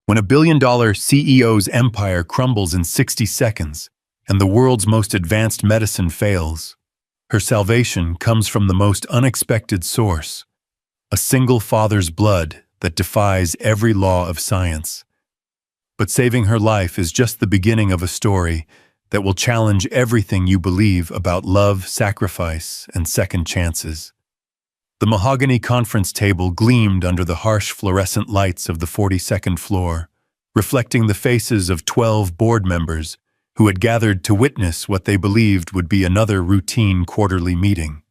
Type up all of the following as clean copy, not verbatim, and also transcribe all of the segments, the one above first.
When a billion-dollar CEO's empire crumbles in 60 seconds and the world's most advanced medicine fails, her salvation comes from the most unexpected source, a single father's blood that defies every law of science. But saving her life is just the beginning of a story that will challenge everything you believe about love, sacrifice, and second chances. The mahogany conference table gleamed under the harsh fluorescent lights of the 42nd floor, reflecting the faces of 12 board members who had gathered to witness what they believed would be another routine quarterly meeting.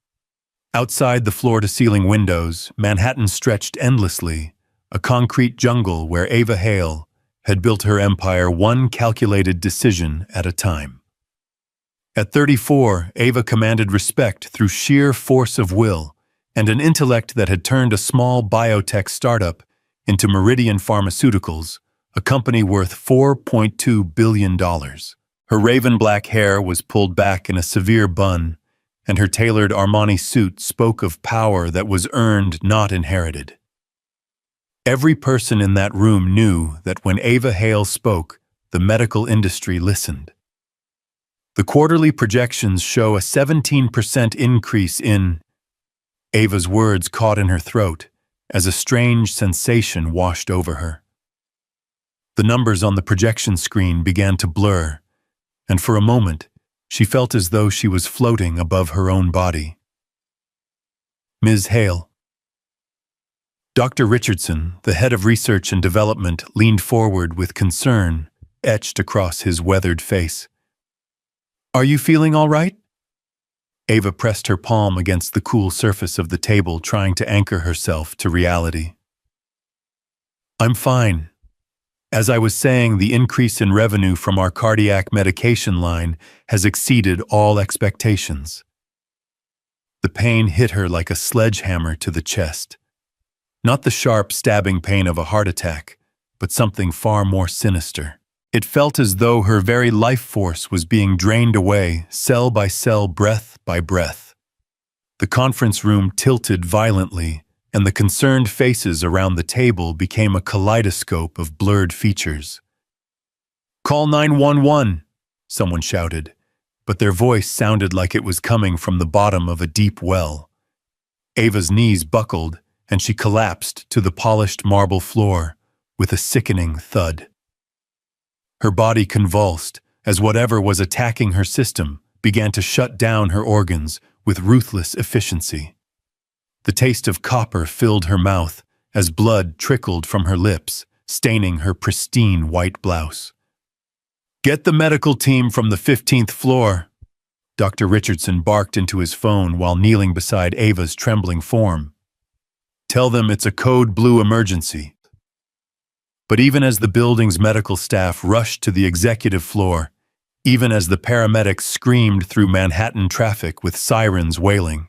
Outside the floor-to-ceiling windows, Manhattan stretched endlessly, a concrete jungle where Ava Hale had built her empire one calculated decision at a time. At 34, Ava commanded respect through sheer force of will and an intellect that had turned a small biotech startup into Meridian Pharmaceuticals, a company worth $4.2 billion. Her raven-black hair was pulled back in a severe bun, and her tailored Armani suit spoke of power that was earned, not inherited. Every person in that room knew that when Ava Hale spoke, the medical industry listened. The quarterly projections show a 17% increase in... Ava's words caught in her throat as a strange sensation washed over her. The numbers on the projection screen began to blur, and for a moment, she felt as though she was floating above her own body. Ms. Hale. Dr. Richardson, the head of research and development, leaned forward with concern etched across his weathered face. "Are you feeling all right?" Ava pressed her palm against the cool surface of the table, trying to anchor herself to reality. "I'm fine. As I was saying, the increase in revenue from our cardiac medication line has exceeded all expectations." The pain hit her like a sledgehammer to the chest. Not the sharp, stabbing pain of a heart attack, but something far more sinister. It felt as though her very life force was being drained away, cell by cell, breath by breath. The conference room tilted violently, and the concerned faces around the table became a kaleidoscope of blurred features. "Call 911, someone shouted, but their voice sounded like it was coming from the bottom of a deep well. Ava's knees buckled, and she collapsed to the polished marble floor with a sickening thud. Her body convulsed as whatever was attacking her system began to shut down her organs with ruthless efficiency. The taste of copper filled her mouth as blood trickled from her lips, staining her pristine white blouse. "Get the medical team from the 15th floor," Dr. Richardson barked into his phone while kneeling beside Ava's trembling form. "Tell them it's a code blue emergency." But even as the building's medical staff rushed to the executive floor, even as the paramedics screamed through Manhattan traffic with sirens wailing,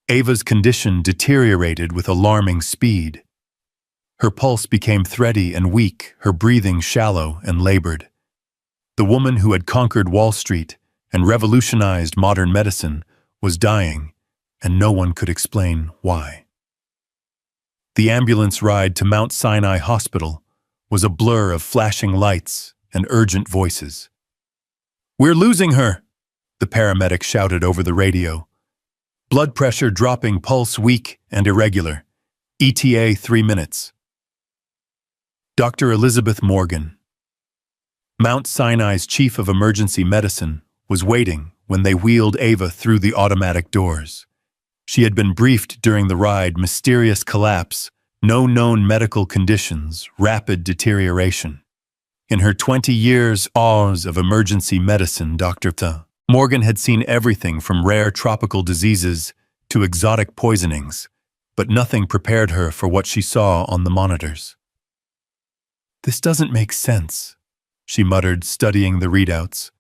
Ava's condition deteriorated with alarming speed. Her pulse became thready and weak, her breathing shallow and labored. The woman who had conquered Wall Street and revolutionized modern medicine was dying, and no one could explain why. The ambulance ride to Mount Sinai Hospital was a blur of flashing lights and urgent voices. "We're losing her," the paramedic shouted over the radio. "Blood pressure dropping, pulse weak and irregular. ETA 3 minutes. Dr. Elizabeth Morgan, Mount Sinai's chief of emergency medicine, was waiting when they wheeled Ava through the automatic doors. She had been briefed during the ride: mysterious collapse, no known medical conditions, rapid deterioration. In her 20 years of emergency medicine, Dr. Morgan had seen everything from rare tropical diseases to exotic poisonings, but nothing prepared her for what she saw on the monitors. "This doesn't make sense," she muttered, studying the readouts.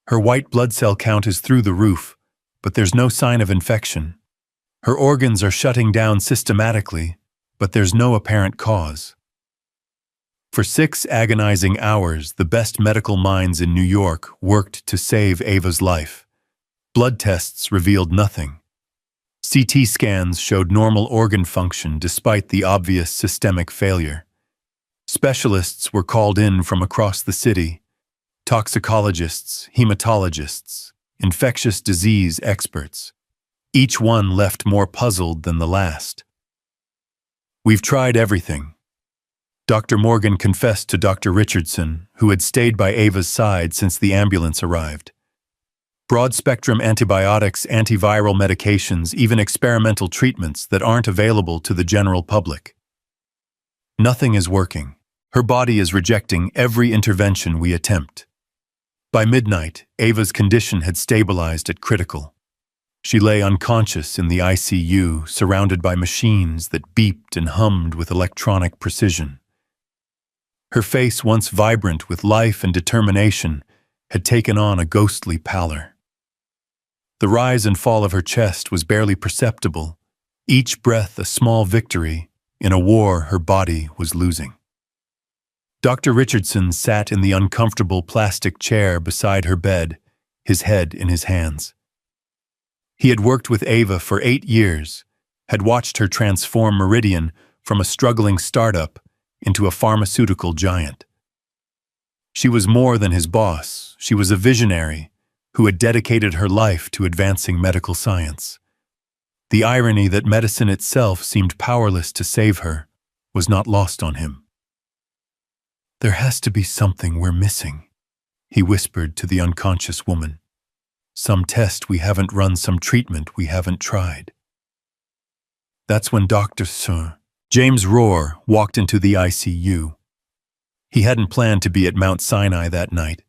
"Her white blood cell count is through the roof, but there's no sign of infection. Her organs are shutting down systematically, but there's no apparent cause." For 6 agonizing hours, the best medical minds in New York worked to save Ava's life. Blood tests revealed nothing. CT scans showed normal organ function despite the obvious systemic failure. Specialists were called in from across the city: toxicologists, hematologists, infectious disease experts. Each one left more puzzled than the last. "We've tried everything," Dr. Morgan confessed to Dr. Richardson, who had stayed by Ava's side since the ambulance arrived. "Broad-spectrum antibiotics, antiviral medications, even experimental treatments that aren't available to the general public. Nothing is working. Her body is rejecting every intervention we attempt." By midnight, Ava's condition had stabilized at critical. She lay unconscious in the ICU, surrounded by machines that beeped and hummed with electronic precision. Her face, once vibrant with life and determination, had taken on a ghostly pallor. The rise and fall of her chest was barely perceptible, each breath a small victory in a war her body was losing. Dr. Richardson sat in the uncomfortable plastic chair beside her bed, his head in his hands. He had worked with Ava for 8 years, had watched her transform Meridian from a struggling startup into a pharmaceutical giant. She was more than his boss. She was a visionary who had dedicated her life to advancing medical science. The irony that medicine itself seemed powerless to save her was not lost on him. "There has to be something we're missing," he whispered to the unconscious woman. "Some test we haven't run, some treatment we haven't tried." That's when Dr. Sir James Rohr walked into the ICU. He hadn't planned to be at Mount Sinai that night.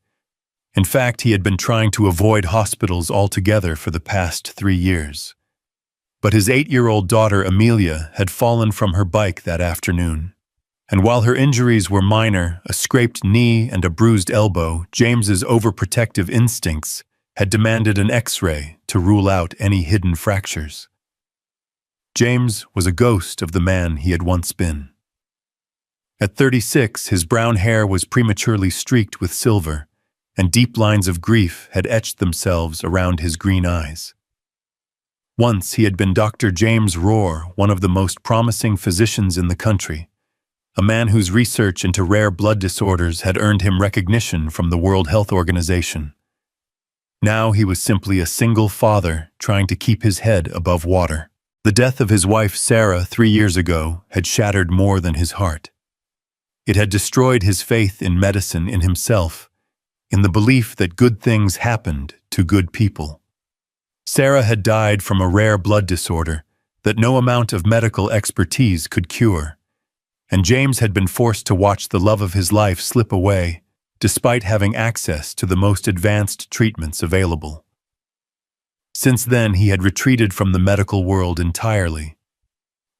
In fact, he had been trying to avoid hospitals altogether for the past 3 years. But his 8-year-old daughter Amelia had fallen from her bike that afternoon. And while her injuries were minor, a scraped knee and a bruised elbow, James's overprotective instincts had demanded an X-ray to rule out any hidden fractures. James was a ghost of the man he had once been. At 36, his brown hair was prematurely streaked with silver, and deep lines of grief had etched themselves around his green eyes. Once he had been Dr. James Rohr, one of the most promising physicians in the country, a man whose research into rare blood disorders had earned him recognition from the World Health Organization. Now he was simply a single father trying to keep his head above water. The death of his wife Sarah 3 years ago had shattered more than his heart. It had destroyed his faith in medicine, in himself, in the belief that good things happened to good people. Sarah had died from a rare blood disorder that no amount of medical expertise could cure, and James had been forced to watch the love of his life slip away, despite having access to the most advanced treatments available. Since then, he had retreated from the medical world entirely.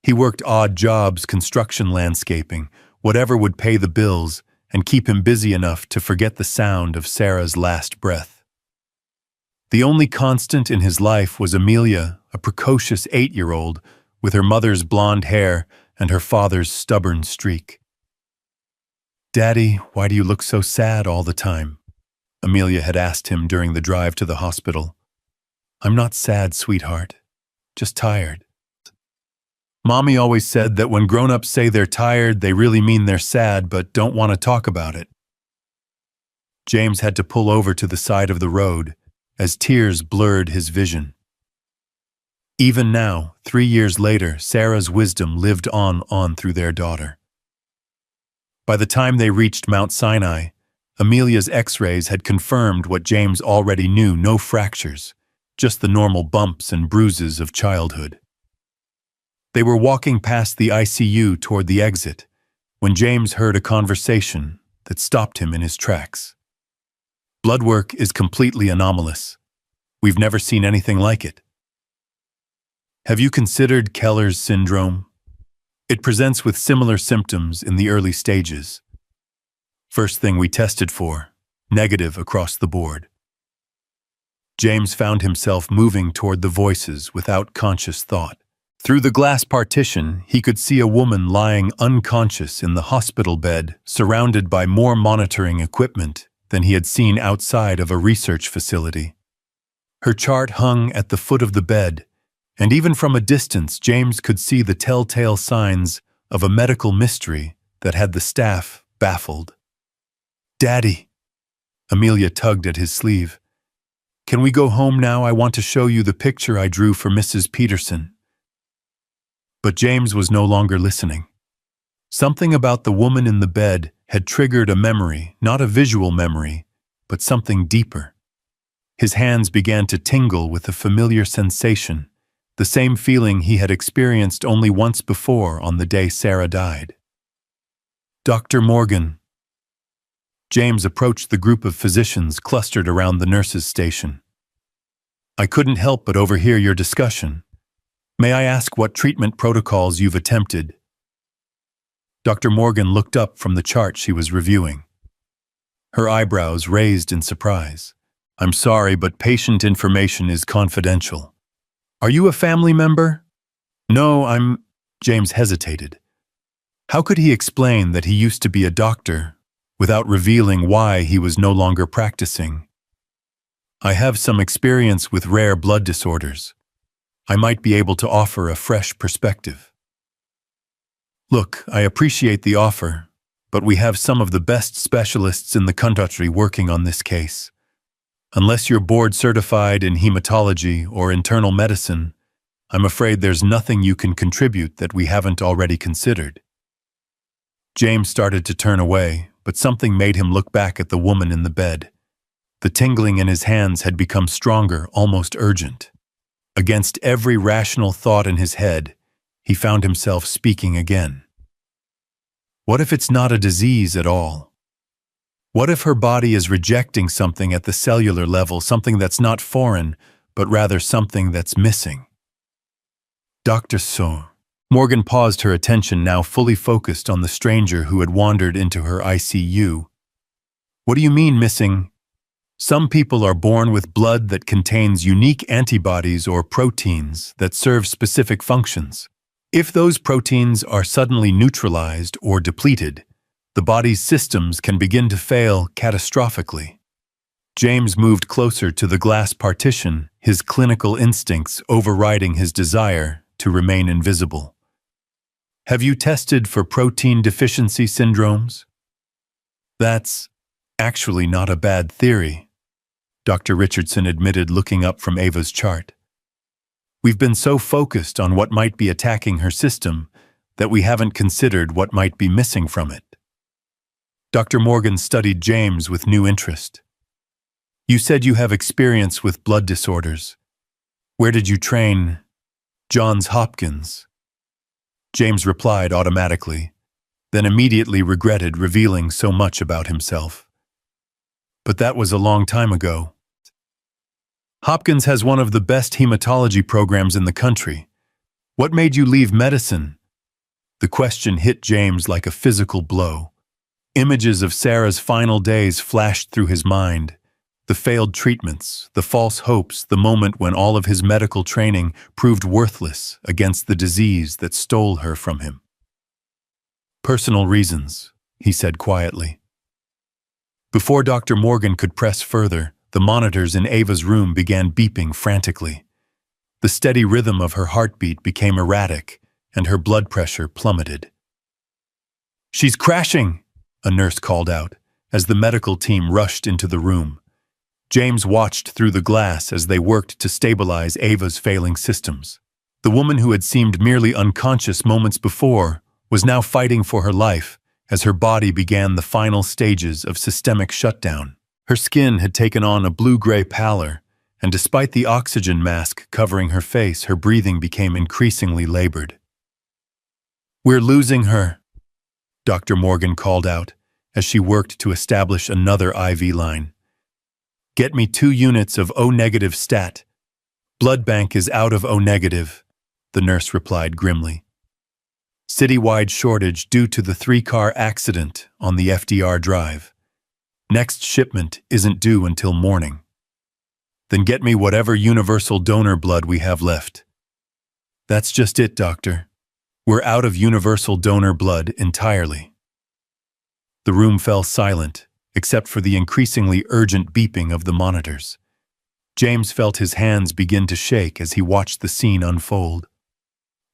He worked odd jobs, construction, landscaping, whatever would pay the bills and keep him busy enough to forget the sound of Sarah's last breath. The only constant in his life was Amelia, a precocious 8-year-old, with her mother's blonde hair and her father's stubborn streak. "Daddy, why do you look so sad all the time?" Amelia had asked him during the drive to the hospital. "I'm not sad, sweetheart. Just tired." Mommy always said that when grown-ups say they're tired, they really mean they're sad but don't want to talk about it. James had to pull over to the side of the road as tears blurred his vision. Even now, 3 years later, Sarah's wisdom lived on through their daughter. By the time they reached Mount Sinai, Amelia's X-rays had confirmed what James already knew: no fractures, just the normal bumps and bruises of childhood. They were walking past the ICU toward the exit when James heard a conversation that stopped him in his tracks. "Blood work is completely anomalous. We've never seen anything like it. Have you considered Keller's syndrome? It presents with similar symptoms in the early stages. First thing we tested for, negative across the board." James found himself moving toward the voices without conscious thought. Through the glass partition, he could see a woman lying unconscious in the hospital bed, surrounded by more monitoring equipment than he had seen outside of a research facility. Her chart hung at the foot of the bed, and even from a distance, James could see the telltale signs of a medical mystery that had the staff baffled. "Daddy!" Amelia tugged at his sleeve. "Can we go home now? I want to show you the picture I drew for Mrs. Peterson." But James was no longer listening. Something about the woman in the bed had triggered a memory, not a visual memory, but something deeper. His hands began to tingle with a familiar sensation, the same feeling he had experienced only once before on the day Sarah died. "Dr. Morgan." James approached the group of physicians clustered around the nurses' station. "I couldn't help but overhear your discussion. May I ask what treatment protocols you've attempted?" Dr. Morgan looked up from the chart she was reviewing. Her eyebrows raised in surprise. "I'm sorry, but patient information is confidential." "Are you a family member?" "No, I'm—" James hesitated. How could he explain that he used to be a doctor without revealing why he was no longer practicing? "I have some experience with rare blood disorders. I might be able to offer a fresh perspective." "Look, I appreciate the offer, but we have some of the best specialists in the country working on this case. Unless you're board certified in hematology or internal medicine, I'm afraid there's nothing you can contribute that we haven't already considered." James started to turn away, but something made him look back at the woman in the bed. The tingling in his hands had become stronger, almost urgent. Against every rational thought in his head, he found himself speaking again. What if it's not a disease at all? What if her body is rejecting something at the cellular level, something that's not foreign, but rather something that's missing? "Dr. So." Morgan paused, her attention now fully focused on the stranger who had wandered into her ICU. "What do you mean missing?" "Some people are born with blood that contains unique antibodies or proteins that serve specific functions. If those proteins are suddenly neutralized or depleted, the body's systems can begin to fail catastrophically." James moved closer to the glass partition, his clinical instincts overriding his desire to remain invisible. "Have you tested for protein deficiency syndromes?" "That's actually not a bad theory," Dr. Richardson admitted, looking up from Ava's chart. "We've been so focused on what might be attacking her system that we haven't considered what might be missing from it." Dr. Morgan studied James with new interest. "You said you have experience with blood disorders. Where did you train?" "Johns Hopkins." James replied automatically, then immediately regretted revealing so much about himself. But that was a long time ago. "Hopkins has one of the best hematology programs in the country. What made you leave medicine?" The question hit James like a physical blow. Images of Sarah's final days flashed through his mind. The failed treatments, the false hopes, the moment when all of his medical training proved worthless against the disease that stole her from him. "Personal reasons," he said quietly. Before Dr. Morgan could press further, the monitors in Ava's room began beeping frantically. The steady rhythm of her heartbeat became erratic, and her blood pressure plummeted. "She's crashing!" a nurse called out, as the medical team rushed into the room. James watched through the glass as they worked to stabilize Ava's failing systems. The woman who had seemed merely unconscious moments before was now fighting for her life as her body began the final stages of systemic shutdown. Her skin had taken on a blue-gray pallor, and despite the oxygen mask covering her face, her breathing became increasingly labored. "We're losing her," Dr. Morgan called out as she worked to establish another IV line. "Get me 2 units of O-negative stat. Blood bank is out of O-negative, the nurse replied grimly. "Citywide shortage due to the 3-car accident on the FDR drive. Next shipment isn't due until morning." "Then get me whatever universal donor blood we have left." "That's just it, doctor. We're out of universal donor blood entirely." The room fell silent, except for the increasingly urgent beeping of the monitors. James felt his hands begin to shake as he watched the scene unfold.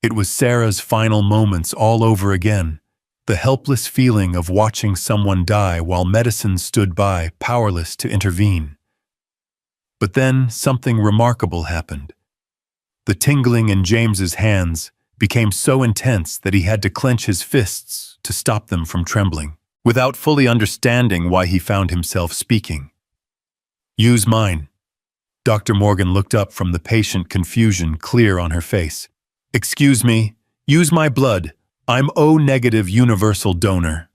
It was Sarah's final moments all over again, The helpless feeling of watching someone die while medicine stood by, powerless to intervene. But then something remarkable happened. The tingling in James's hands became so intense that he had to clench his fists to stop them from trembling, without fully understanding why he found himself speaking. "Use mine." Dr. Morgan looked up from the patient, confusion clear on her face. "Excuse me, use my blood. I'm O-negative universal donor."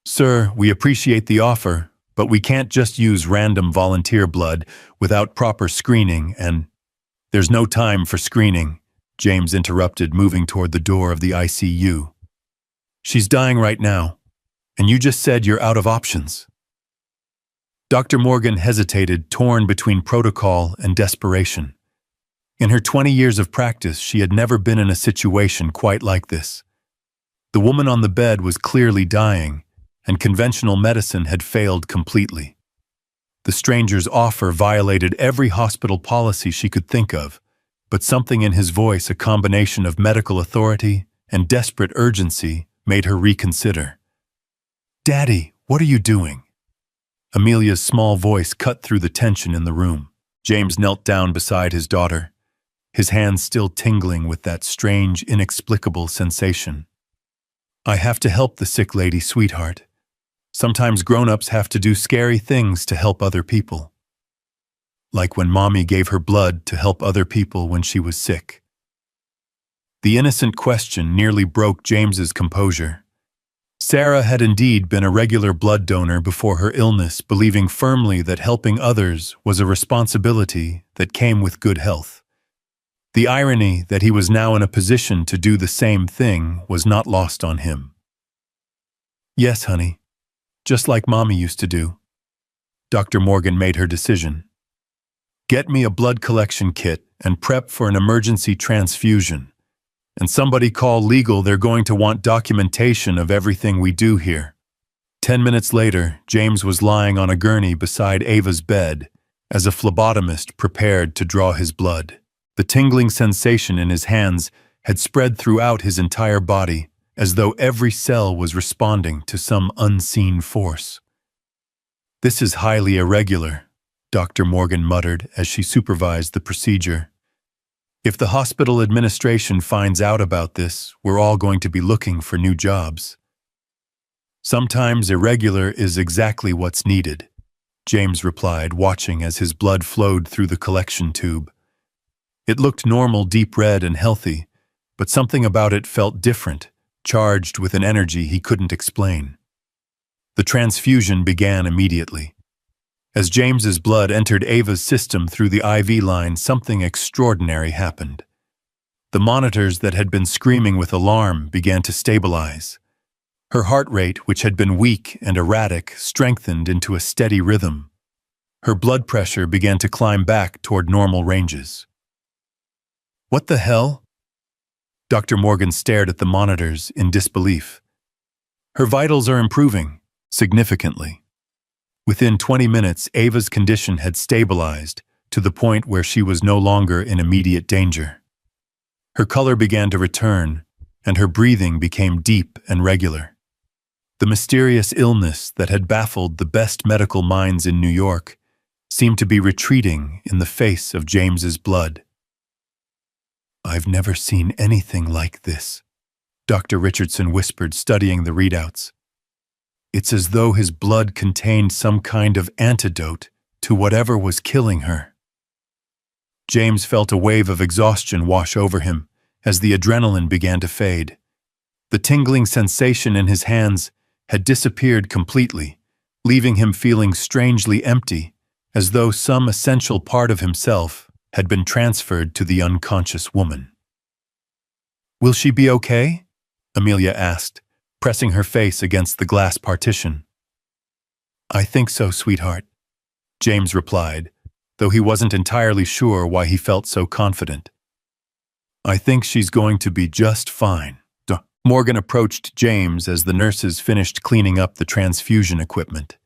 "Sir, we appreciate the offer, but we can't just use random volunteer blood without proper screening and—" "There's no time for screening," James interrupted, moving toward the door of the ICU. "She's dying right now, and you just said you're out of options." Dr. Morgan hesitated, torn between protocol and desperation. In her 20 years of practice, she had never been in a situation quite like this. The woman on the bed was clearly dying, and conventional medicine had failed completely. The stranger's offer violated every hospital policy she could think of, but something in his voice, a combination of medical authority and desperate urgency, made her reconsider. "Daddy, what are you doing?" Amelia's small voice cut through the tension in the room. James knelt down beside his daughter, his hands still tingling with that strange, inexplicable sensation. "I have to help the sick lady, sweetheart. Sometimes grown-ups have to do scary things to help other people. Like when Mommy gave her blood to help other people when she was sick." The innocent question nearly broke James's composure. Sarah had indeed been a regular blood donor before her illness, believing firmly that helping others was a responsibility that came with good health. The irony that he was now in a position to do the same thing was not lost on him. "Yes, honey, just like Mommy used to do." Dr. Morgan made her decision. "Get me a blood collection kit and prep for an emergency transfusion. And somebody call legal, they're going to want documentation of everything we do here." 10 minutes later, James was lying on a gurney beside Ava's bed as a phlebotomist prepared to draw his blood. The tingling sensation in his hands had spread throughout his entire body, as though every cell was responding to some unseen force. "This is highly irregular," Dr. Morgan muttered as she supervised the procedure. "If the hospital administration finds out about this, we're all going to be looking for new jobs." "Sometimes irregular is exactly what's needed," James replied, watching as his blood flowed through the collection tube. It looked normal, deep red and healthy, but something about it felt different, charged with an energy he couldn't explain. The transfusion began immediately. As James's blood entered Ava's system through the IV line, something extraordinary happened. The monitors that had been screaming with alarm began to stabilize. Her heart rate, which had been weak and erratic, strengthened into a steady rhythm. Her blood pressure began to climb back toward normal ranges. "What the hell?" Dr. Morgan stared at the monitors in disbelief. "Her vitals are improving, significantly." Within 20 minutes, Ava's condition had stabilized to the point where she was no longer in immediate danger. Her color began to return, and her breathing became deep and regular. The mysterious illness that had baffled the best medical minds in New York seemed to be retreating in the face of James's blood. "I've never seen anything like this," Dr. Richardson whispered, studying the readouts. "It's as though his blood contained some kind of antidote to whatever was killing her." James felt a wave of exhaustion wash over him as the adrenaline began to fade. The tingling sensation in his hands had disappeared completely, leaving him feeling strangely empty, as though some essential part of himself had been transferred to the unconscious woman. "Will she be okay?" Amelia asked, pressing her face against the glass partition. "I think so, sweetheart," James replied, though he wasn't entirely sure why he felt so confident. "I think she's going to be just fine." Morgan approached James as the nurses finished cleaning up the transfusion equipment.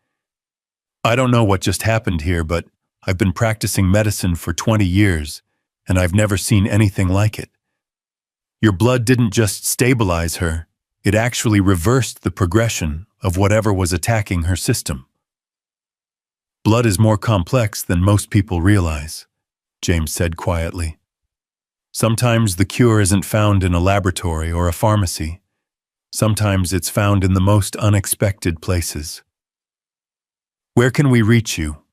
"I don't know what just happened here, but I've been practicing medicine for 20 years, and I've never seen anything like it. Your blood didn't just stabilize her, It actually reversed the progression of whatever was attacking her system. Blood is more complex than most people realize, James said quietly. Sometimes the cure isn't found in a laboratory or a pharmacy. Sometimes it's found in the most unexpected places. Where can we reach you?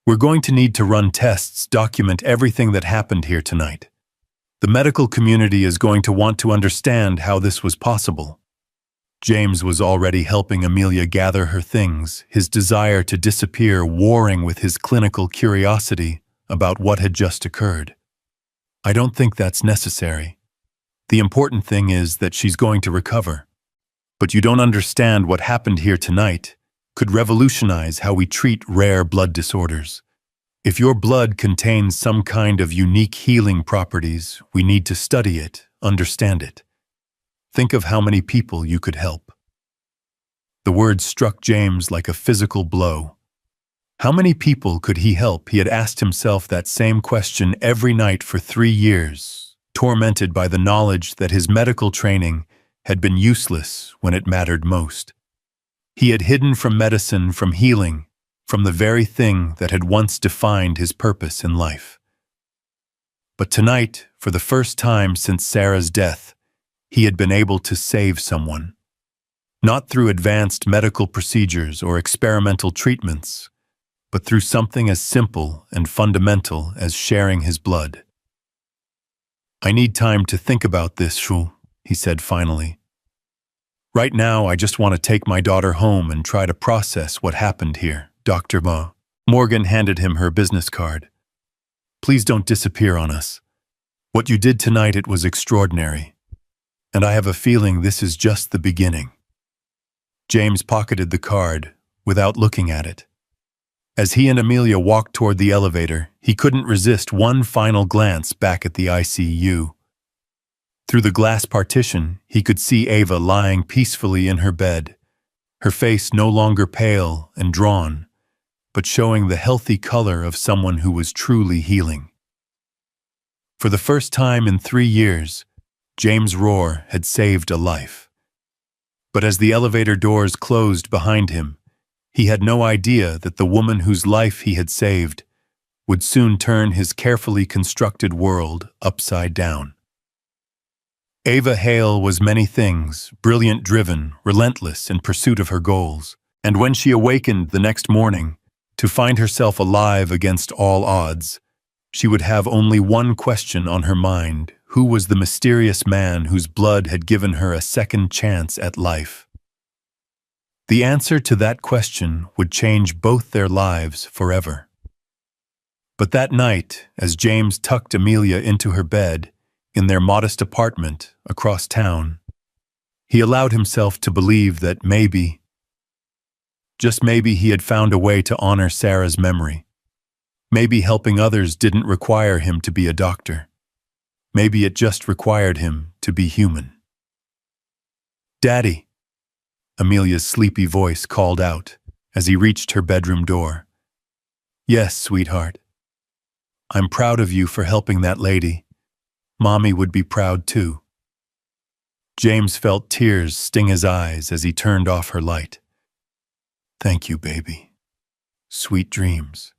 We're going to need to run tests, document everything that happened here tonight. The medical community is going to want to understand how this was possible. James was already helping Amelia gather her things, his desire to disappear warring with his clinical curiosity about what had just occurred. I don't think that's necessary. The important thing is that she's going to recover. But you don't understand what happened here tonight could revolutionize how we treat rare blood disorders. If your blood contains some kind of unique healing properties, we need to study it, understand it. Think of how many people you could help. The words struck James like a physical blow. How many people could he help? He had asked himself that same question every night for 3 years, tormented by the knowledge that his medical training had been useless when it mattered most. He had hidden from medicine, from healing, from the very thing that had once defined his purpose in life. But tonight, for the first time since Sarah's death, he had been able to save someone. Not through advanced medical procedures or experimental treatments, but through something as simple and fundamental as sharing his blood. I need time to think about this, Shu, he said finally. Right now, I just want to take my daughter home and try to process what happened here, Dr. Ma. Morgan handed him her business card. Please don't disappear on us. What you did tonight, it was extraordinary. And I have a feeling this is just the beginning. James pocketed the card without looking at it. As he and Amelia walked toward the elevator, he couldn't resist one final glance back at the ICU. Through the glass partition, he could see Ava lying peacefully in her bed, her face no longer pale and drawn, but showing the healthy color of someone who was truly healing. For the first time in 3 years, James Rohr had saved a life. But as the elevator doors closed behind him, he had no idea that the woman whose life he had saved would soon turn his carefully constructed world upside down. Ava Hale was many things, brilliant, driven, relentless in pursuit of her goals. And when she awakened the next morning, to find herself alive against all odds, she would have only one question on her mind: who was the mysterious man whose blood had given her a second chance at life? The answer to that question would change both their lives forever. But that night, as James tucked Amelia into her bed, in their modest apartment across town, he allowed himself to believe that maybe, just maybe, he had found a way to honor Sarah's memory. Maybe helping others didn't require him to be a doctor. Maybe it just required him to be human. "Daddy," Amelia's sleepy voice called out as he reached her bedroom door. "Yes, sweetheart. I'm proud of you for helping that lady. Mommy would be proud too." James felt tears sting his eyes as he turned off her light. "Thank you, baby. Sweet dreams."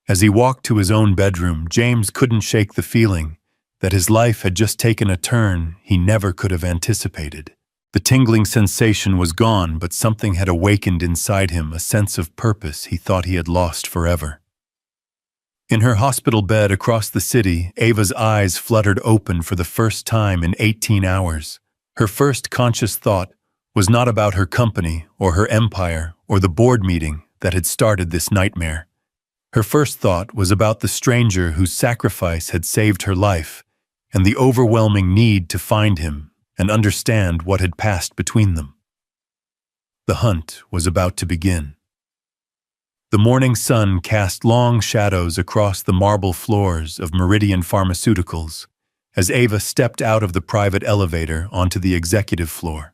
As he walked to his own bedroom, James couldn't shake the feeling that his life had just taken a turn he never could have anticipated. The tingling sensation was gone, but something had awakened inside him, a sense of purpose he thought he had lost forever. In her hospital bed across the city, Ava's eyes fluttered open for the first time in 18 hours. Her first conscious thought was not about her company or her empire or the board meeting that had started this nightmare. Her first thought was about the stranger whose sacrifice had saved her life and the overwhelming need to find him and understand what had passed between them. The hunt was about to begin. The morning sun cast long shadows across the marble floors of Meridian Pharmaceuticals as Ava stepped out of the private elevator onto the executive floor.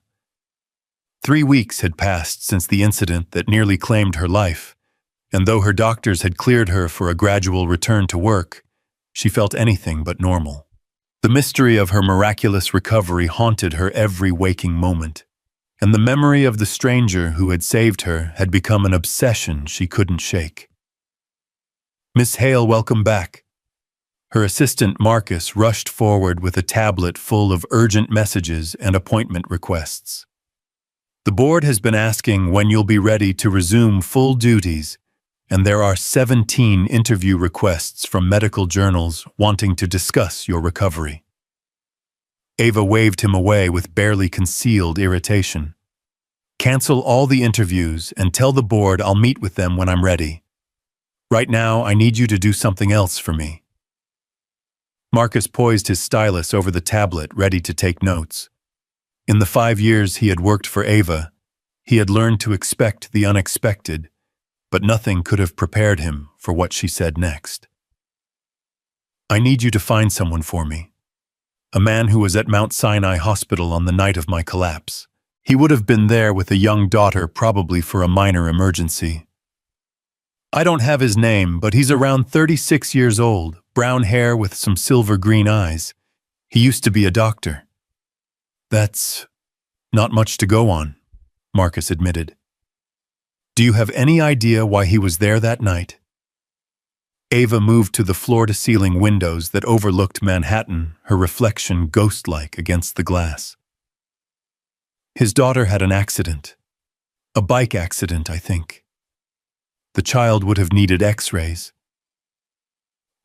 3 weeks had passed since the incident that nearly claimed her life, and though her doctors had cleared her for a gradual return to work, she felt anything but normal. The mystery of her miraculous recovery haunted her every waking moment, and the memory of the stranger who had saved her had become an obsession she couldn't shake. "Miss Hale, welcome back." Her assistant Marcus rushed forward with a tablet full of urgent messages and appointment requests. "The board has been asking when you'll be ready to resume full duties, and there are 17 interview requests from medical journals wanting to discuss your recovery." Ava waved him away with barely concealed irritation. "Cancel all the interviews and tell the board I'll meet with them when I'm ready. Right now, I need you to do something else for me." Marcus poised his stylus over the tablet, ready to take notes. In the 5 years he had worked for Ava, he had learned to expect the unexpected, but nothing could have prepared him for what she said next. "I need you to find someone for me. A man who was at Mount Sinai Hospital on the night of my collapse. He would have been there with a young daughter, probably for a minor emergency. I don't have his name, but he's around 36 years old, brown hair with some silver-green eyes. He used to be a doctor." "That's not much to go on," Marcus admitted. "Do you have any idea why he was there that night?" Ava moved to the floor-to-ceiling windows that overlooked Manhattan, her reflection ghost-like against the glass. "His daughter had an accident. A bike accident, I think. The child would have needed X-rays.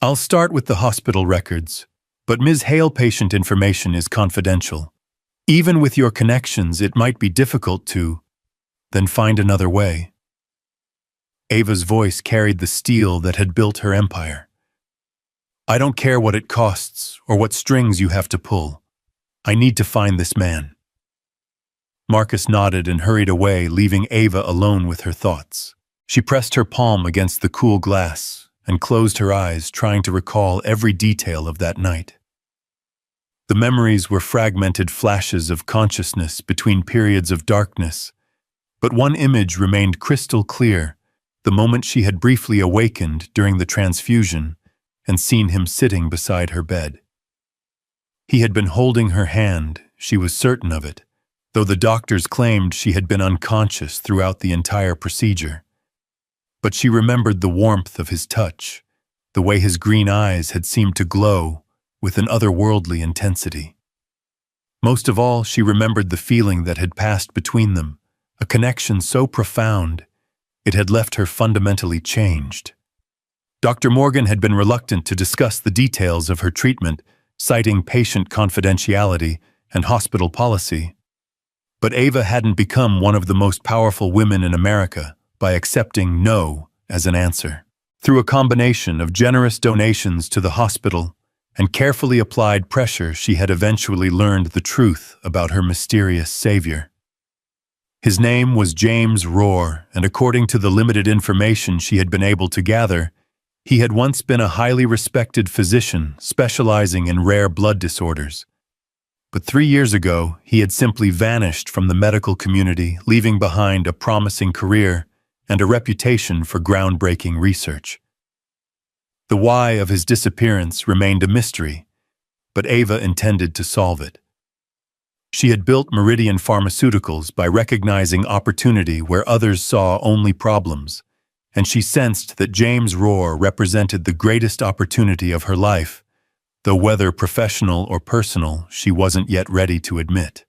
I'll start with the hospital records, but Ms. Hale patient information is confidential. Even with your connections, it might be difficult to, then find another way." Ava's voice carried the steel that had built her empire. "I don't care what it costs or what strings you have to pull. I need to find this man." Marcus nodded and hurried away, leaving Ava alone with her thoughts. She pressed her palm against the cool glass and closed her eyes, trying to recall every detail of that night. The memories were fragmented flashes of consciousness between periods of darkness, but one image remained crystal clear, the moment she had briefly awakened during the transfusion and seen him sitting beside her bed. He had been holding her hand, she was certain of it, though the doctors claimed she had been unconscious throughout the entire procedure. But she remembered the warmth of his touch, the way his green eyes had seemed to glow with an otherworldly intensity. Most of all, she remembered the feeling that had passed between them, a connection so profound, it had left her fundamentally changed. Dr. Morgan had been reluctant to discuss the details of her treatment, citing patient confidentiality and hospital policy. But Ava hadn't become one of the most powerful women in America by accepting no as an answer. Through a combination of generous donations to the hospital and carefully applied pressure, she had eventually learned the truth about her mysterious savior. His name was James Rohr, and according to the limited information she had been able to gather, he had once been a highly respected physician specializing in rare blood disorders. But 3 years ago, he had simply vanished from the medical community, leaving behind a promising career and a reputation for groundbreaking research. The why of his disappearance remained a mystery, but Ava intended to solve it. She had built Meridian Pharmaceuticals by recognizing opportunity where others saw only problems, and she sensed that James Rohr represented the greatest opportunity of her life, though whether professional or personal, she wasn't yet ready to admit.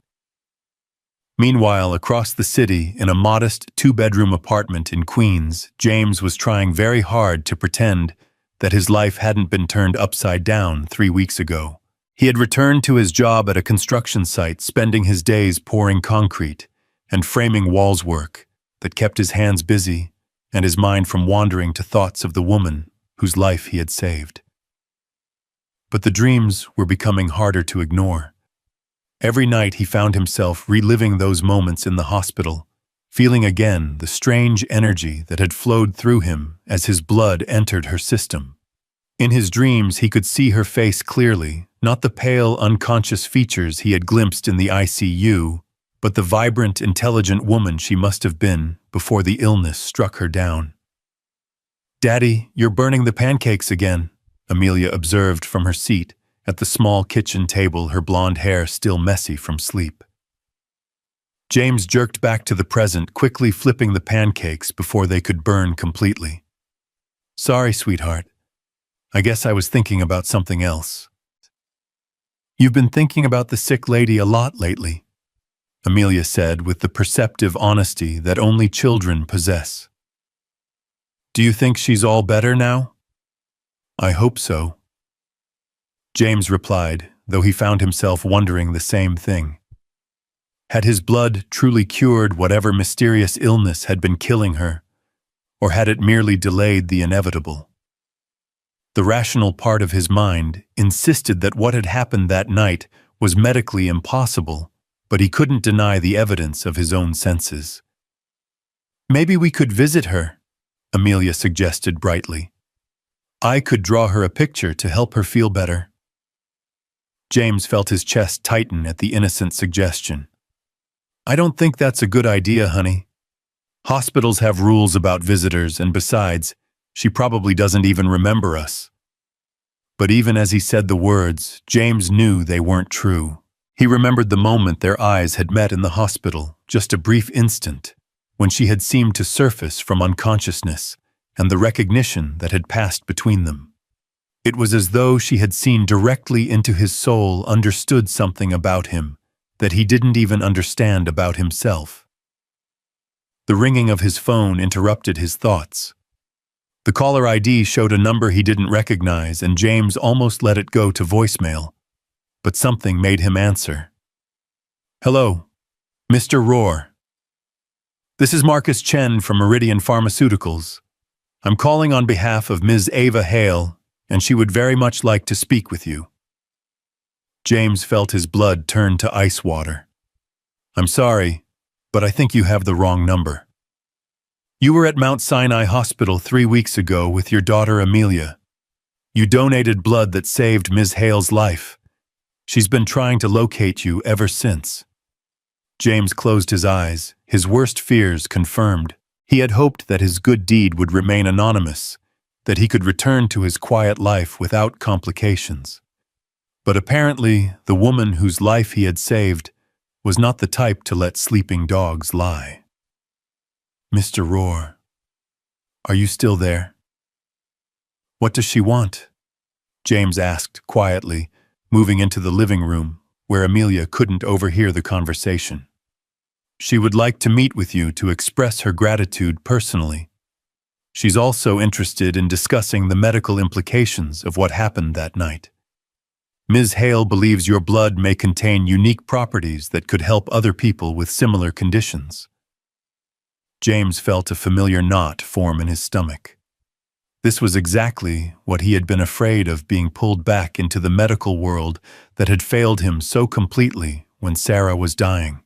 Meanwhile, across the city, in a modest 2-bedroom apartment in Queens, James was trying very hard to pretend that his life hadn't been turned upside down 3 weeks ago. He had returned to his job at a construction site, spending his days pouring concrete and framing walls work that kept his hands busy and his mind from wandering to thoughts of the woman whose life he had saved. But the dreams were becoming harder to ignore. Every night he found himself reliving those moments in the hospital, feeling again the strange energy that had flowed through him as his blood entered her system. In his dreams, he could see her face clearly, not the pale, unconscious features he had glimpsed in the ICU, but the vibrant, intelligent woman she must have been before the illness struck her down. "Daddy, you're burning the pancakes again," Amelia observed from her seat at the small kitchen table, her blonde hair still messy from sleep. James jerked back to the present, quickly flipping the pancakes before they could burn completely. "Sorry, sweetheart. I guess I was thinking about something else." "You've been thinking about the sick lady a lot lately," Amelia said with the perceptive honesty that only children possess. "Do you think she's all better now?" "I hope so," James replied, though he found himself wondering the same thing. Had his blood truly cured whatever mysterious illness had been killing her, or had it merely delayed the inevitable? The rational part of his mind insisted that what had happened that night was medically impossible, but he couldn't deny the evidence of his own senses. "Maybe we could visit her," Amelia suggested brightly. "I could draw her a picture to help her feel better." James felt his chest tighten at the innocent suggestion. "I don't think that's a good idea, honey. Hospitals have rules about visitors, and besides, she probably doesn't even remember us." But even as he said the words, James knew they weren't true. He remembered the moment their eyes had met in the hospital, just a brief instant, when she had seemed to surface from unconsciousness, and the recognition that had passed between them. It was as though she had seen directly into his soul, understood something about him that he didn't even understand about himself. The ringing of his phone interrupted his thoughts. The caller ID showed a number he didn't recognize, and James almost let it go to voicemail. But something made him answer. "Hello, Mr. Rohr. This is Marcus Chen from Meridian Pharmaceuticals. I'm calling on behalf of Ms. Ava Hale, and she would very much like to speak with you." James felt his blood turn to ice water. "I'm sorry, but I think you have the wrong number. You were at Mount Sinai Hospital 3 weeks ago with your daughter Amelia. You donated blood that saved Ms. Hale's life. She's been trying to locate you ever since." James closed his eyes, his worst fears confirmed. He had hoped that his good deed would remain anonymous, that he could return to his quiet life without complications. But apparently, the woman whose life he had saved was not the type to let sleeping dogs lie. "Mr. Rohr, are you still there?" "What does she want?" James asked quietly, moving into the living room, where Amelia couldn't overhear the conversation. "She would like to meet with you to express her gratitude personally. She's also interested in discussing the medical implications of what happened that night. Ms. Hale believes your blood may contain unique properties that could help other people with similar conditions." James felt a familiar knot form in his stomach. This was exactly what he had been afraid of, being pulled back into the medical world that had failed him so completely when Sarah was dying.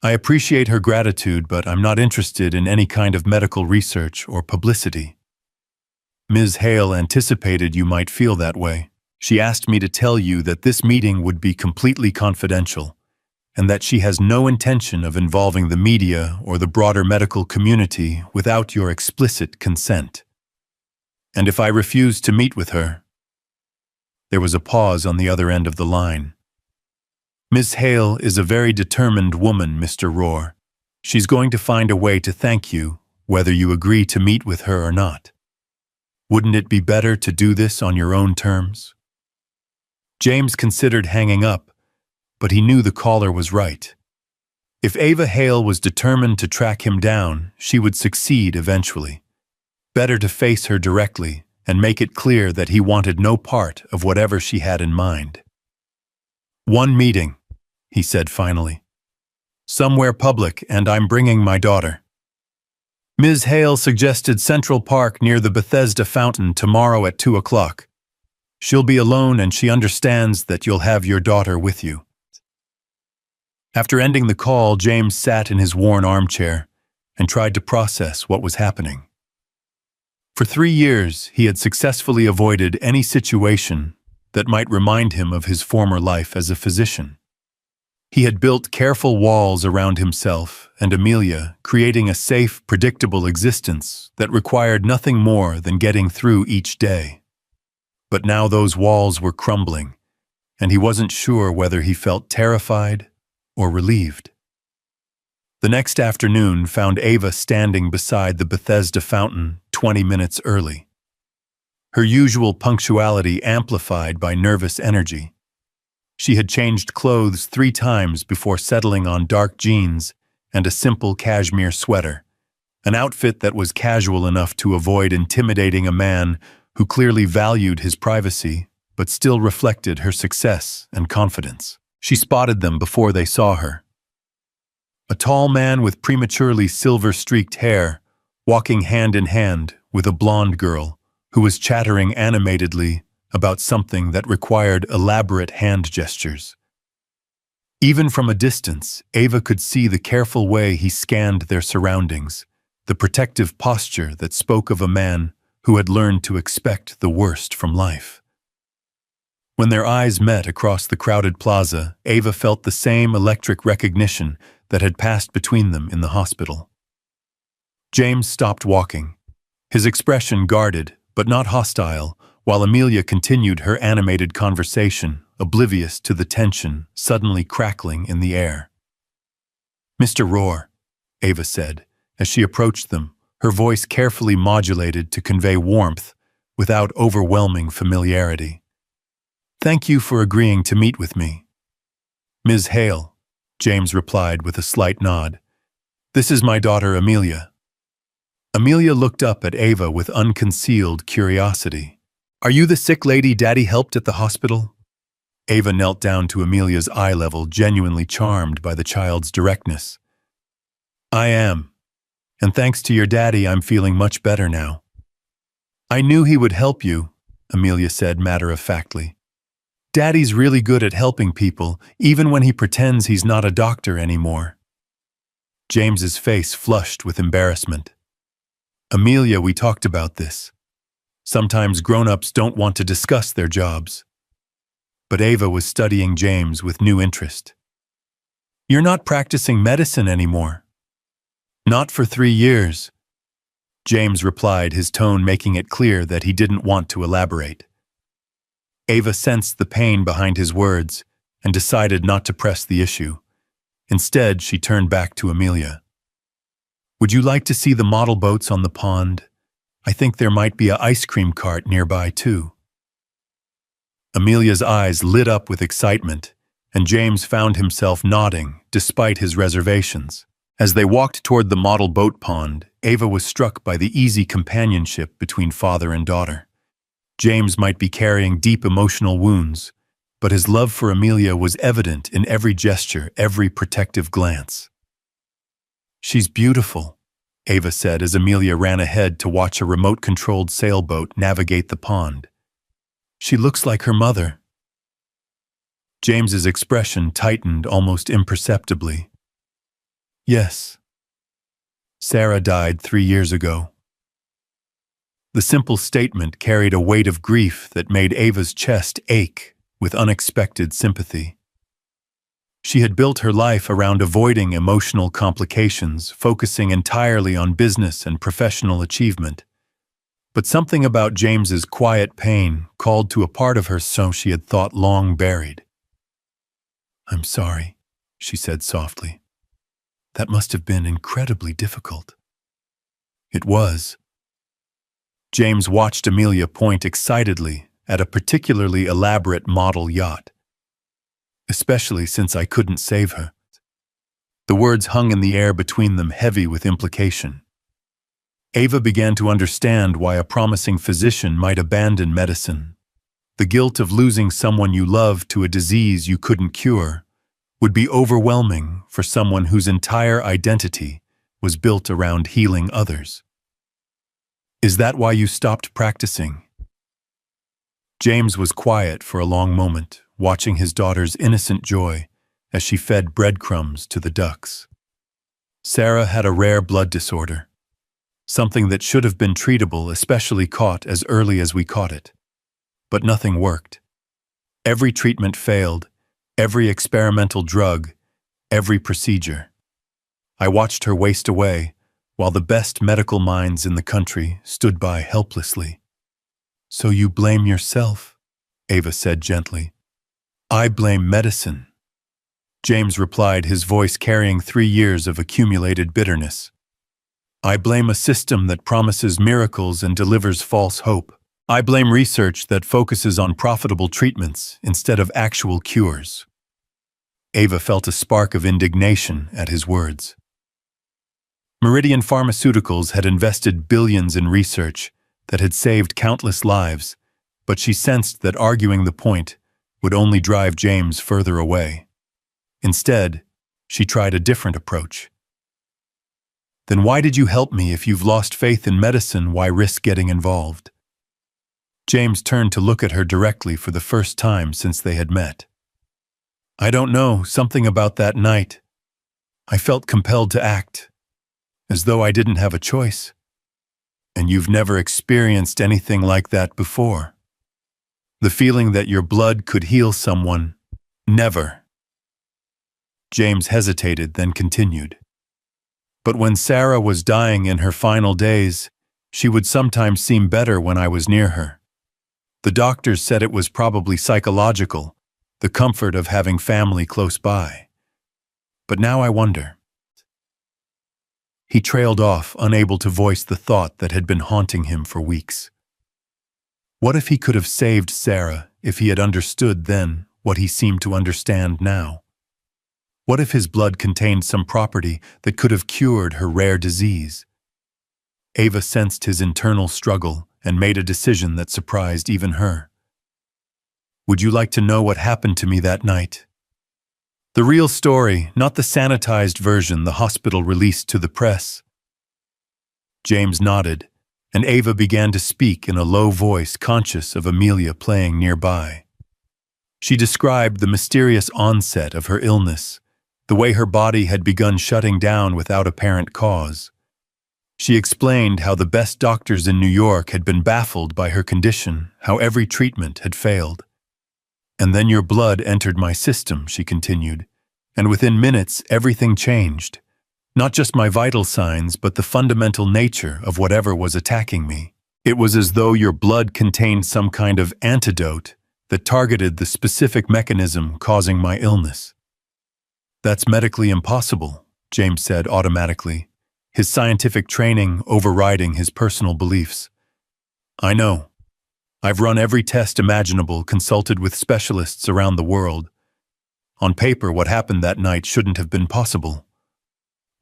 "I appreciate her gratitude, but I'm not interested in any kind of medical research or publicity. Ms. Hale anticipated you might feel that way. She asked me to tell you that this meeting would be completely confidential, and that she has no intention of involving the media or the broader medical community without your explicit consent. And if I refuse to meet with her..." There was a pause on the other end of the line. "Ms. Hale is a very determined woman, Mr. Rohr. She's going to find a way to thank you, whether you agree to meet with her or not. Wouldn't it be better to do this on your own terms?" James considered hanging up, but he knew the caller was right. If Ava Hale was determined to track him down, she would succeed eventually. Better to face her directly and make it clear that he wanted no part of whatever she had in mind. "One meeting," he said finally. "Somewhere public, and I'm bringing my daughter. Ms. Hale suggested Central Park near the Bethesda Fountain tomorrow at 2 o'clock. She'll be alone, and she understands that you'll have your daughter with you." After ending the call, James sat in his worn armchair and tried to process what was happening. For 3 years, he had successfully avoided any situation that might remind him of his former life as a physician. He had built careful walls around himself and Amelia, creating a safe, predictable existence that required nothing more than getting through each day. But now those walls were crumbling, and he wasn't sure whether he felt terrified or relieved. The next afternoon found Ava standing beside the Bethesda fountain 20 minutes early. Her usual punctuality amplified by nervous energy. She had changed clothes 3 times before settling on dark jeans and a simple cashmere sweater, an outfit that was casual enough to avoid intimidating a man who clearly valued his privacy but still reflected her success and confidence. She spotted them before they saw her. A tall man with prematurely silver-streaked hair, walking hand in hand with a blonde girl who was chattering animatedly about something that required elaborate hand gestures. Even from a distance, Ava could see the careful way he scanned their surroundings, the protective posture that spoke of a man who had learned to expect the worst from life. When their eyes met across the crowded plaza, Ava felt the same electric recognition that had passed between them in the hospital. James stopped walking, his expression guarded but not hostile, while Amelia continued her animated conversation, oblivious to the tension suddenly crackling in the air. "Mr. Rohr," Ava said, as she approached them, her voice carefully modulated to convey warmth without overwhelming familiarity. "Thank you for agreeing to meet with me." "Ms. Hale," James replied with a slight nod. "This is my daughter Amelia." Amelia looked up at Ava with unconcealed curiosity. "Are you the sick lady Daddy helped at the hospital?" Ava knelt down to Amelia's eye level, genuinely charmed by the child's directness. "I am. And thanks to your daddy, I'm feeling much better now." "I knew he would help you," Amelia said matter-of-factly. "Daddy's really good at helping people, even when he pretends he's not a doctor anymore." James's face flushed with embarrassment. "Amelia, we talked about this. Sometimes grown-ups don't want to discuss their jobs." But Ava was studying James with new interest. "You're not practicing medicine anymore." "Not for 3 years," James replied, his tone making it clear that he didn't want to elaborate. Ava sensed the pain behind his words and decided not to press the issue. Instead, she turned back to Amelia. "Would you like to see the model boats on the pond? I think there might be an ice cream cart nearby, too." Amelia's eyes lit up with excitement, and James found himself nodding despite his reservations. As they walked toward the model boat pond, Ava was struck by the easy companionship between father and daughter. James might be carrying deep emotional wounds, but his love for Amelia was evident in every gesture, every protective glance. "She's beautiful," Ava said as Amelia ran ahead to watch a remote-controlled sailboat navigate the pond. "She looks like her mother." James's expression tightened almost imperceptibly. "Yes. Sarah died 3 years ago." The simple statement carried a weight of grief that made Ava's chest ache with unexpected sympathy. She had built her life around avoiding emotional complications, focusing entirely on business and professional achievement. But something about James's quiet pain called to a part of her so she had thought long buried. "I'm sorry," she said softly. "That must have been incredibly difficult." It was. James watched Amelia point excitedly at a particularly elaborate model yacht. "Especially since I couldn't save her." The words hung in the air between them, heavy with implication. Ava began to understand why a promising physician might abandon medicine. The guilt of losing someone you loved to a disease you couldn't cure would be overwhelming for someone whose entire identity was built around healing others. "Is that why you stopped practicing?" James was quiet for a long moment, watching his daughter's innocent joy as she fed breadcrumbs to the ducks. Sarah had a rare blood disorder, something that should have been treatable, especially caught as early as we caught it. But nothing worked. Every treatment failed, every experimental drug, every procedure. I watched her waste away, while the best medical minds in the country stood by helplessly. So you blame yourself? Ava said gently. I blame medicine. James replied, his voice carrying 3 years of accumulated bitterness. I blame a system that promises miracles and delivers false hope. I blame research that focuses on profitable treatments instead of actual cures. Ava felt a spark of indignation at his words. Meridian Pharmaceuticals had invested billions in research that had saved countless lives, but she sensed that arguing the point would only drive James further away. Instead, she tried a different approach. Then why did you help me if you've lost faith in medicine? Why risk getting involved? James turned to look at her directly for the first time since they had met. I don't know, something about that night. I felt compelled to act, as though I didn't have a choice. And you've never experienced anything like that before. The feeling that your blood could heal someone. Never. James hesitated, then continued. But when Sarah was dying in her final days, she would sometimes seem better when I was near her. The doctors said it was probably psychological, the comfort of having family close by. But now I wonder. He trailed off, unable to voice the thought that had been haunting him for weeks. What if he could have saved Sarah if he had understood then what he seemed to understand now? What if his blood contained some property that could have cured her rare disease? Ava sensed his internal struggle and made a decision that surprised even her. Would you like to know what happened to me that night? The real story, not the sanitized version the hospital released to the press. James nodded, and Ava began to speak in a low voice, conscious of Amelia playing nearby. She described the mysterious onset of her illness, the way her body had begun shutting down without apparent cause. She explained how the best doctors in New York had been baffled by her condition, how every treatment had failed. And then your blood entered my system, she continued, and within minutes everything changed. Not just my vital signs, but the fundamental nature of whatever was attacking me. It was as though your blood contained some kind of antidote that targeted the specific mechanism causing my illness. That's medically impossible, James said automatically, his scientific training overriding his personal beliefs. I know. I've run every test imaginable, consulted with specialists around the world. On paper, what happened that night shouldn't have been possible.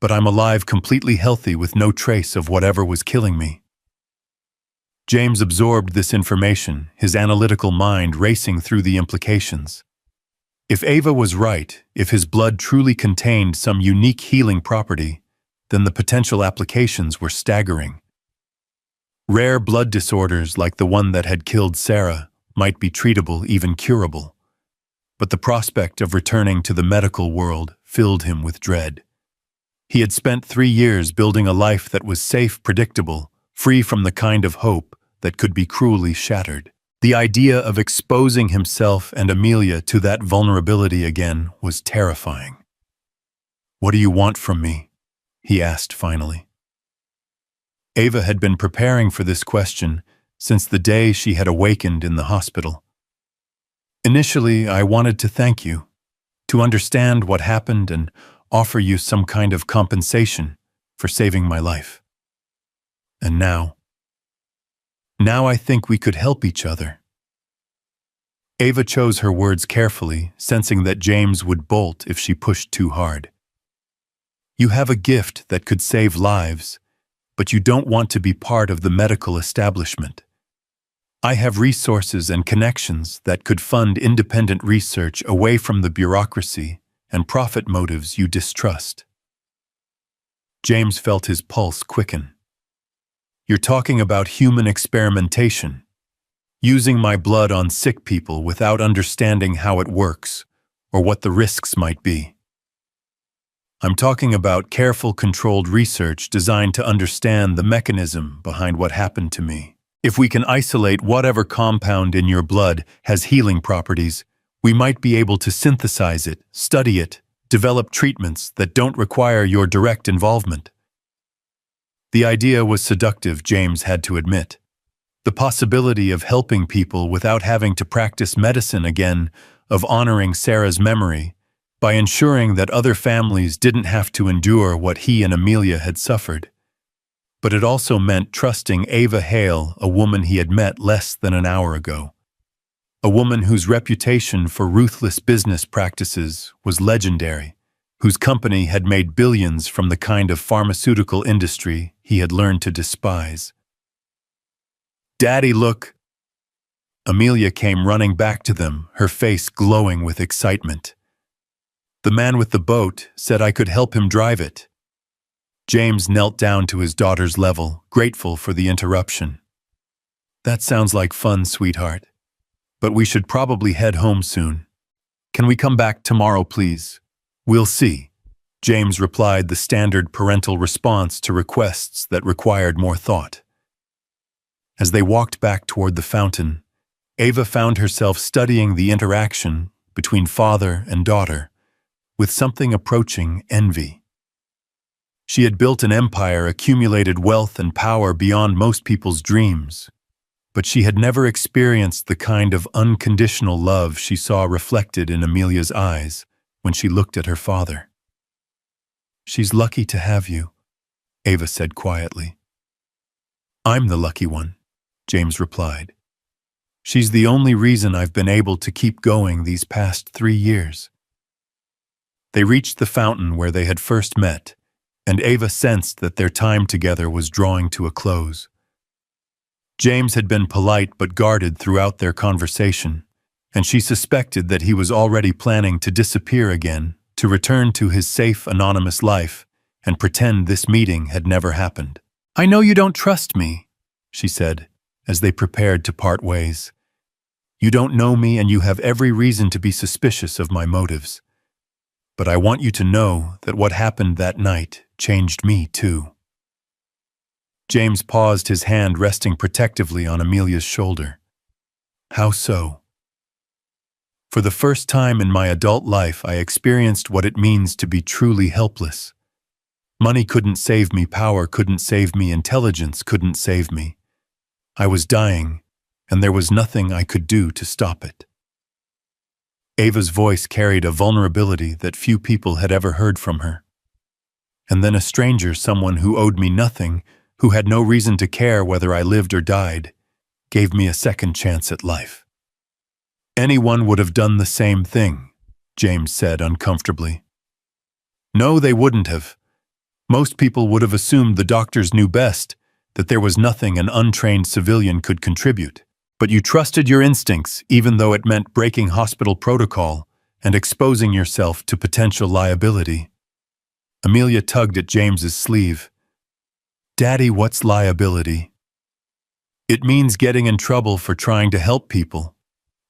But I'm alive, completely healthy, with no trace of whatever was killing me. James absorbed this information, his analytical mind racing through the implications. If Ava was right, if his blood truly contained some unique healing property, then the potential applications were staggering. Rare blood disorders like the one that had killed Sarah might be treatable, even curable. But the prospect of returning to the medical world filled him with dread. He had spent 3 years building a life that was safe, predictable, free from the kind of hope that could be cruelly shattered. The idea of exposing himself and Amelia to that vulnerability again was terrifying. What do you want from me? He asked finally. Ava had been preparing for this question since the day she had awakened in the hospital. Initially, I wanted to thank you, to understand what happened and offer you some kind of compensation for saving my life. And now I think we could help each other. Ava chose her words carefully, sensing that James would bolt if she pushed too hard. You have a gift that could save lives, but you don't want to be part of the medical establishment. I have resources and connections that could fund independent research away from the bureaucracy and profit motives you distrust. James felt his pulse quicken. You're talking about human experimentation, using my blood on sick people without understanding how it works or what the risks might be. I'm talking about careful, controlled research designed to understand the mechanism behind what happened to me. If we can isolate whatever compound in your blood has healing properties, we might be able to synthesize it, study it, develop treatments that don't require your direct involvement. The idea was seductive, James had to admit. The possibility of helping people without having to practice medicine again, of honoring Sarah's memory, by ensuring that other families didn't have to endure what he and Amelia had suffered. But it also meant trusting Ava Hale, a woman he had met less than an hour ago. A woman whose reputation for ruthless business practices was legendary, whose company had made billions from the kind of pharmaceutical industry he had learned to despise. "Daddy, look!" Amelia came running back to them, her face glowing with excitement. "The man with the boat said I could help him drive it." James knelt down to his daughter's level, grateful for the interruption. "That sounds like fun, sweetheart. But we should probably head home soon. Can we come back tomorrow, please?" "We'll see," James replied, the standard parental response to requests that required more thought. As they walked back toward the fountain, Ava found herself studying the interaction between father and daughter, with something approaching envy. She had built an empire, accumulated wealth and power beyond most people's dreams, but she had never experienced the kind of unconditional love she saw reflected in Amelia's eyes when she looked at her father. "She's lucky to have you," Ava said quietly. "I'm the lucky one," James replied. "She's the only reason I've been able to keep going these past 3 years." They reached the fountain where they had first met, and Ava sensed that their time together was drawing to a close. James had been polite but guarded throughout their conversation, and she suspected that he was already planning to disappear again, to return to his safe, anonymous life, and pretend this meeting had never happened. "I know you don't trust me," she said, as they prepared to part ways. "You don't know me, and you have every reason to be suspicious of my motives. But I want you to know that what happened that night changed me too." James paused, his hand resting protectively on Amelia's shoulder. "How so?" "For the first time in my adult life, I experienced what it means to be truly helpless. Money couldn't save me, power couldn't save me, intelligence couldn't save me. I was dying, and there was nothing I could do to stop it." Ava's voice carried a vulnerability that few people had ever heard from her. "And then a stranger, someone who owed me nothing, who had no reason to care whether I lived or died, gave me a second chance at life." "Anyone would have done the same thing," James said uncomfortably. "No, they wouldn't have. Most people would have assumed the doctors knew best, that there was nothing an untrained civilian could contribute. But you trusted your instincts, even though it meant breaking hospital protocol and exposing yourself to potential liability." Amelia tugged at James's sleeve. "Daddy, what's liability?" "It means getting in trouble for trying to help people,"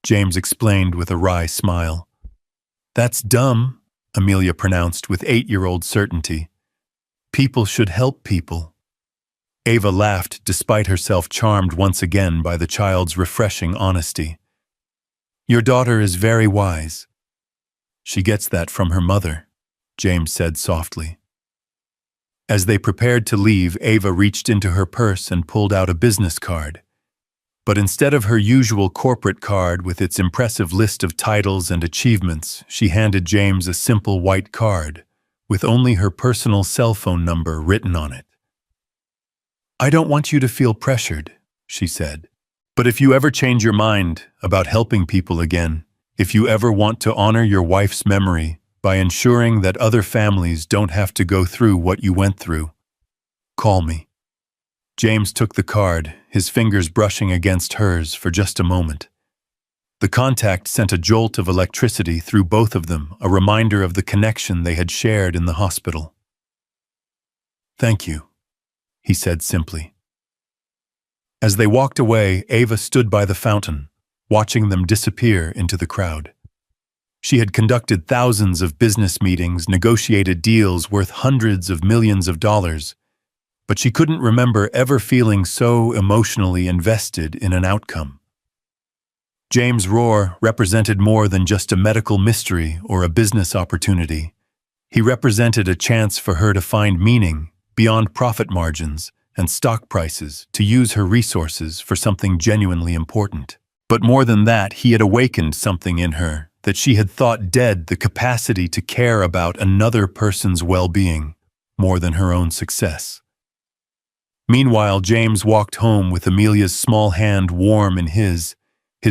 James explained with a wry smile. "That's dumb," Amelia pronounced with 8-year-old certainty. "People should help people." Ava laughed, despite herself charmed once again by the child's refreshing honesty. "Your daughter is very wise." "She gets that from her mother," James said softly. As they prepared to leave, Ava reached into her purse and pulled out a business card. But instead of her usual corporate card with its impressive list of titles and achievements, she handed James a simple white card, with only her personal cell phone number written on it. "I don't want you to feel pressured," she said. "But if you ever change your mind about helping people again, if you ever want to honor your wife's memory by ensuring that other families don't have to go through what you went through, call me." James took the card, his fingers brushing against hers for just a moment. The contact sent a jolt of electricity through both of them, a reminder of the connection they had shared in the hospital. "Thank you," he said simply. As they walked away, Ava stood by the fountain, watching them disappear into the crowd. She had conducted thousands of business meetings, negotiated deals worth hundreds of millions of dollars, but she couldn't remember ever feeling so emotionally invested in an outcome. James Rohr represented more than just a medical mystery or a business opportunity. He represented a chance for her to find meaning beyond profit margins and stock prices to use her resources for something genuinely important. But more than that, he had awakened something in her that she had thought dead, the capacity to care about another person's well-being more than her own success. Meanwhile, James walked home with Amelia's small hand warm in his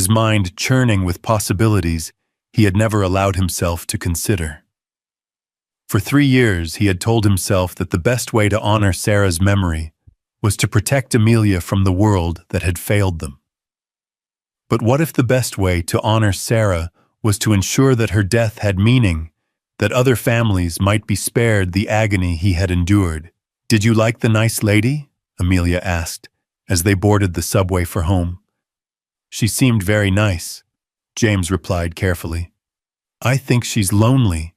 mind churning with possibilities he had never allowed himself to consider. For 3 years, he had told himself that the best way to honor Sarah's memory was to protect Amelia from the world that had failed them. But what if the best way to honor Sarah was to ensure that her death had meaning, that other families might be spared the agony he had endured? "Did you like the nice lady?" Amelia asked, as they boarded the subway for home. "She seemed very nice," James replied carefully. "I think she's lonely,"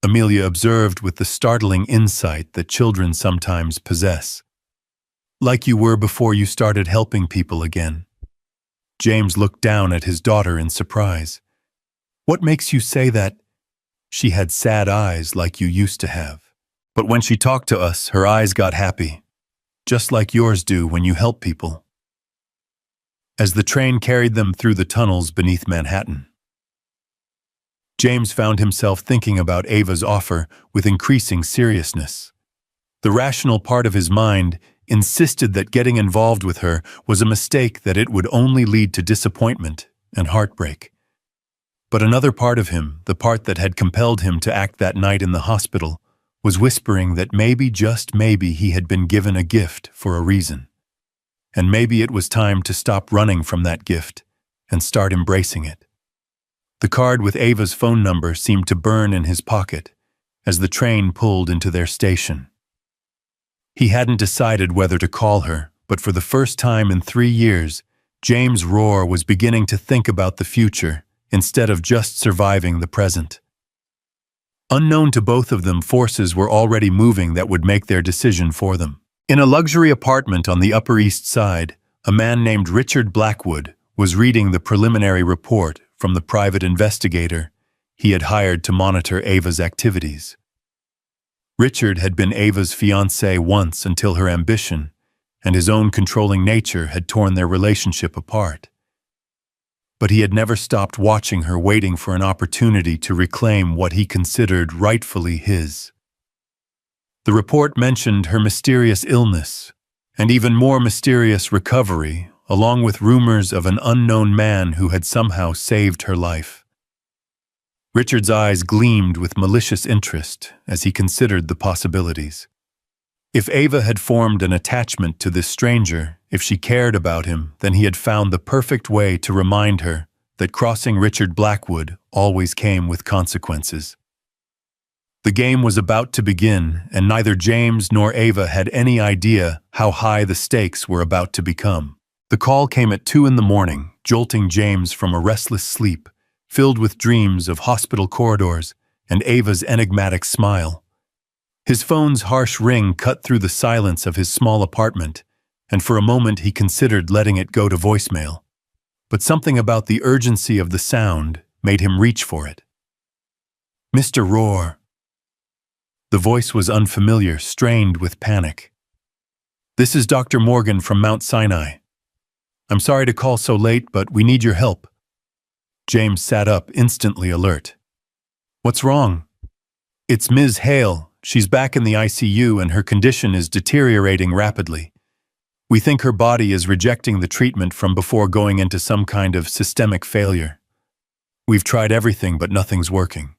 Amelia observed with the startling insight that children sometimes possess. "Like you were before you started helping people again." James looked down at his daughter in surprise. "What makes you say that?" "She had sad eyes like you used to have. But when she talked to us, her eyes got happy. Just like yours do when you help people." As the train carried them through the tunnels beneath Manhattan, James found himself thinking about Ava's offer with increasing seriousness. The rational part of his mind insisted that getting involved with her was a mistake, that it would only lead to disappointment and heartbreak. But another part of him, the part that had compelled him to act that night in the hospital, was whispering that maybe, just maybe, he had been given a gift for a reason. And maybe it was time to stop running from that gift and start embracing it. The card with Ava's phone number seemed to burn in his pocket as the train pulled into their station. He hadn't decided whether to call her, but for the first time in 3 years, James Rohr was beginning to think about the future instead of just surviving the present. Unknown to both of them, forces were already moving that would make their decision for them. In a luxury apartment on the Upper East Side, a man named Richard Blackwood was reading the preliminary report from the private investigator he had hired to monitor Ava's activities. Richard had been Ava's fiancé once until her ambition and his own controlling nature had torn their relationship apart. But he had never stopped watching her, waiting for an opportunity to reclaim what he considered rightfully his. The report mentioned her mysterious illness and even more mysterious recovery, along with rumors of an unknown man who had somehow saved her life. Richard's eyes gleamed with malicious interest as he considered the possibilities. If Ava had formed an attachment to this stranger, if she cared about him, then he had found the perfect way to remind her that crossing Richard Blackwood always came with consequences. The game was about to begin, and neither James nor Ava had any idea how high the stakes were about to become. The call came at 2 a.m, jolting James from a restless sleep, filled with dreams of hospital corridors and Ava's enigmatic smile. His phone's harsh ring cut through the silence of his small apartment, and for a moment he considered letting it go to voicemail. But something about the urgency of the sound made him reach for it. "Mr. Rohr." The voice was unfamiliar, strained with panic. "This is Dr. Morgan from Mount Sinai. I'm sorry to call so late, but we need your help." James sat up, instantly alert. "What's wrong?" "It's Ms. Hale. She's back in the ICU and her condition is deteriorating rapidly. We think her body is rejecting the treatment from before going into some kind of systemic failure. We've tried everything, but nothing's working.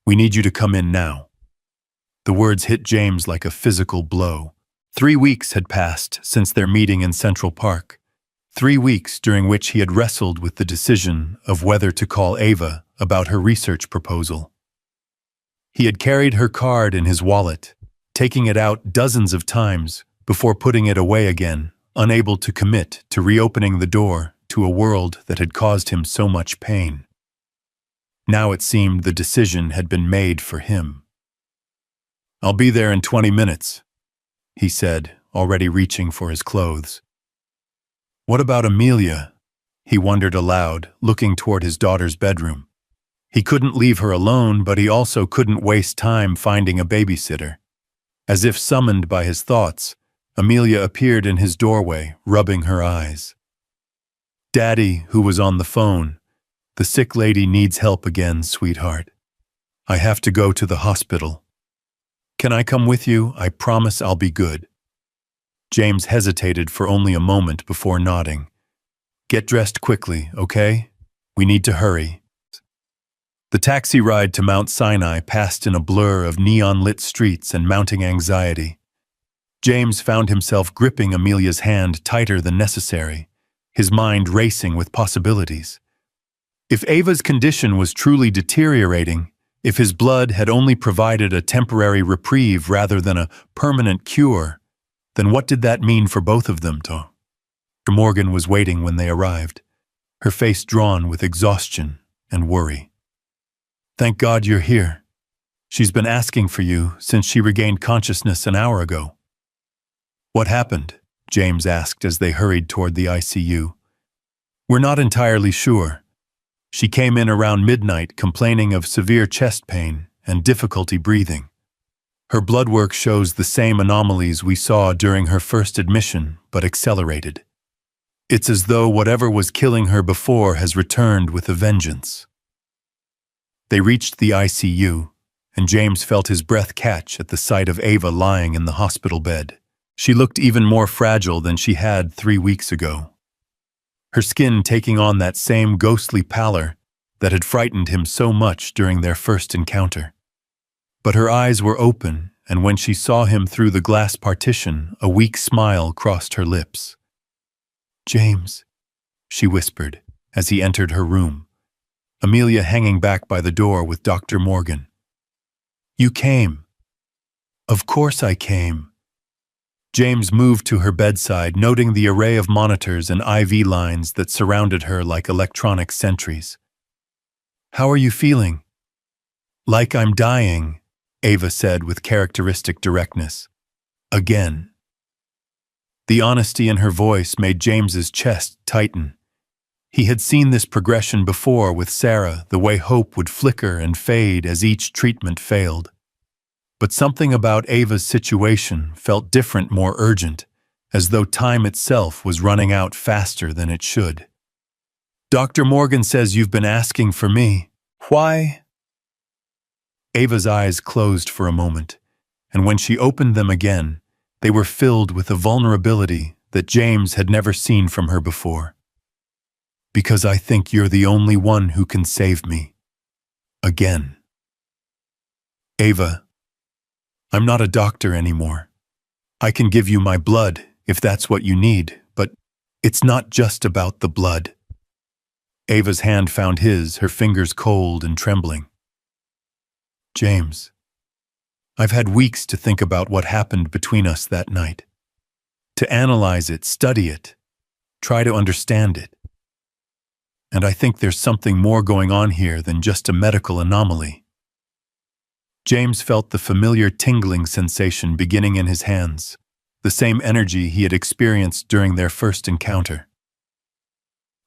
We need you to come in now." The words hit James like a physical blow. 3 weeks had passed since their meeting in Central Park. 3 weeks during which he had wrestled with the decision of whether to call Ava about her research proposal. He had carried her card in his wallet, taking it out dozens of times before putting it away again, unable to commit to reopening the door to a world that had caused him so much pain. Now it seemed the decision had been made for him. "I'll be there in 20 minutes, he said, already reaching for his clothes. "What about Amelia?" he wondered aloud, looking toward his daughter's bedroom. He couldn't leave her alone, but he also couldn't waste time finding a babysitter. As if summoned by his thoughts, Amelia appeared in his doorway, rubbing her eyes. "Daddy," who was on the phone, "the sick lady needs help again, sweetheart. I have to go to the hospital. Can I come with you? I promise I'll be good." James hesitated for only a moment before nodding. "Get dressed quickly, okay? We need to hurry." The taxi ride to Mount Sinai passed in a blur of neon-lit streets and mounting anxiety. James found himself gripping Amelia's hand tighter than necessary, his mind racing with possibilities. If Ava's condition was truly deteriorating, if his blood had only provided a temporary reprieve rather than a permanent cure, then what did that mean for both of them? Dr. Morgan was waiting when they arrived, her face drawn with exhaustion and worry. "Thank God you're here. She's been asking for you since she regained consciousness an hour ago." "What happened?" James asked as they hurried toward the ICU. "We're not entirely sure. She came in around midnight complaining of severe chest pain and difficulty breathing. Her blood work shows the same anomalies we saw during her first admission, but accelerated. It's as though whatever was killing her before has returned with a vengeance." They reached the ICU, and James felt his breath catch at the sight of Ava lying in the hospital bed. She looked even more fragile than she had 3 weeks ago, her skin taking on that same ghostly pallor that had frightened him so much during their first encounter. But her eyes were open, and when she saw him through the glass partition, a weak smile crossed her lips. "James," she whispered as he entered her room, Amelia hanging back by the door with Dr. Morgan. "You came." "Of course I came." James moved to her bedside, noting the array of monitors and IV lines that surrounded her like electronic sentries. "How are you feeling?" "Like I'm dying," Ava said with characteristic directness. "Again." The honesty in her voice made James's chest tighten. He had seen this progression before with Sarah, the way hope would flicker and fade as each treatment failed. But something about Ava's situation felt different, more urgent, as though time itself was running out faster than it should. "Dr. Morgan says you've been asking for me. Why?" Ava's eyes closed for a moment, and when she opened them again, they were filled with a vulnerability that James had never seen from her before. "Because I think you're the only one who can save me. Again." "Ava, I'm not a doctor anymore. I can give you my blood if that's what you need, but it's not just about the blood." Ava's hand found his, her fingers cold and trembling. "James, I've had weeks to think about what happened between us that night. To analyze it, study it, try to understand it. And I think there's something more going on here than just a medical anomaly." James felt the familiar tingling sensation beginning in his hands, the same energy he had experienced during their first encounter.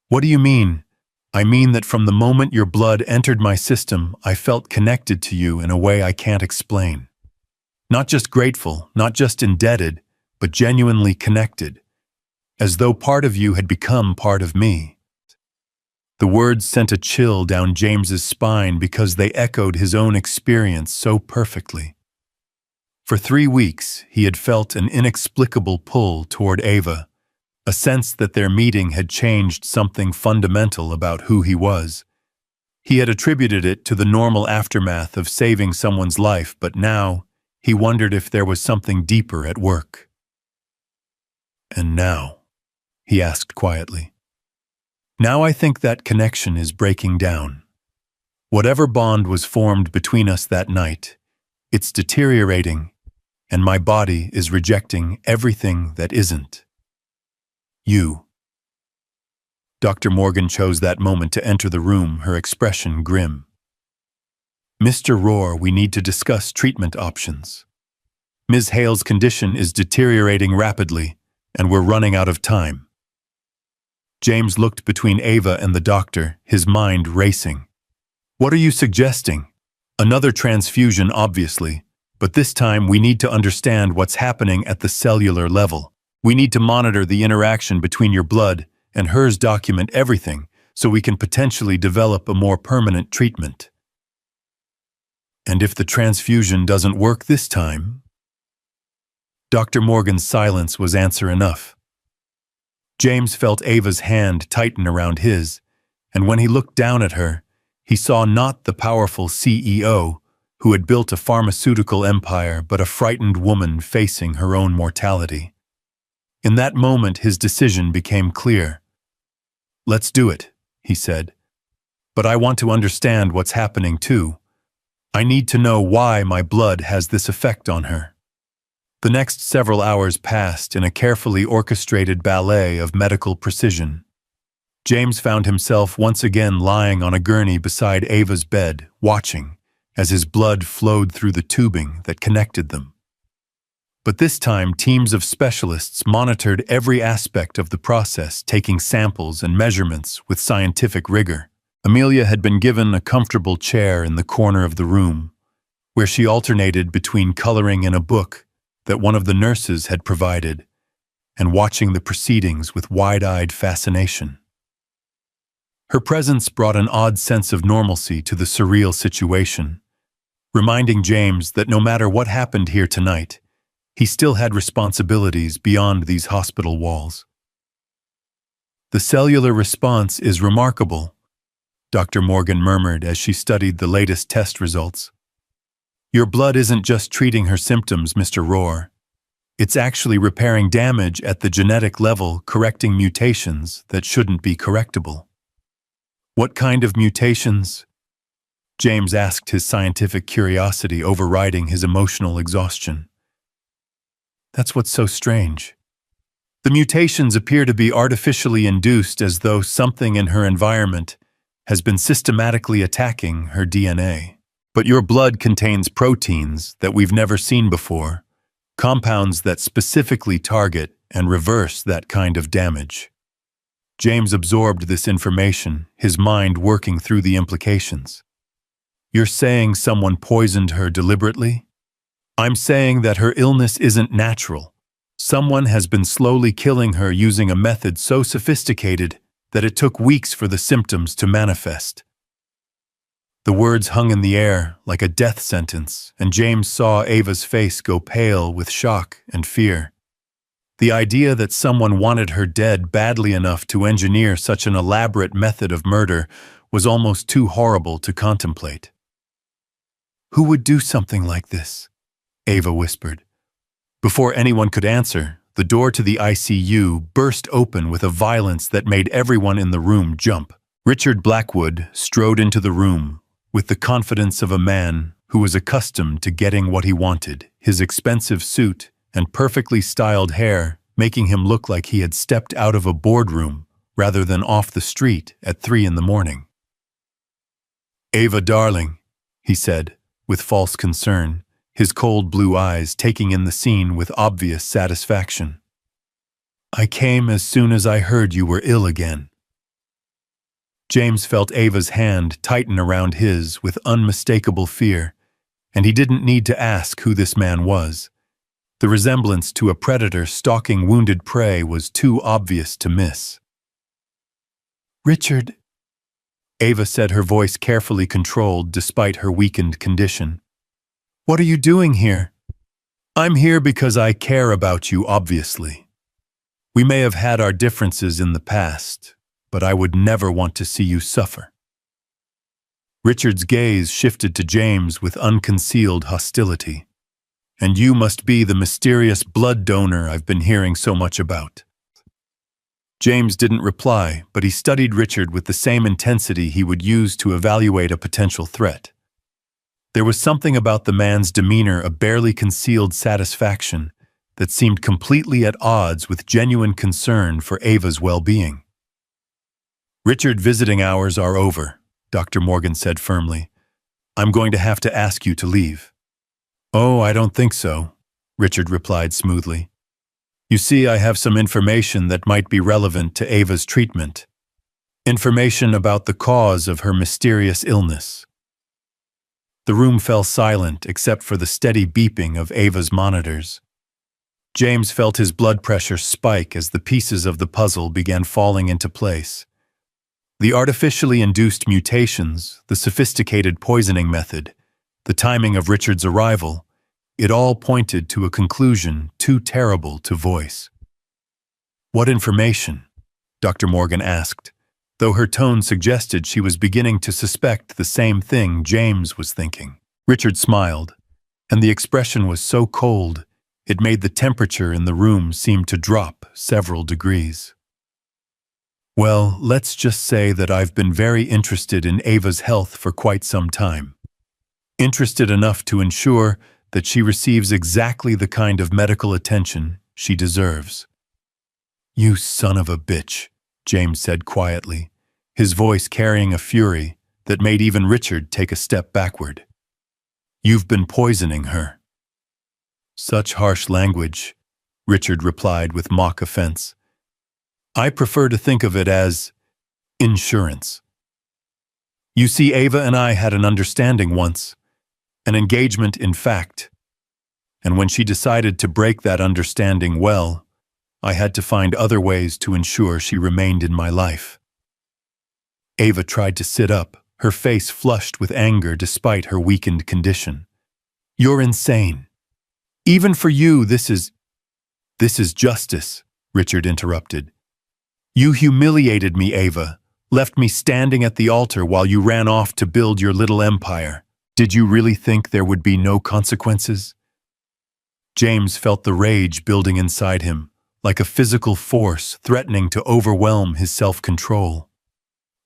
"What do you mean?" "I mean that from the moment your blood entered my system, I felt connected to you in a way I can't explain. Not just grateful, not just indebted, but genuinely connected, as though part of you had become part of me." The words sent a chill down James's spine because they echoed his own experience so perfectly. For 3 weeks, he had felt an inexplicable pull toward Ava, a sense that their meeting had changed something fundamental about who he was. He had attributed it to the normal aftermath of saving someone's life, but now he wondered if there was something deeper at work. "And now?" he asked quietly. "Now I think that connection is breaking down. Whatever bond was formed between us that night, it's deteriorating, and my body is rejecting everything that isn't. You." Dr. Morgan chose that moment to enter the room, her expression grim. "Mr. Rohr, we need to discuss treatment options. Ms. Hale's condition is deteriorating rapidly, and we're running out of time." James looked between Ava and the doctor, his mind racing. "What are you suggesting?" "Another transfusion, obviously, But this time we need to understand what's happening at the cellular level. We need to monitor the interaction between your blood and hers, document everything, so we can potentially develop a more permanent treatment. And if the transfusion doesn't work this time? Dr. Morgan's silence was answer enough. James felt Ava's hand tighten around his, and when he looked down at her, he saw not the powerful CEO who had built a pharmaceutical empire, but a frightened woman facing her own mortality. In that moment, his decision became clear. "Let's do it," he said. "But I want to understand what's happening too. I need to know why my blood has this effect on her." The next several hours passed in a carefully orchestrated ballet of medical precision. James found himself once again lying on a gurney beside Ava's bed, watching as his blood flowed through the tubing that connected them. But this time, teams of specialists monitored every aspect of the process, taking samples and measurements with scientific rigor. Amelia had been given a comfortable chair in the corner of the room, where she alternated between coloring in a book that one of the nurses had provided and watching the proceedings with wide-eyed fascination. Her presence brought an odd sense of normalcy to the surreal situation, reminding James that no matter what happened here tonight, he still had responsibilities beyond these hospital walls. "The cellular response is remarkable," Dr. Morgan murmured as she studied the latest test results. "Your blood isn't just treating her symptoms, Mr. Rohr. It's actually repairing damage at the genetic level, correcting mutations that shouldn't be correctable." "What kind of mutations?" James asked, his scientific curiosity overriding his emotional exhaustion. "That's what's so strange. The mutations appear to be artificially induced, as though something in her environment has been systematically attacking her DNA. But your blood contains proteins that we've never seen before, compounds that specifically target and reverse that kind of damage." James absorbed this information, his mind working through the implications. "You're saying someone poisoned her deliberately?" "I'm saying that her illness isn't natural. Someone has been slowly killing her using a method so sophisticated that it took weeks for the symptoms to manifest." The words hung in the air like a death sentence, and James saw Ava's face go pale with shock and fear. The idea that someone wanted her dead badly enough to engineer such an elaborate method of murder was almost too horrible to contemplate. "Who would do something like this?" Ava whispered. Before anyone could answer, the door to the ICU burst open with a violence that made everyone in the room jump. Richard Blackwood strode into the room with the confidence of a man who was accustomed to getting what he wanted, his expensive suit and perfectly styled hair making him look like he had stepped out of a boardroom rather than off the street at 3 in the morning. "Ava, darling," he said, with false concern, his cold blue eyes taking in the scene with obvious satisfaction. "I came as soon as I heard you were ill again." James felt Ava's hand tighten around his with unmistakable fear, and he didn't need to ask who this man was. The resemblance to a predator stalking wounded prey was too obvious to miss. "Richard," Ava said, her voice carefully controlled despite her weakened condition. "What are you doing here?" "I'm here because I care about you, obviously. We may have had our differences in the past, but I would never want to see you suffer." Richard's gaze shifted to James with unconcealed hostility. "And you must be the mysterious blood donor I've been hearing so much about." James didn't reply, but he studied Richard with the same intensity he would use to evaluate a potential threat. There was something about the man's demeanor, a barely concealed satisfaction, that seemed completely at odds with genuine concern for Ava's well-being. "Richard, visiting hours are over," Dr. Morgan said firmly. "I'm going to have to ask you to leave." "Oh, I don't think so," Richard replied smoothly. "You see, I have some information that might be relevant to Ava's treatment. Information about the cause of her mysterious illness." The room fell silent except for the steady beeping of Ava's monitors. James felt his blood pressure spike as the pieces of the puzzle began falling into place. The artificially induced mutations, the sophisticated poisoning method, the timing of Richard's arrival, it all pointed to a conclusion too terrible to voice. "What information?" Dr. Morgan asked, though her tone suggested she was beginning to suspect the same thing James was thinking. Richard smiled, and the expression was so cold, it made the temperature in the room seem to drop several degrees. "Well, let's just say that I've been very interested in Ava's health for quite some time. Interested enough to ensure that she receives exactly the kind of medical attention she deserves." "You son of a bitch," James said quietly, his voice carrying a fury that made even Richard take a step backward. "You've been poisoning her." "Such harsh language," Richard replied with mock offense. "I prefer to think of it as insurance. You see, Ava and I had an understanding once, an engagement in fact, and when she decided to break that understanding, well, I had to find other ways to ensure she remained in my life." Ava tried to sit up, her face flushed with anger despite her weakened condition. "You're insane. Even for you, this is justice," Richard interrupted. "You humiliated me, Ava, left me standing at the altar while you ran off to build your little empire. Did you really think there would be no consequences?" James felt the rage building inside him, like a physical force threatening to overwhelm his self-control.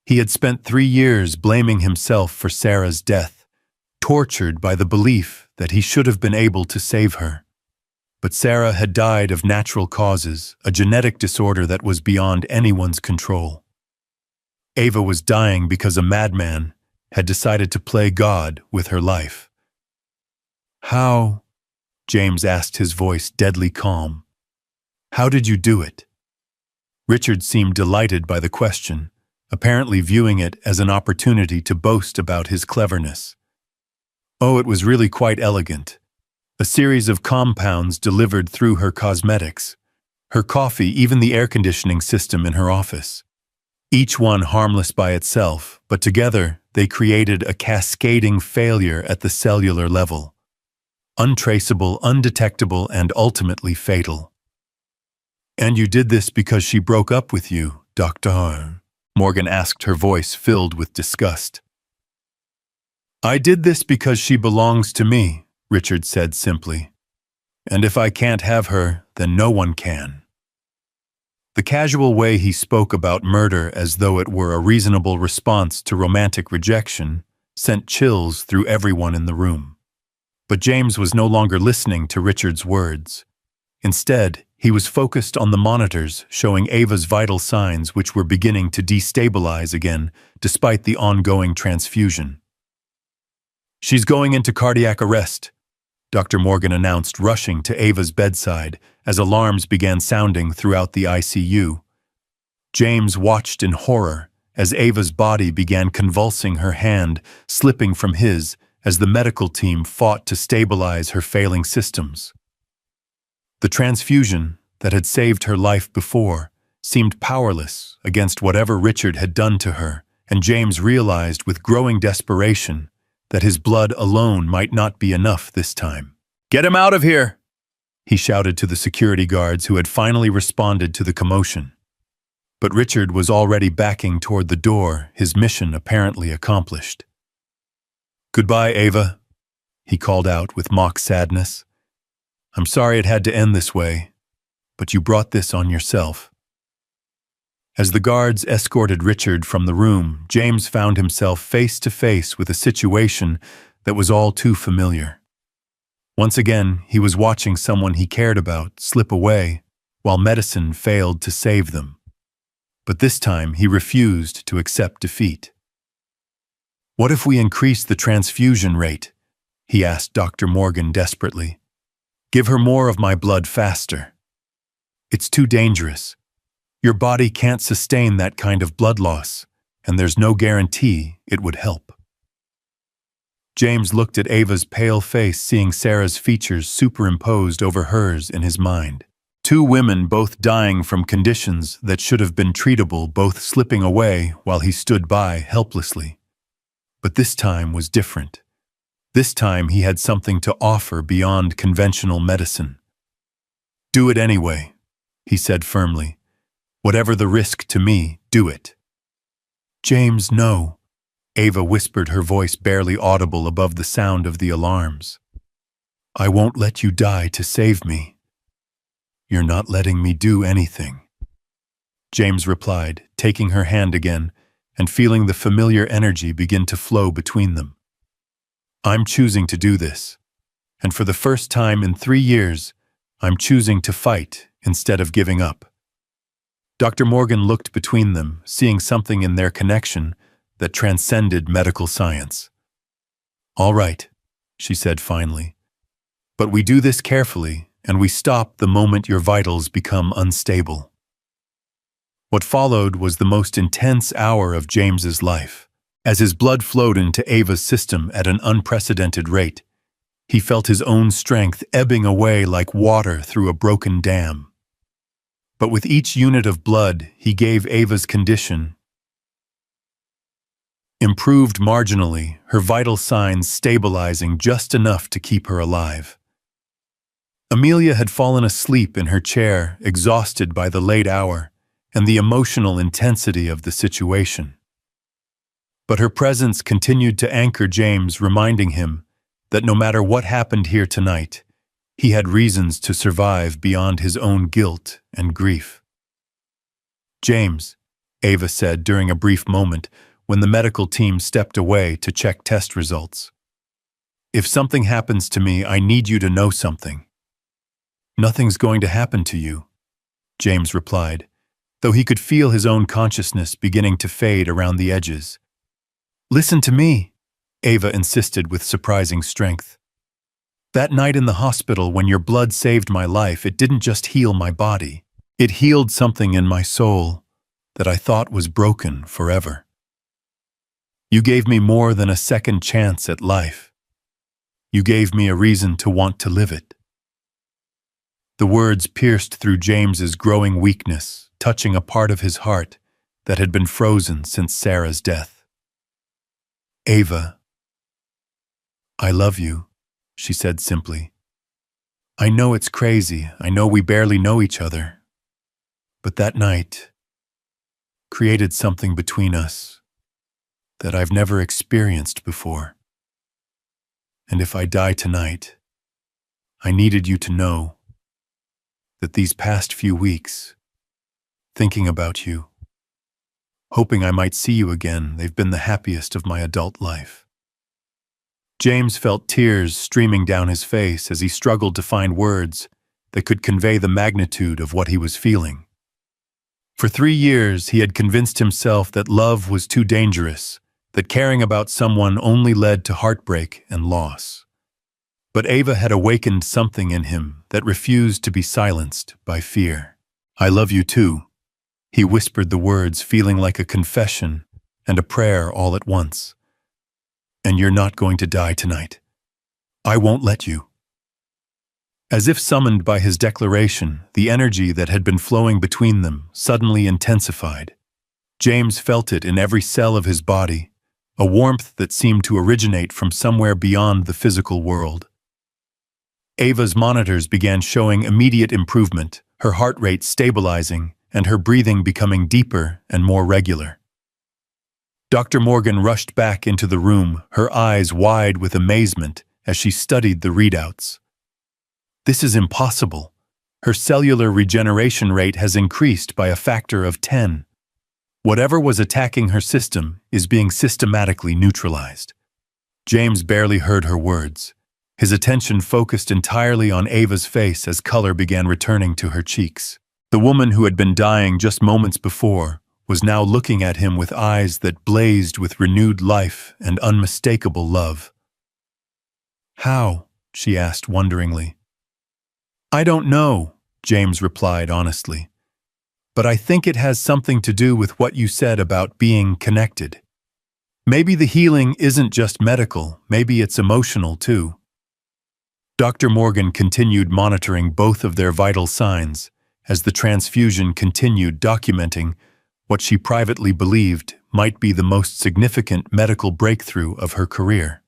He had spent 3 years blaming himself for Sarah's death, tortured by the belief that he should have been able to save her. But Sarah had died of natural causes, a genetic disorder that was beyond anyone's control. Ava was dying because a madman had decided to play God with her life. "How?" James asked, his voice deadly calm. "How did you do it?" Richard seemed delighted by the question, apparently viewing it as an opportunity to boast about his cleverness. "Oh, it was really quite elegant. A series of compounds delivered through her cosmetics, her coffee, even the air conditioning system in her office. Each one harmless by itself, but together they created a cascading failure at the cellular level. Untraceable, undetectable, and ultimately fatal." "And you did this because she broke up with you, Doctor?" Morgan asked, her voice filled with disgust. "I did this because she belongs to me," Richard said simply. "And if I can't have her, then no one can." The casual way he spoke about murder as though it were a reasonable response to romantic rejection sent chills through everyone in the room. But James was no longer listening to Richard's words. Instead, he was focused on the monitors showing Ava's vital signs, which were beginning to destabilize again despite the ongoing transfusion. "She's going into cardiac arrest," Dr. Morgan announced, rushing to Ava's bedside as alarms began sounding throughout the ICU. James watched in horror as Ava's body began convulsing, her hand slipping from his as the medical team fought to stabilize her failing systems. The transfusion that had saved her life before seemed powerless against whatever Richard had done to her, and James realized with growing desperation that his blood alone might not be enough this time. "Get him out of here!" he shouted to the security guards who had finally responded to the commotion. But Richard was already backing toward the door, his mission apparently accomplished. "Goodbye, Ava," he called out with mock sadness. "I'm sorry it had to end this way, but you brought this on yourself." As the guards escorted Richard from the room, James found himself face to face with a situation that was all too familiar. Once again, he was watching someone he cared about slip away while medicine failed to save them. But this time, he refused to accept defeat. "What if we increase the transfusion rate?" he asked Dr. Morgan desperately. "Give her more of my blood faster. It's too dangerous. Your body can't sustain that kind of blood loss, and there's no guarantee it would help." James looked at Ava's pale face, seeing Sarah's features superimposed over hers in his mind. Two women both dying from conditions that should have been treatable, both slipping away while he stood by helplessly. But this time was different. This time he had something to offer beyond conventional medicine. "Do it anyway," he said firmly. "Whatever the risk to me, do it." "James, no," Ava whispered, her voice barely audible above the sound of the alarms. "I won't let you die to save me." "You're not letting me do anything," James replied, taking her hand again and feeling the familiar energy begin to flow between them. "I'm choosing to do this, and for the first time in 3 years, I'm choosing to fight instead of giving up." Dr. Morgan looked between them, seeing something in their connection that transcended medical science. "All right," she said finally, "but we do this carefully, and we stop the moment your vitals become unstable." What followed was the most intense hour of James's life. As his blood flowed into Ava's system at an unprecedented rate, he felt his own strength ebbing away like water through a broken dam. But with each unit of blood he gave, Ava's condition improved marginally, her vital signs stabilizing just enough to keep her alive. Amelia had fallen asleep in her chair, exhausted by the late hour and the emotional intensity of the situation. But her presence continued to anchor James, reminding him that no matter what happened here tonight, he had reasons to survive beyond his own guilt and grief. "James," Ava said during a brief moment when the medical team stepped away to check test results, "if something happens to me, I need you to know something." "Nothing's going to happen to you," James replied, though he could feel his own consciousness beginning to fade around the edges. "Listen to me," Ava insisted with surprising strength. "That night in the hospital when your blood saved my life, it didn't just heal my body. It healed something in my soul that I thought was broken forever. You gave me more than a second chance at life. You gave me a reason to want to live it." The words pierced through James's growing weakness, touching a part of his heart that had been frozen since Sarah's death. "Ava, I love you," she said simply. "I know it's crazy, I know we barely know each other, but that night created something between us that I've never experienced before. And if I die tonight, I needed you to know that these past few weeks, thinking about you, hoping I might see you again, they've been the happiest of my adult life." James felt tears streaming down his face as he struggled to find words that could convey the magnitude of what he was feeling. For 3 years, he had convinced himself that love was too dangerous, that caring about someone only led to heartbreak and loss. But Ava had awakened something in him that refused to be silenced by fear. "I love you too," he whispered the words, feeling like a confession and a prayer all at once. "And you're not going to die tonight. I won't let you." As if summoned by his declaration, the energy that had been flowing between them suddenly intensified. James felt it in every cell of his body, a warmth that seemed to originate from somewhere beyond the physical world. Ava's monitors began showing immediate improvement, her heart rate stabilizing and her breathing becoming deeper and more regular. Dr. Morgan rushed back into the room, her eyes wide with amazement as she studied the readouts. "This is impossible. Her cellular regeneration rate has increased by a factor of 10. Whatever was attacking her system is being systematically neutralized." James barely heard her words, his attention focused entirely on Ava's face as color began returning to her cheeks. The woman who had been dying just moments before was now looking at him with eyes that blazed with renewed life and unmistakable love. "How?" she asked wonderingly. "I don't know," James replied honestly, "but I think it has something to do with what you said about being connected. Maybe the healing isn't just medical, maybe it's emotional too. Dr. Morgan continued monitoring both of their vital signs as the transfusion continued, documenting what she privately believed might be the most significant medical breakthrough of her career.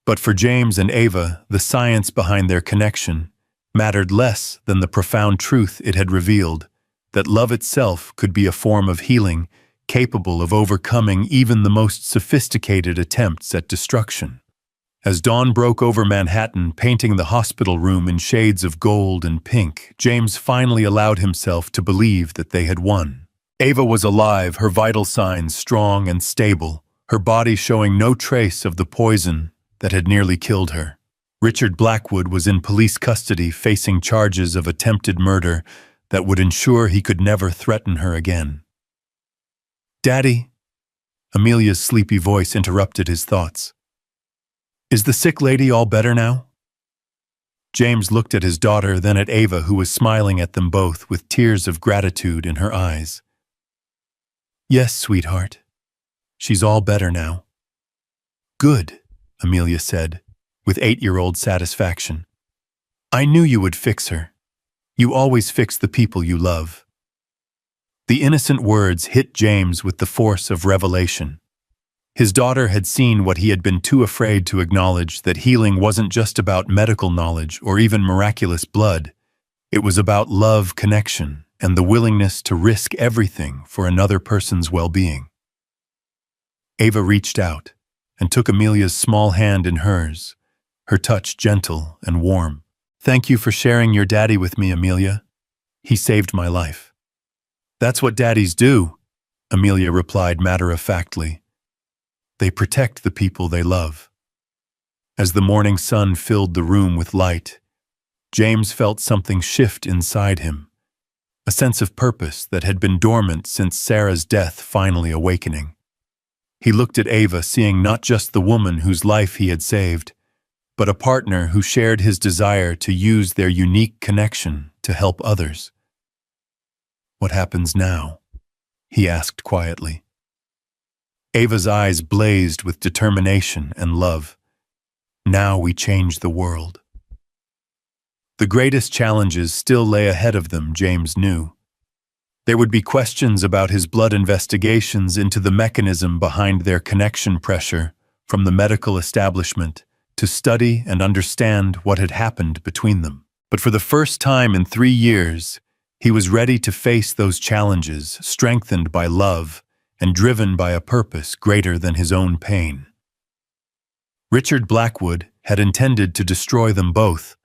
But for James and Ava, the science behind their connection mattered less than the profound truth it had revealed, that love itself could be a form of healing capable of overcoming even the most sophisticated attempts at destruction. As dawn broke over Manhattan, painting the hospital room in shades of gold and pink, James finally allowed himself to believe that they had won. Ava was alive, her vital signs strong and stable, her body showing no trace of the poison that had nearly killed her. Richard Blackwood was in police custody, facing charges of attempted murder that would ensure he could never threaten her again. "Daddy," Amelia's sleepy voice interrupted his thoughts. "Is the sick lady all better now?" James looked at his daughter, then at Ava, who was smiling at them both with tears of gratitude in her eyes. "Yes, sweetheart. She's all better now." "Good," Amelia said, with 8-year-old satisfaction. "I knew you would fix her. You always fix the people you love." The innocent words hit James with the force of revelation. His daughter had seen what he had been too afraid to acknowledge, that healing wasn't just about medical knowledge or even miraculous blood. It was about love, connection, and the willingness to risk everything for another person's well-being. Ava reached out and took Amelia's small hand in hers, her touch gentle and warm. "Thank you for sharing your daddy with me, Amelia. He saved my life." "That's what daddies do," Amelia replied matter-of-factly. "They protect the people they love." As the morning sun filled the room with light, James felt something shift inside him, a sense of purpose that had been dormant since Sarah's death finally awakening. He looked at Ava, seeing not just the woman whose life he had saved, but a partner who shared his desire to use their unique connection to help others. "What happens now?" he asked quietly. Ava's eyes blazed with determination and love. "Now we change the world." The greatest challenges still lay ahead of them, James knew. There would be questions about his blood investigations into the mechanism behind their connection, pressure from the medical establishment to study and understand what had happened between them. But for the first time in 3 years, he was ready to face those challenges, strengthened by love and driven by a purpose greater than his own pain. Richard Blackwood had intended to destroy them both,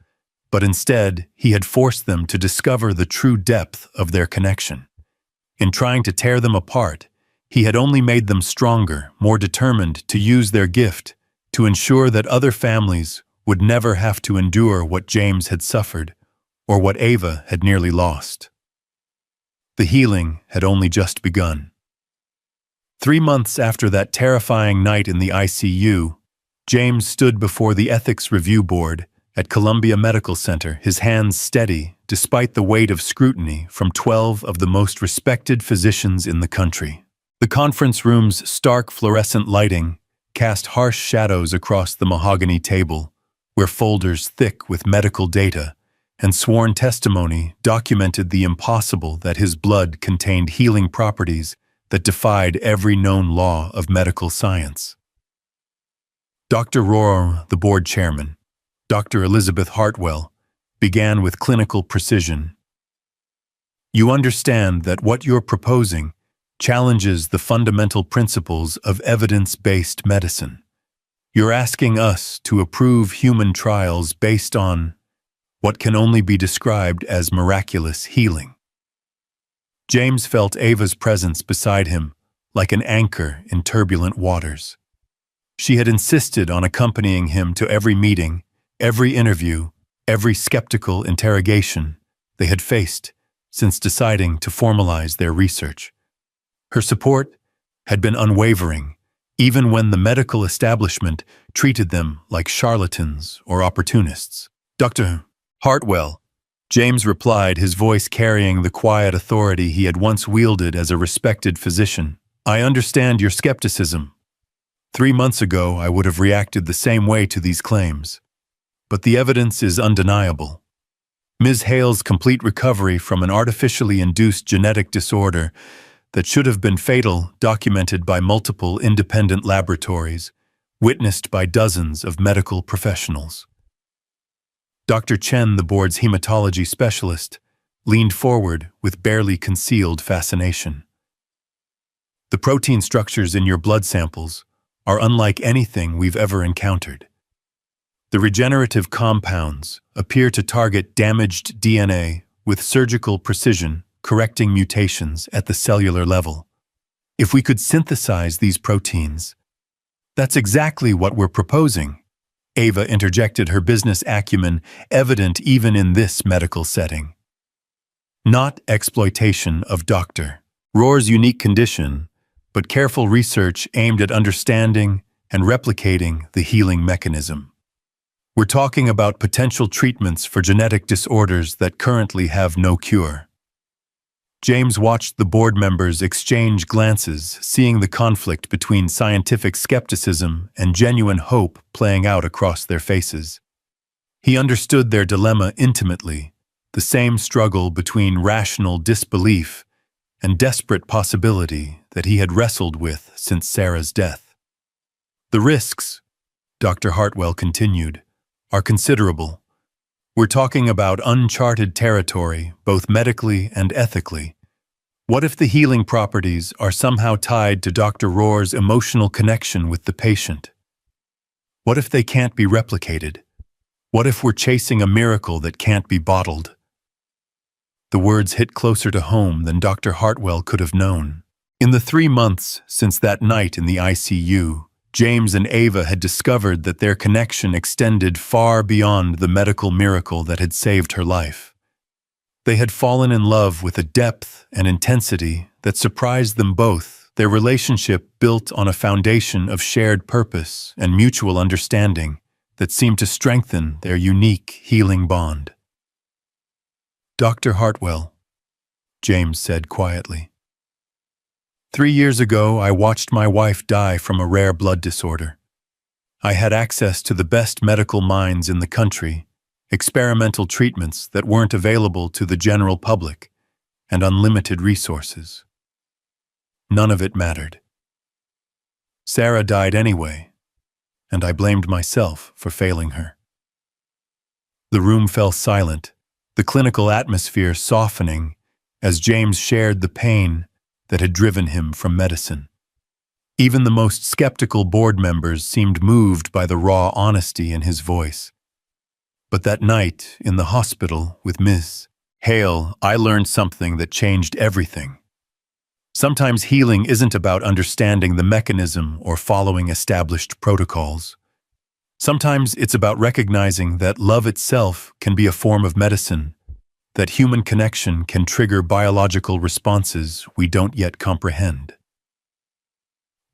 but instead he had forced them to discover the true depth of their connection. In trying to tear them apart, he had only made them stronger, more determined to use their gift to ensure that other families would never have to endure what James had suffered or what Ava had nearly lost. The healing had only just begun. 3 months after that terrifying night in the ICU, James stood before the Ethics Review Board at Columbia Medical Center, his hands steady despite the weight of scrutiny from 12 of the most respected physicians in the country. The conference room's stark fluorescent lighting cast harsh shadows across the mahogany table, where folders thick with medical data and sworn testimony documented the impossible, that his blood contained healing properties that defied every known law of medical science. Dr. Rohr, the board chairman, Dr. Elizabeth Hartwell, began with clinical precision. "You understand that what you're proposing challenges the fundamental principles of evidence-based medicine. You're asking us to approve human trials based on what can only be described as miraculous healing." James felt Ava's presence beside him like an anchor in turbulent waters. She had insisted on accompanying him to every meeting, every interview, every skeptical interrogation they had faced since deciding to formalize their research. Her support had been unwavering, even when the medical establishment treated them like charlatans or opportunists. "Dr. Hartwell," James replied, his voice carrying the quiet authority he had once wielded as a respected physician, "I understand your skepticism, 3 months ago, I would have reacted the same way to these claims. But the evidence is undeniable. Ms. Hale's complete recovery from an artificially induced genetic disorder that should have been fatal, documented by multiple independent laboratories, witnessed by dozens of medical professionals. Dr. Chen, the board's hematology specialist, leaned forward with barely concealed fascination. The protein structures in your blood samples are unlike anything we've ever encountered. The regenerative compounds appear to target damaged DNA with surgical precision, correcting mutations at the cellular level. If we could synthesize these proteins, that's exactly what we're proposing. Ava interjected, her business acumen evident even in this medical setting. Not exploitation of Dr. Rohr's unique condition, but careful research aimed at understanding and replicating the healing mechanism. We're talking about potential treatments for genetic disorders that currently have no cure. James watched the board members exchange glances, seeing the conflict between scientific skepticism and genuine hope playing out across their faces. He understood their dilemma intimately, the same struggle between rational disbelief and desperate possibility that he had wrestled with since Sarah's death. The risks, Dr. Hartwell continued, are considerable. We're talking about uncharted territory, both medically and ethically. What if the healing properties are somehow tied to Dr. Rohr's emotional connection with the patient? What if they can't be replicated? What if we're chasing a miracle that can't be bottled? The words hit closer to home than Dr. Hartwell could have known. In the 3 months since that night in the ICU, James and Ava had discovered that their connection extended far beyond the medical miracle that had saved her life. They had fallen in love with a depth and intensity that surprised them both, their relationship built on a foundation of shared purpose and mutual understanding that seemed to strengthen their unique healing bond. Dr. Hartwell, James said quietly. 3 years ago, I watched my wife die from a rare blood disorder. I had access to the best medical minds in the country, experimental treatments that weren't available to the general public, and unlimited resources. None of it mattered. Sarah died anyway, and I blamed myself for failing her. The room fell silent, the clinical atmosphere softening as James shared the pain that had driven him from medicine. Even the most skeptical board members seemed moved by the raw honesty in his voice. But that night in the hospital with Ms. Hale, I learned something that changed everything. Sometimes healing isn't about understanding the mechanism or following established protocols. Sometimes it's about recognizing that love itself can be a form of medicine, that human connection can trigger biological responses we don't yet comprehend.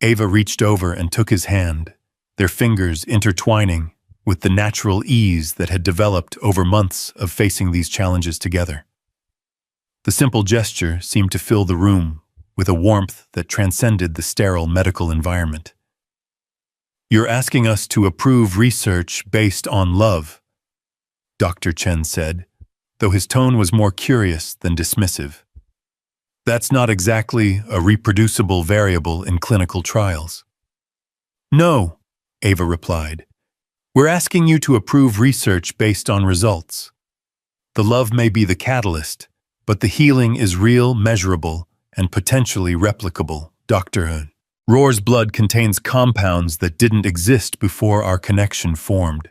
Ava reached over and took his hand, their fingers intertwining with the natural ease that had developed over months of facing these challenges together. The simple gesture seemed to fill the room with a warmth that transcended the sterile medical environment. You're asking us to approve research based on love, Dr. Chen said, though his tone was more curious than dismissive. That's not exactly a reproducible variable in clinical trials. No, Ava replied. We're asking you to approve research based on results. The love may be the catalyst, but the healing is real, measurable, and potentially replicable. Dr. Rohr's blood contains compounds that didn't exist before our connection formed.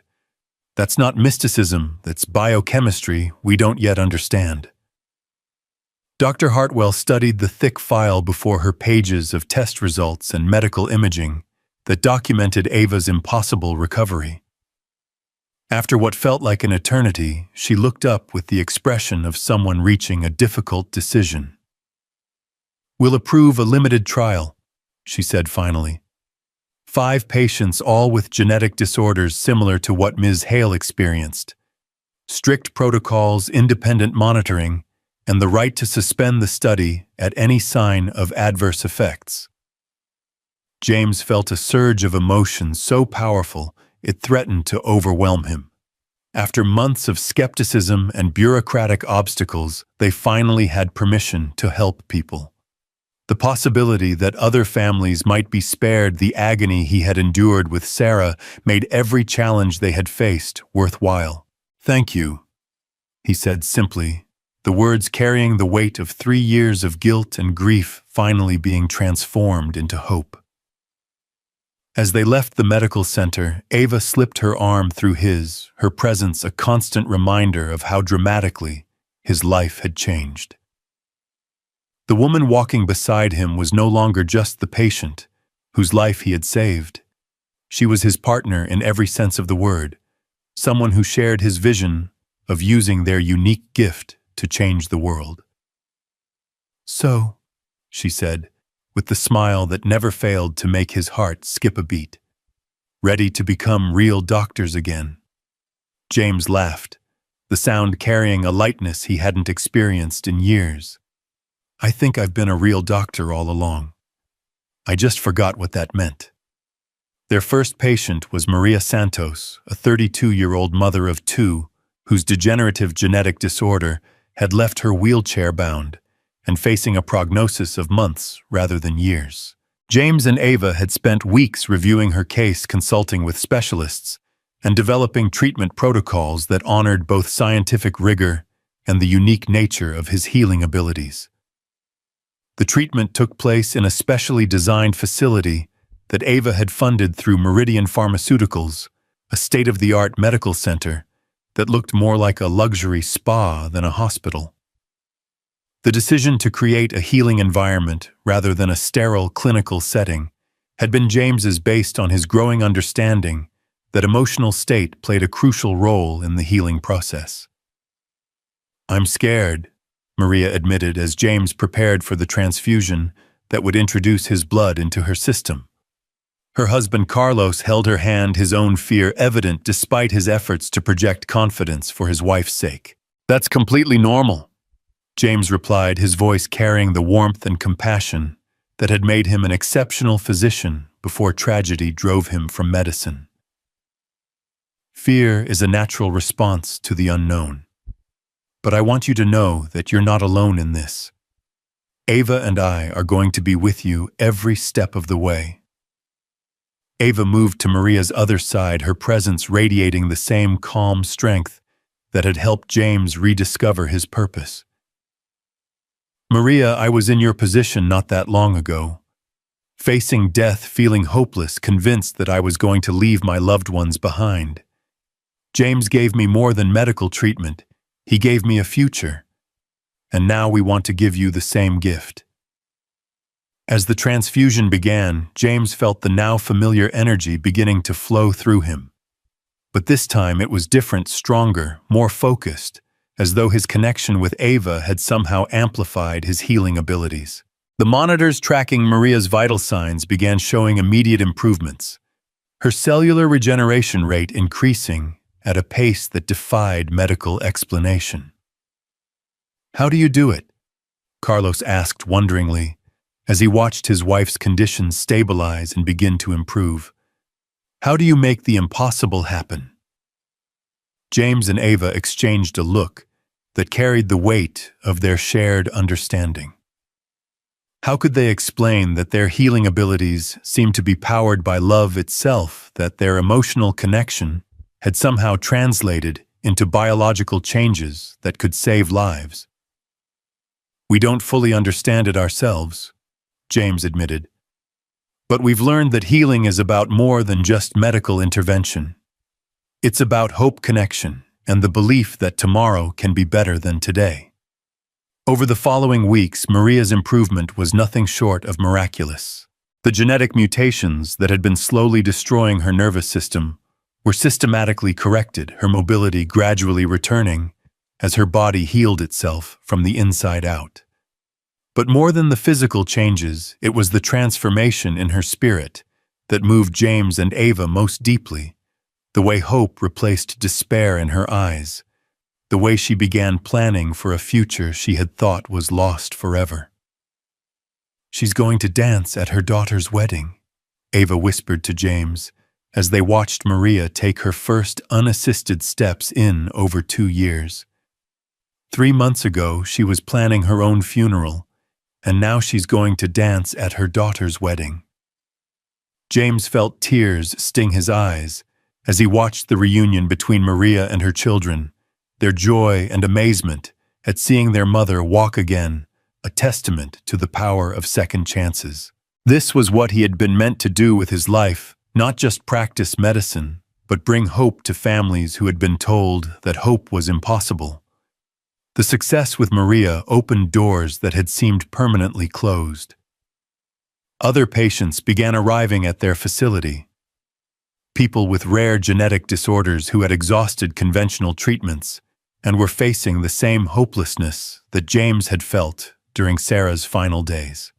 That's not mysticism, that's biochemistry we don't yet understand. Dr. Hartwell studied the thick file before her, pages of test results and medical imaging that documented Ava's impossible recovery. After what felt like an eternity, she looked up with the expression of someone reaching a difficult decision. We'll approve a limited trial, she said finally. 5 patients, all with genetic disorders similar to what Ms. Hale experienced. Strict protocols, independent monitoring, and the right to suspend the study at any sign of adverse effects. James felt a surge of emotion so powerful it threatened to overwhelm him. After months of skepticism and bureaucratic obstacles, they finally had permission to help people. The possibility that other families might be spared the agony he had endured with Sarah made every challenge they had faced worthwhile. "Thank you," he said simply, the words carrying the weight of 3 years of guilt and grief finally being transformed into hope. As they left the medical center, Ava slipped her arm through his, her presence a constant reminder of how dramatically his life had changed. The woman walking beside him was no longer just the patient, whose life he had saved. She was his partner in every sense of the word, someone who shared his vision of using their unique gift to change the world. "So," she said, with the smile that never failed to make his heart skip a beat. "Ready to become real doctors again?" James laughed, the sound carrying a lightness he hadn't experienced in years. "I think I've been a real doctor all along. I just forgot what that meant." Their first patient was Maria Santos, a 32-year-old mother of 2, whose degenerative genetic disorder had left her wheelchair-bound and facing a prognosis of months rather than years. James and Ava had spent weeks reviewing her case, consulting with specialists, and developing treatment protocols that honored both scientific rigor and the unique nature of his healing abilities. The treatment took place in a specially designed facility that Ava had funded through Meridian Pharmaceuticals, a state-of-the-art medical center that looked more like a luxury spa than a hospital. The decision to create a healing environment rather than a sterile clinical setting had been James's based on his growing understanding that emotional state played a crucial role in the healing process. "I'm scared," Maria admitted as James prepared for the transfusion that would introduce his blood into her system. Her husband Carlos held her hand, his own fear evident despite his efforts to project confidence for his wife's sake. "That's completely normal," James replied, his voice carrying the warmth and compassion that had made him an exceptional physician before tragedy drove him from medicine. "Fear is a natural response to the unknown. But I want you to know that you're not alone in this. Ava and I are going to be with you every step of the way." Ava moved to Maria's other side, her presence radiating the same calm strength that had helped James rediscover his purpose. "Maria, I was in your position not that long ago. Facing death, feeling hopeless, convinced that I was going to leave my loved ones behind. James gave me more than medical treatment. He gave me a future. And now we want to give you the same gift." As the transfusion began, James felt the now familiar energy beginning to flow through him. But this time it was different, stronger, more focused, as though his connection with Ava had somehow amplified his healing abilities. The monitors tracking Maria's vital signs began showing immediate improvements, her cellular regeneration rate increasing at a pace that defied medical explanation. "How do you do it?" Carlos asked wonderingly, as he watched his wife's condition stabilize and begin to improve. "How do you make the impossible happen?" James and Ava exchanged a look that carried the weight of their shared understanding. How could they explain that their healing abilities seemed to be powered by love itself, that their emotional connection had somehow translated into biological changes that could save lives? "We don't fully understand it ourselves," James admitted. "But we've learned that healing is about more than just medical intervention. It's about hope, connection, and the belief that tomorrow can be better than today." Over the following weeks, Maria's improvement was nothing short of miraculous. The genetic mutations that had been slowly destroying her nervous system were systematically corrected, her mobility gradually returning as her body healed itself from the inside out. But more than the physical changes, it was the transformation in her spirit that moved James and Ava most deeply. The way hope replaced despair in her eyes, the way she began planning for a future she had thought was lost forever. "She's going to dance at her daughter's wedding," Ava whispered to James as they watched Maria take her first unassisted steps in over 2 years. 3 months ago, she was planning her own funeral, and now she's going to dance at her daughter's wedding. James felt tears sting his eyes as he watched the reunion between Maria and her children, their joy and amazement at seeing their mother walk again, a testament to the power of second chances. This was what he had been meant to do with his life, not just practice medicine, but bring hope to families who had been told that hope was impossible. The success with Maria opened doors that had seemed permanently closed. Other patients began arriving at their facility. People with rare genetic disorders who had exhausted conventional treatments and were facing the same hopelessness that James had felt during Sarah's final days.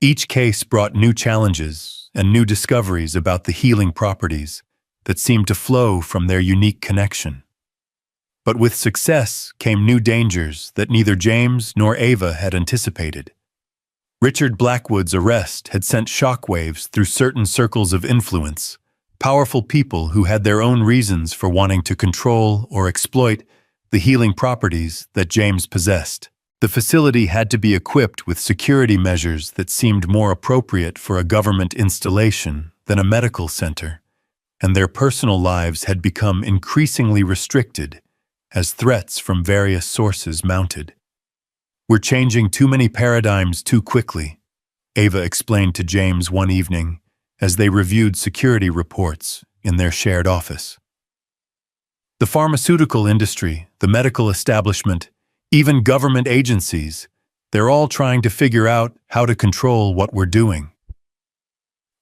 Each case brought new challenges and new discoveries about the healing properties that seemed to flow from their unique connection. But with success came new dangers that neither James nor Ava had anticipated. Richard Blackwood's arrest had sent shockwaves through certain circles of influence, powerful people who had their own reasons for wanting to control or exploit the healing properties that James possessed. The facility had to be equipped with security measures that seemed more appropriate for a government installation than a medical center, and their personal lives had become increasingly restricted as threats from various sources mounted. "We're changing too many paradigms too quickly," Ava explained to James one evening as they reviewed security reports in their shared office. "The pharmaceutical industry, the medical establishment, even government agencies, they're all trying to figure out how to control what we're doing."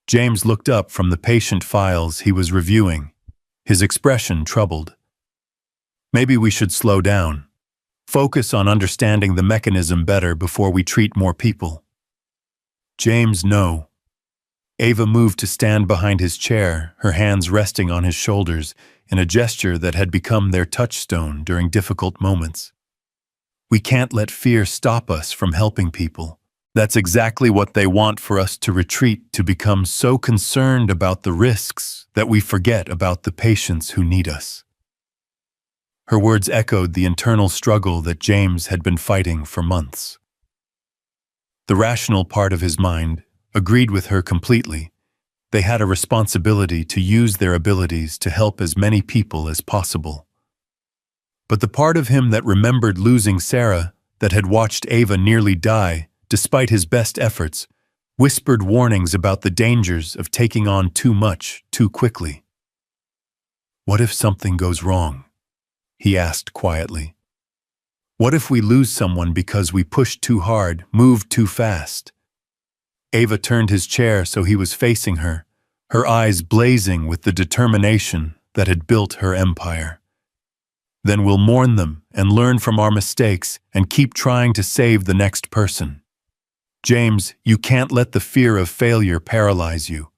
James looked up from the patient files he was reviewing, his expression troubled. "Maybe we should slow down. Focus on understanding the mechanism better before we treat more people." "James, no." Ava moved to stand behind his chair, her hands resting on his shoulders in a gesture that had become their touchstone during difficult moments. "We can't let fear stop us from helping people. That's exactly what they want for us to retreat, to become so concerned about the risks that we forget about the patients who need us." Her words echoed the internal struggle that James had been fighting for months. The rational part of his mind agreed with her completely. They had a responsibility to use their abilities to help as many people as possible. But the part of him that remembered losing Sarah, that had watched Ava nearly die, despite his best efforts, whispered warnings about the dangers of taking on too much too quickly. "What if something goes wrong?" he asked quietly. "What if we lose someone because we pushed too hard, moved too fast?" Ava turned his chair so he was facing her, her eyes blazing with the determination that had built her empire. "Then we'll mourn them and learn from our mistakes and keep trying to save the next person. James, you can't let the fear of failure paralyze you.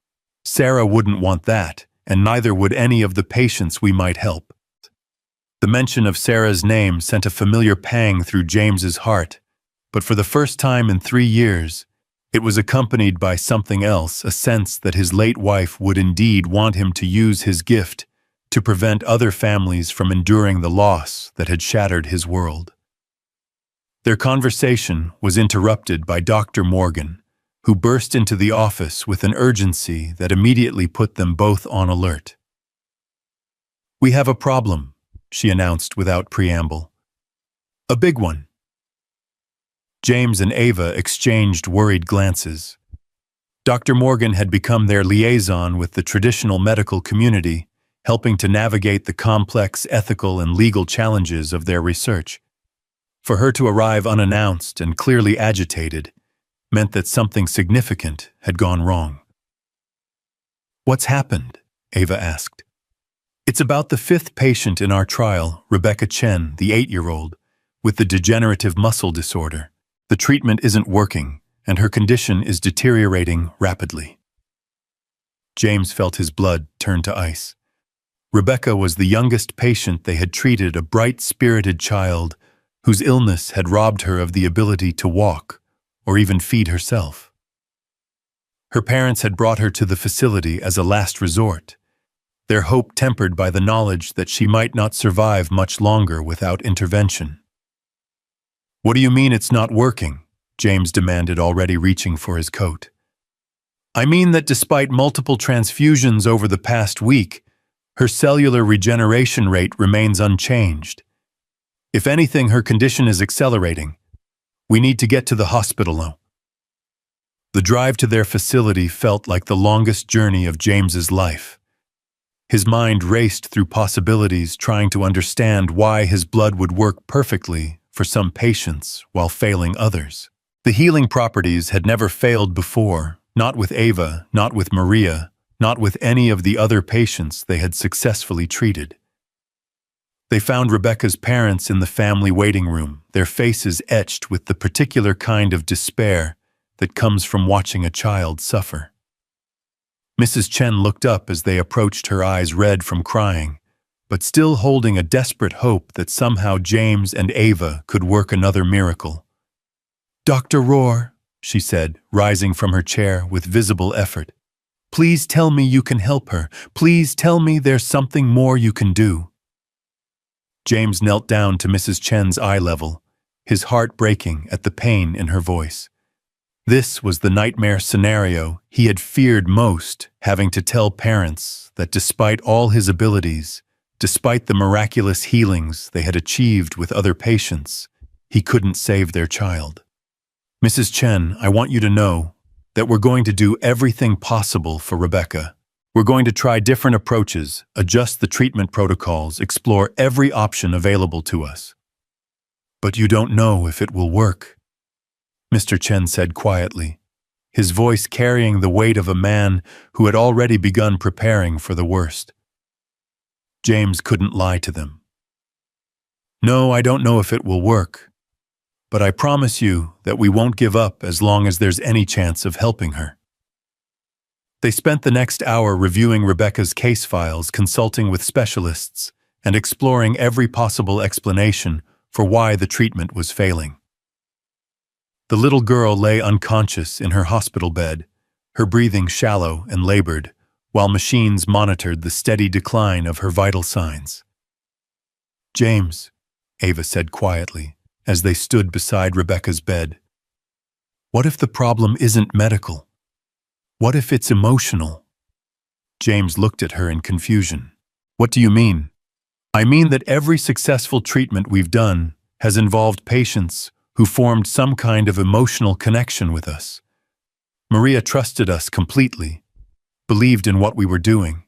Sarah wouldn't want that, and neither would any of the patients we might help." The mention of Sarah's name sent a familiar pang through James's heart, but for the first time in 3 years, it was accompanied by something else, a sense that his late wife would indeed want him to use his gift to prevent other families from enduring the loss that had shattered his world. Their conversation was interrupted by Dr. Morgan, who burst into the office with an urgency that immediately put them both on alert. "We have a problem," she announced without preamble. "A big one." James and Ava exchanged worried glances. Dr. Morgan had become their liaison with the traditional medical community, helping to navigate the complex ethical and legal challenges of their research. For her to arrive unannounced and clearly agitated meant that something significant had gone wrong. "What's happened?" Ava asked. "It's about the 5th patient in our trial, Rebecca Chen, the 8-year-old, with the degenerative muscle disorder. The treatment isn't working, and her condition is deteriorating rapidly." James felt his blood turn to ice. Rebecca was the youngest patient they had treated, a bright-spirited child whose illness had robbed her of the ability to walk or even feed herself. Her parents had brought her to the facility as a last resort, their hope tempered by the knowledge that she might not survive much longer without intervention. "What do you mean it's not working?" James demanded, already reaching for his coat. "I mean that despite multiple transfusions over the past week, her cellular regeneration rate remains unchanged. If anything, her condition is accelerating. We need to get to the hospital now." The drive to their facility felt like the longest journey of James's life. His mind raced through possibilities, trying to understand why his blood would work perfectly for some patients while failing others. The healing properties had never failed before, not with Ava, not with Maria, not with any of the other patients they had successfully treated. They found Rebecca's parents in the family waiting room, their faces etched with the particular kind of despair that comes from watching a child suffer. Mrs. Chen looked up as they approached, her eyes red from crying, but still holding a desperate hope that somehow James and Ava could work another miracle. "Dr. Rohr," she said, rising from her chair with visible effort, "please tell me you can help her. Please tell me there's something more you can do." James knelt down to Mrs. Chen's eye level, his heart breaking at the pain in her voice. This was the nightmare scenario he had feared most, having to tell parents that despite all his abilities, despite the miraculous healings they had achieved with other patients, he couldn't save their child. "Mrs. Chen, I want you to know that we're going to do everything possible for Rebecca. We're going to try different approaches, adjust the treatment protocols, explore every option available to us." "But you don't know if it will work," Mr. Chen said quietly, his voice carrying the weight of a man who had already begun preparing for the worst. James couldn't lie to them. "No, I don't know if it will work, but I promise you that we won't give up as long as there's any chance of helping her." They spent the next hour reviewing Rebecca's case files, consulting with specialists, and exploring every possible explanation for why the treatment was failing. The little girl lay unconscious in her hospital bed, her breathing shallow and labored, while machines monitored the steady decline of her vital signs. "James," Ava said quietly, as they stood beside Rebecca's bed, "what if the problem isn't medical? What if it's emotional?" James looked at her in confusion. "What do you mean?" "I mean that every successful treatment we've done has involved patients who formed some kind of emotional connection with us. Maria trusted us completely, believed in what we were doing.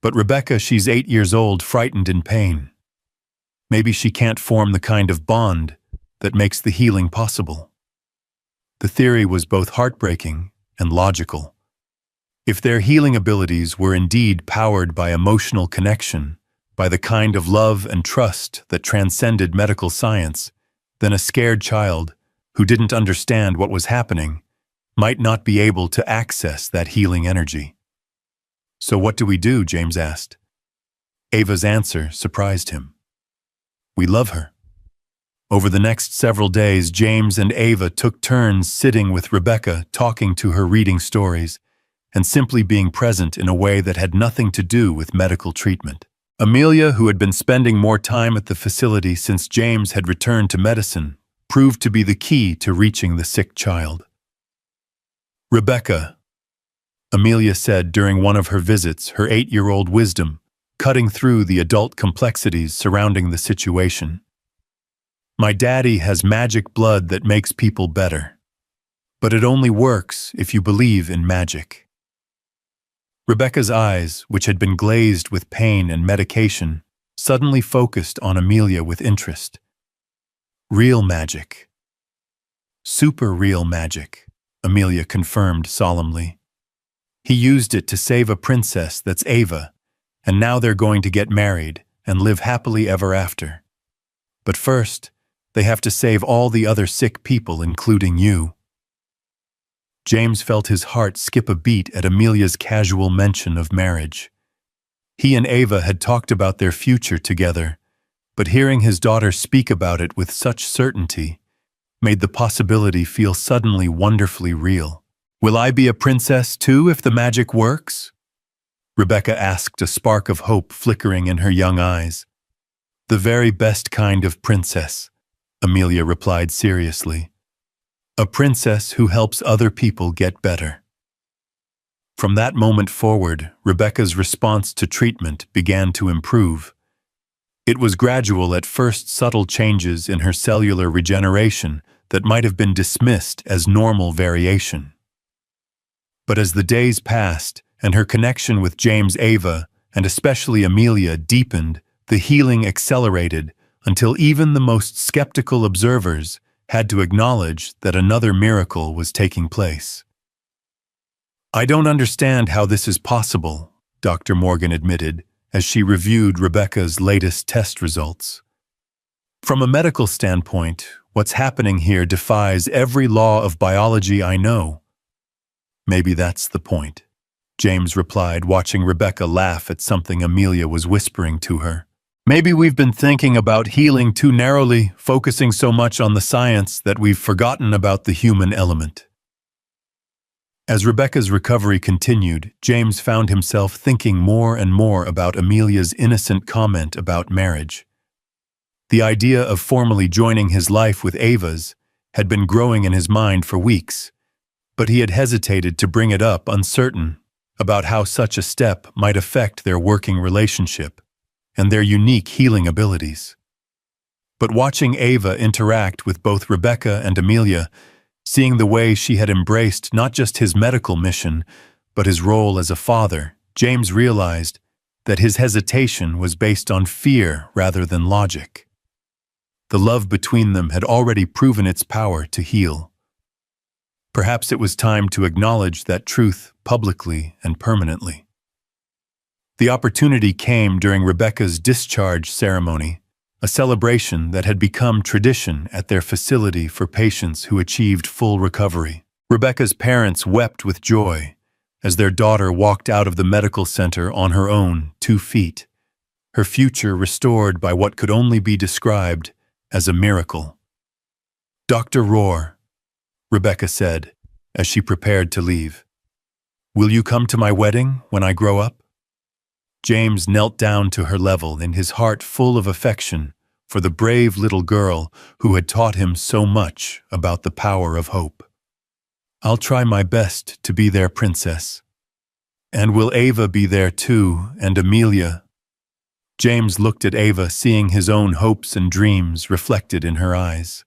But Rebecca, she's 8 years old, frightened in pain. Maybe she can't form the kind of bond that makes the healing possible." The theory was both heartbreaking and logical. If their healing abilities were indeed powered by emotional connection, by the kind of love and trust that transcended medical science, then a scared child, who didn't understand what was happening, might not be able to access that healing energy. "So what do we do?" James asked. Ava's answer surprised him. "We love her." Over the next several days, James and Ava took turns sitting with Rebecca, talking to her, reading stories, and simply being present in a way that had nothing to do with medical treatment. Amelia, who had been spending more time at the facility since James had returned to medicine, proved to be the key to reaching the sick child. "Rebecca," Amelia said during one of her visits, her 8-year-old wisdom cutting through the adult complexities surrounding the situation. "My daddy has magic blood that makes people better. But it only works if you believe in magic." Rebecca's eyes, which had been glazed with pain and medication, suddenly focused on Amelia with interest. "Real magic. Super real magic," Amelia confirmed solemnly. "He used it to save a princess that's Ava, and now they're going to get married and live happily ever after. But first, they have to save all the other sick people, including you." James felt his heart skip a beat at Amelia's casual mention of marriage. He and Ava had talked about their future together, but hearing his daughter speak about it with such certainty made the possibility feel suddenly wonderfully real. Will I be a princess too if the magic works? Rebecca asked, a spark of hope flickering in her young eyes. The very best kind of princess, Amelia replied seriously. A princess who helps other people get better. From that moment forward, Rebecca's response to treatment began to improve. It was gradual at first, subtle changes in her cellular regeneration that might have been dismissed as normal variation. But as the days passed and her connection with James, Ava, and especially Amelia deepened, the healing accelerated until even the most skeptical observers had to acknowledge that another miracle was taking place. I don't understand how this is possible, Dr. Morgan admitted as she reviewed Rebecca's latest test results. From a medical standpoint, what's happening here defies every law of biology I know. Maybe that's the point, James replied, watching Rebecca laugh at something Amelia was whispering to her. Maybe we've been thinking about healing too narrowly, focusing so much on the science that we've forgotten about the human element. As Rebecca's recovery continued, James found himself thinking more and more about Amelia's innocent comment about marriage. The idea of formally joining his life with Ava's had been growing in his mind for weeks, but he had hesitated to bring it up, uncertain about how such a step might affect their working relationship and their unique healing abilities. But watching Ava interact with both Rebecca and Amelia, seeing the way she had embraced not just his medical mission, but his role as a father, James realized that his hesitation was based on fear rather than logic. The love between them had already proven its power to heal. Perhaps it was time to acknowledge that truth publicly and permanently. The opportunity came during Rebecca's discharge ceremony, a celebration that had become tradition at their facility for patients who achieved full recovery. Rebecca's parents wept with joy as their daughter walked out of the medical center on her own 2 feet, her future restored by what could only be described as a miracle. Dr. Rohr, Rebecca said as she prepared to leave, will you come to my wedding when I grow up? James knelt down to her level, in his heart full of affection for the brave little girl who had taught him so much about the power of hope. I'll try my best to be there, princess. And will Ava be there too, and Amelia? James looked at Ava, seeing his own hopes and dreams reflected in her eyes.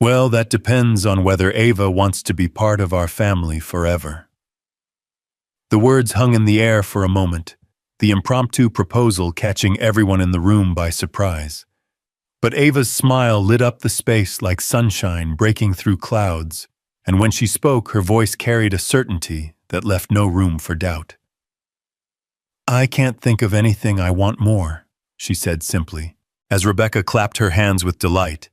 Well, that depends on whether Ava wants to be part of our family forever. The words hung in the air for a moment, the impromptu proposal catching everyone in the room by surprise. But Ava's smile lit up the space like sunshine breaking through clouds, and when she spoke, her voice carried a certainty that left no room for doubt. I can't think of anything I want more, she said simply, as Rebecca clapped her hands with delight,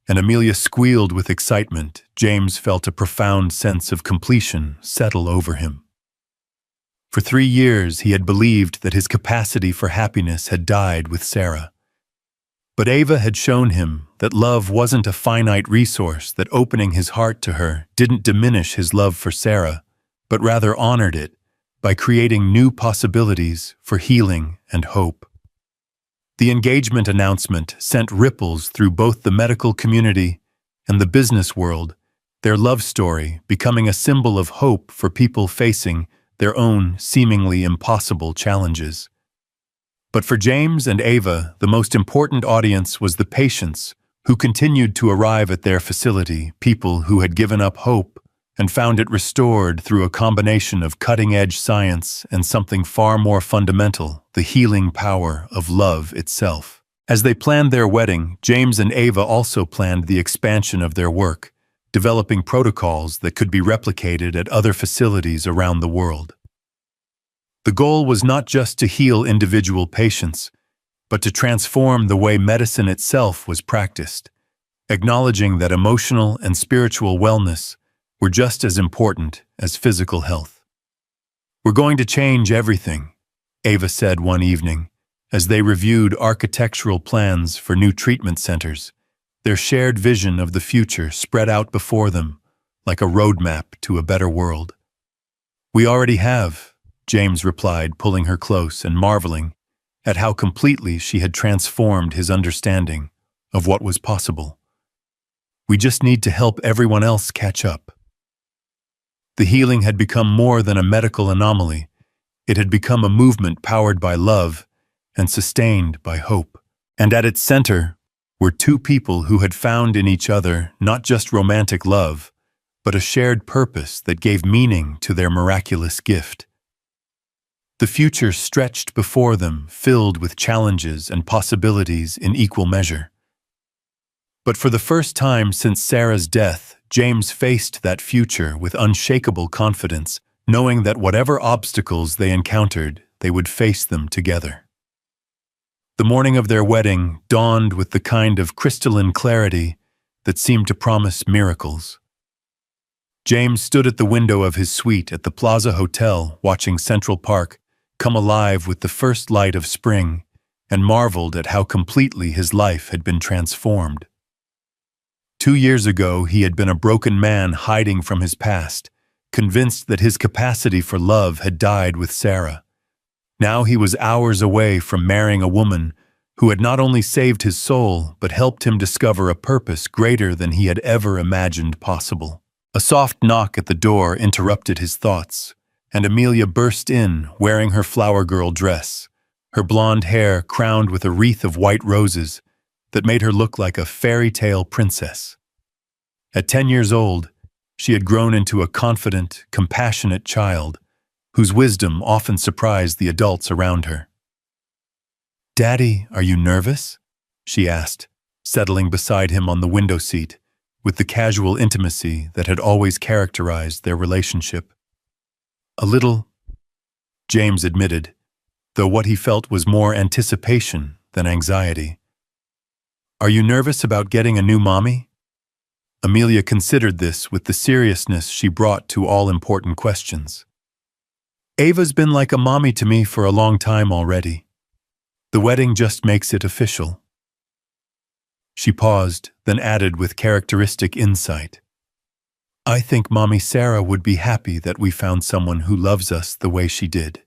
and Amelia squealed with excitement. James felt a profound sense of completion settle over him. For 3 years, he had believed that his capacity for happiness had died with Sarah. But Ava had shown him that love wasn't a finite resource, that opening his heart to her didn't diminish his love for Sarah, but rather honored it by creating new possibilities for healing and hope. The engagement announcement sent ripples through both the medical community and the business world, their love story becoming a symbol of hope for people facing their own seemingly impossible challenges. But for James and Ava, the most important audience was the patients who continued to arrive at their facility, people who had given up hope and found it restored through a combination of cutting-edge science and something far more fundamental, the healing power of love itself. As they planned their wedding, James and Ava also planned the expansion of their work, developing protocols that could be replicated at other facilities around the world. The goal was not just to heal individual patients, but to transform the way medicine itself was practiced, acknowledging that emotional and spiritual wellness were just as important as physical health. We're going to change everything, Ava said one evening, as they reviewed architectural plans for new treatment centers, their shared vision of the future spread out before them, like a roadmap to a better world. "We already have," James replied, pulling her close and marveling at how completely she had transformed his understanding of what was possible. "We just need to help everyone else catch up." The healing had become more than a medical anomaly. It had become a movement powered by love and sustained by hope. And at its center were two people who had found in each other not just romantic love, but a shared purpose that gave meaning to their miraculous gift. The future stretched before them, filled with challenges and possibilities in equal measure. But for the first time since Sarah's death, James faced that future with unshakable confidence, knowing that whatever obstacles they encountered, they would face them together. The morning of their wedding dawned with the kind of crystalline clarity that seemed to promise miracles. James stood at the window of his suite at the Plaza Hotel, watching Central Park come alive with the first light of spring, and marveled at how completely his life had been transformed. 2 years ago, he had been a broken man hiding from his past, convinced that his capacity for love had died with Sarah. Now he was hours away from marrying a woman who had not only saved his soul, but helped him discover a purpose greater than he had ever imagined possible. A soft knock at the door interrupted his thoughts, and Amelia burst in, wearing her flower girl dress, her blonde hair crowned with a wreath of white roses that made her look like a fairy tale princess. At 10 years old, she had grown into a confident, compassionate child whose wisdom often surprised the adults around her. "Daddy, are you nervous?" she asked, settling beside him on the window seat, with the casual intimacy that had always characterized their relationship. "A little," James admitted, though what he felt was more anticipation than anxiety. "Are you nervous about getting a new mommy?" Amelia considered this with the seriousness she brought to all important questions. "Ava's been like a mommy to me for a long time already. The wedding just makes it official." She paused, then added with characteristic insight, "I think Mommy Sarah would be happy that we found someone who loves us the way she did."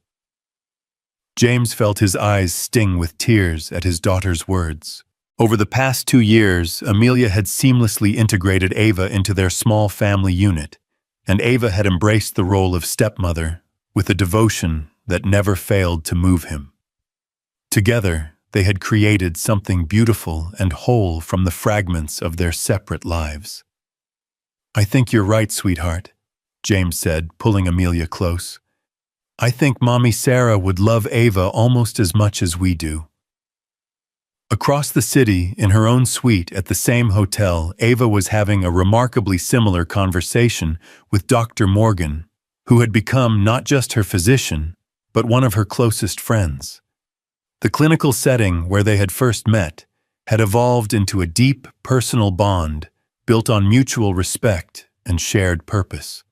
James felt his eyes sting with tears at his daughter's words. Over the past 2 years, Amelia had seamlessly integrated Ava into their small family unit, and Ava had embraced the role of stepmother with a devotion that never failed to move him. Together, they had created something beautiful and whole from the fragments of their separate lives. "I think you're right, sweetheart," James said, pulling Amelia close. "I think Mommy Sarah would love Ava almost as much as we do." Across the city, in her own suite at the same hotel, Ava was having a remarkably similar conversation with Dr. Morgan, who had become not just her physician, but one of her closest friends. The clinical setting where they had first met had evolved into a deep personal bond built on mutual respect and shared purpose.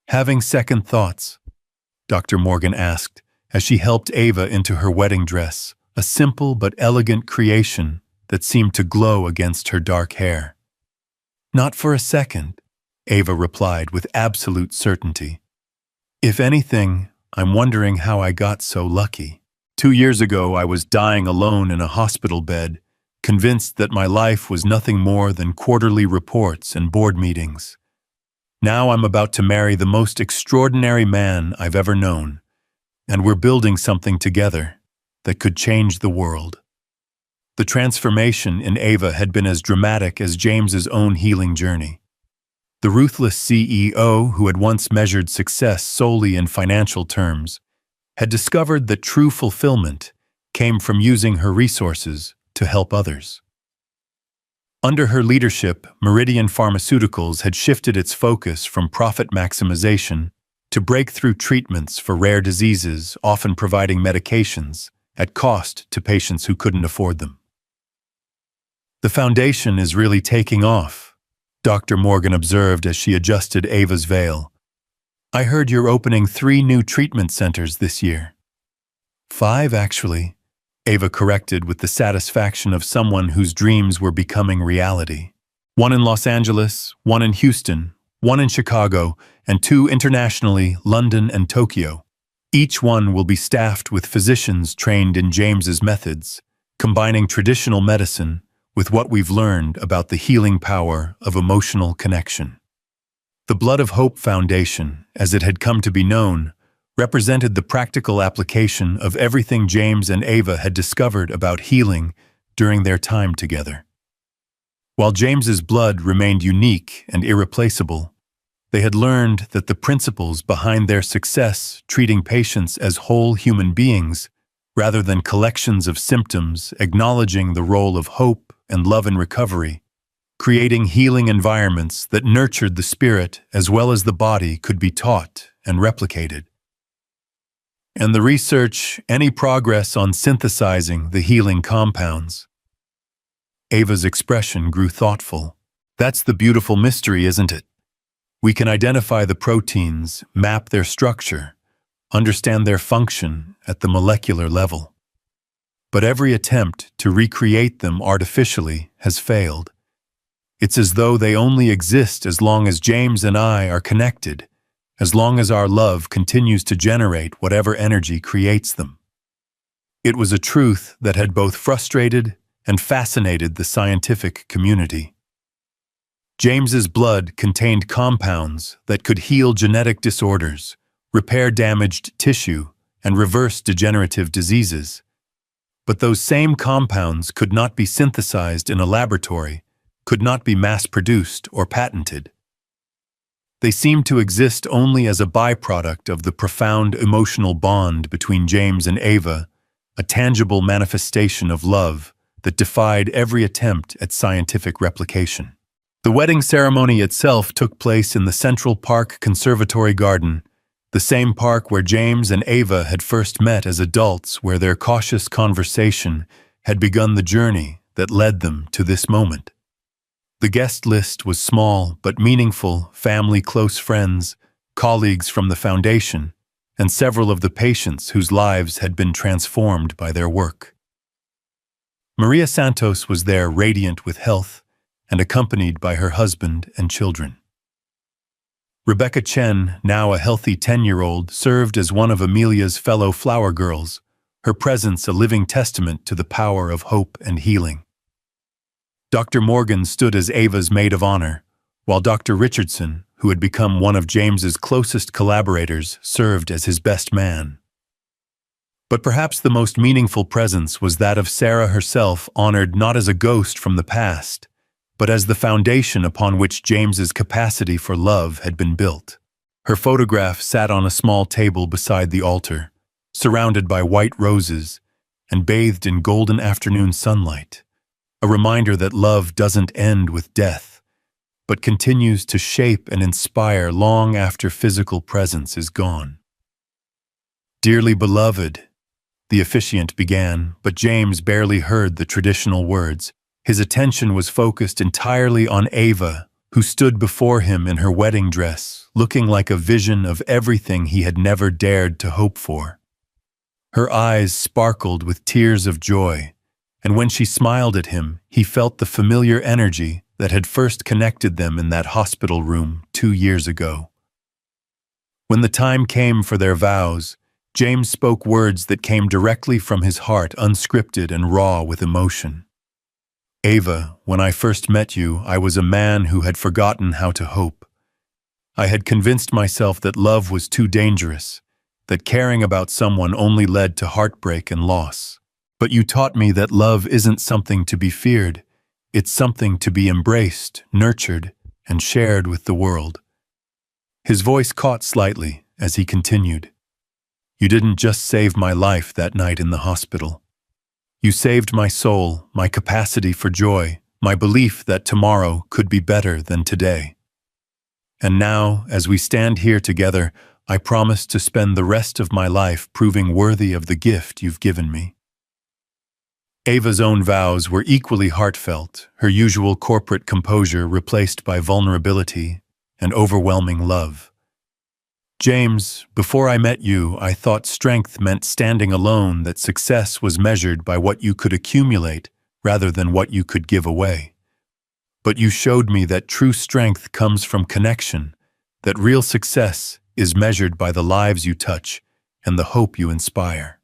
"Having second thoughts?" Dr. Morgan asked as she helped Ava into her wedding dress, a simple but elegant creation that seemed to glow against her dark hair. "Not for a second," Ava replied with absolute certainty. "If anything, I'm wondering how I got so lucky. 2 years ago, I was dying alone in a hospital bed, convinced that my life was nothing more than quarterly reports and board meetings. Now I'm about to marry the most extraordinary man I've ever known, and we're building something together that could change the world." The transformation in Ava had been as dramatic as James's own healing journey. The ruthless CEO, who had once measured success solely in financial terms, had discovered that true fulfillment came from using her resources to help others. Under her leadership, Meridian Pharmaceuticals had shifted its focus from profit maximization to breakthrough treatments for rare diseases, often providing medications at cost to patients who couldn't afford them. "The foundation is really taking off," Dr. Morgan observed as she adjusted Ava's veil. "I heard you're opening 3 new treatment centers this year." "5, actually," Ava corrected with the satisfaction of someone whose dreams were becoming reality. One in Los Angeles, one in Houston, one in Chicago, and two internationally, London and Tokyo. Each one will be staffed with physicians trained in James's methods, combining traditional medicine with what we've learned about the healing power of emotional connection. The Blood of Hope Foundation, as it had come to be known, represented the practical application of everything James and Ava had discovered about healing during their time together. While James's blood remained unique and irreplaceable, they had learned that the principles behind their success treating patients as whole human beings, rather than collections of symptoms acknowledging the role of hope and love in recovery, creating healing environments that nurtured the spirit as well as the body, could be taught and replicated. And the research, any progress on synthesizing the healing compounds? Ava's expression grew thoughtful. That's the beautiful mystery, isn't it? We can identify the proteins, map their structure, understand their function at the molecular level. But every attempt to recreate them artificially has failed. It's as though they only exist as long as James and I are connected, as long as our love continues to generate whatever energy creates them. It was a truth that had both frustrated and fascinated the scientific community. James's blood contained compounds that could heal genetic disorders, repair damaged tissue, and reverse degenerative diseases. But those same compounds could not be synthesized in a laboratory, could not be mass-produced or patented. They seemed to exist only as a byproduct of the profound emotional bond between James and Ava, a tangible manifestation of love that defied every attempt at scientific replication. The wedding ceremony itself took place in the Central Park Conservatory Garden, the same park where James and Ava had first met as adults, where their cautious conversation had begun the journey that led them to this moment. The guest list was small but meaningful: family, close friends, colleagues from the foundation, and several of the patients whose lives had been transformed by their work. Maria Santos was there, radiant with health, and accompanied by her husband and children. Rebecca Chen, now a healthy 10-year-old, served as one of Amelia's fellow flower girls, her presence a living testament to the power of hope and healing. Dr. Morgan stood as Ava's maid of honor, while Dr. Richardson, who had become one of James's closest collaborators, served as his best man. But perhaps the most meaningful presence was that of Sarah herself, honored not as a ghost from the past, but as the foundation upon which James's capacity for love had been built. Her photograph sat on a small table beside the altar, surrounded by white roses and bathed in golden afternoon sunlight, a reminder that love doesn't end with death, but continues to shape and inspire long after physical presence is gone. "Dearly beloved," the officiant began, but James barely heard the traditional words. His attention was focused entirely on Ava, who stood before him in her wedding dress, looking like a vision of everything he had never dared to hope for. Her eyes sparkled with tears of joy, and when she smiled at him, he felt the familiar energy that had first connected them in that hospital room 2 years ago. When the time came for their vows, James spoke words that came directly from his heart, unscripted and raw with emotion. "Ava, when I first met you, I was a man who had forgotten how to hope. I had convinced myself that love was too dangerous, that caring about someone only led to heartbreak and loss. But you taught me that love isn't something to be feared. It's something to be embraced, nurtured, and shared with the world." His voice caught slightly as he continued. "You didn't just save my life that night in the hospital. You saved my soul, my capacity for joy, my belief that tomorrow could be better than today. And now, as we stand here together, I promise to spend the rest of my life proving worthy of the gift you've given me." Ava's own vows were equally heartfelt, her usual corporate composure replaced by vulnerability and overwhelming love. "James, before I met you, I thought strength meant standing alone, that success was measured by what you could accumulate rather than what you could give away. But you showed me that true strength comes from connection, that real success is measured by the lives you touch and the hope you inspire."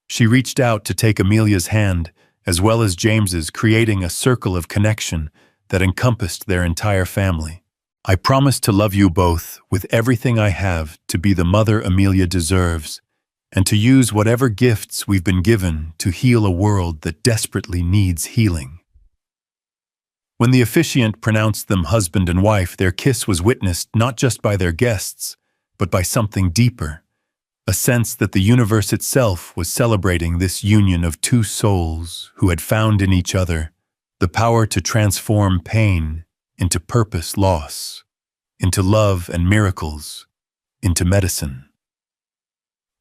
She reached out to take Amelia's hand, as well as James's, creating a circle of connection that encompassed their entire family. "I promise to love you both with everything I have, to be the mother Amelia deserves, and to use whatever gifts we've been given to heal a world that desperately needs healing." When the officiant pronounced them husband and wife, their kiss was witnessed not just by their guests, but by something deeper, a sense that the universe itself was celebrating this union of two souls who had found in each other the power to transform pain into purpose, loss, into love and miracles, into medicine.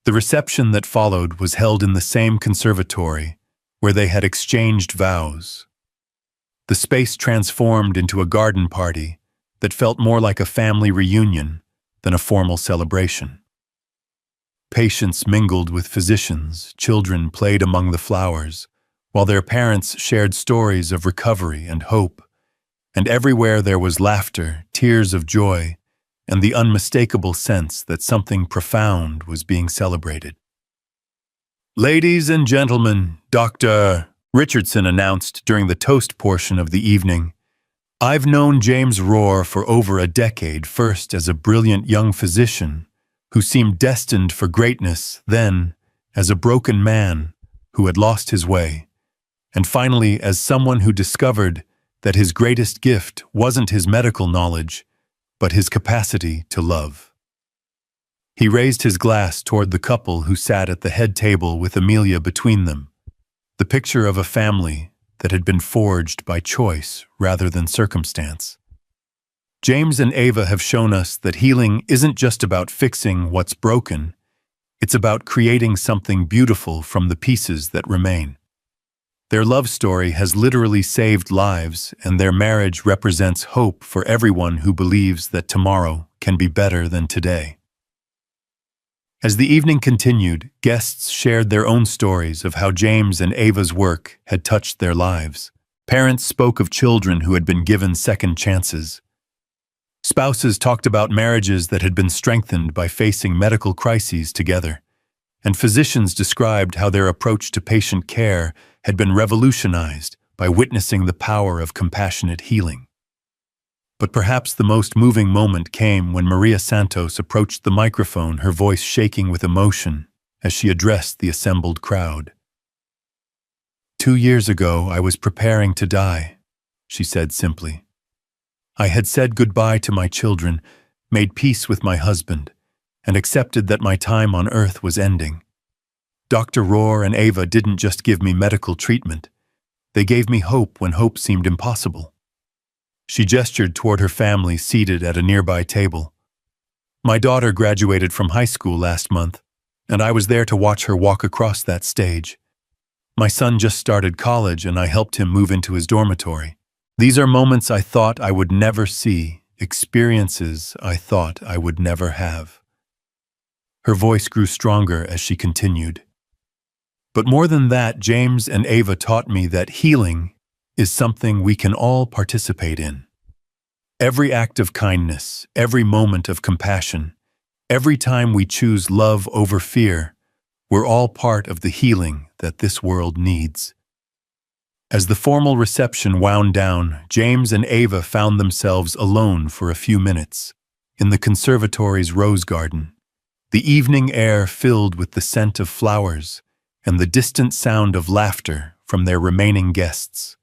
The reception that followed was held in the same conservatory where they had exchanged vows. The space transformed into a garden party that felt more like a family reunion than a formal celebration. Patients mingled with physicians, children played among the flowers, while their parents shared stories of recovery and hope, and everywhere there was laughter, tears of joy, and the unmistakable sense that something profound was being celebrated. "Ladies and gentlemen," Dr. Richardson announced during the toast portion of the evening, "I've known James Rohr for over a decade, first as a brilliant young physician who seemed destined for greatness, then as a broken man who had lost his way, and finally as someone who discovered that his greatest gift wasn't his medical knowledge, but his capacity to love." He raised his glass toward the couple who sat at the head table with Amelia between them, the picture of a family that had been forged by choice rather than circumstance. James and Ava have shown us that healing isn't just about fixing what's broken, it's about creating something beautiful from the pieces that remain. Their love story has literally saved lives, and their marriage represents hope for everyone who believes that tomorrow can be better than today. As the evening continued, guests shared their own stories of how James and Ava's work had touched their lives. Parents spoke of children who had been given second chances. Spouses talked about marriages that had been strengthened by facing medical crises together. And physicians described how their approach to patient care had been revolutionized by witnessing the power of compassionate healing. But perhaps the most moving moment came when Maria Santos approached the microphone, her voice shaking with emotion as she addressed the assembled crowd. "2 years ago, I was preparing to die," she said simply. "I had said goodbye to my children, made peace with my husband, and accepted that my time on earth was ending. Dr. Rohr and Ava didn't just give me medical treatment. They gave me hope when hope seemed impossible." She gestured toward her family seated at a nearby table. "My daughter graduated from high school last month, and I was there to watch her walk across that stage. My son just started college, and I helped him move into his dormitory. These are moments I thought I would never see, experiences I thought I would never have." Her voice grew stronger as she continued. "But more than that, James and Ava taught me that healing is something we can all participate in. Every act of kindness, every moment of compassion, every time we choose love over fear, we're all part of the healing that this world needs." As the formal reception wound down, James and Ava found themselves alone for a few minutes in the conservatory's rose garden, the evening air filled with the scent of flowers and the distant sound of laughter from their remaining guests.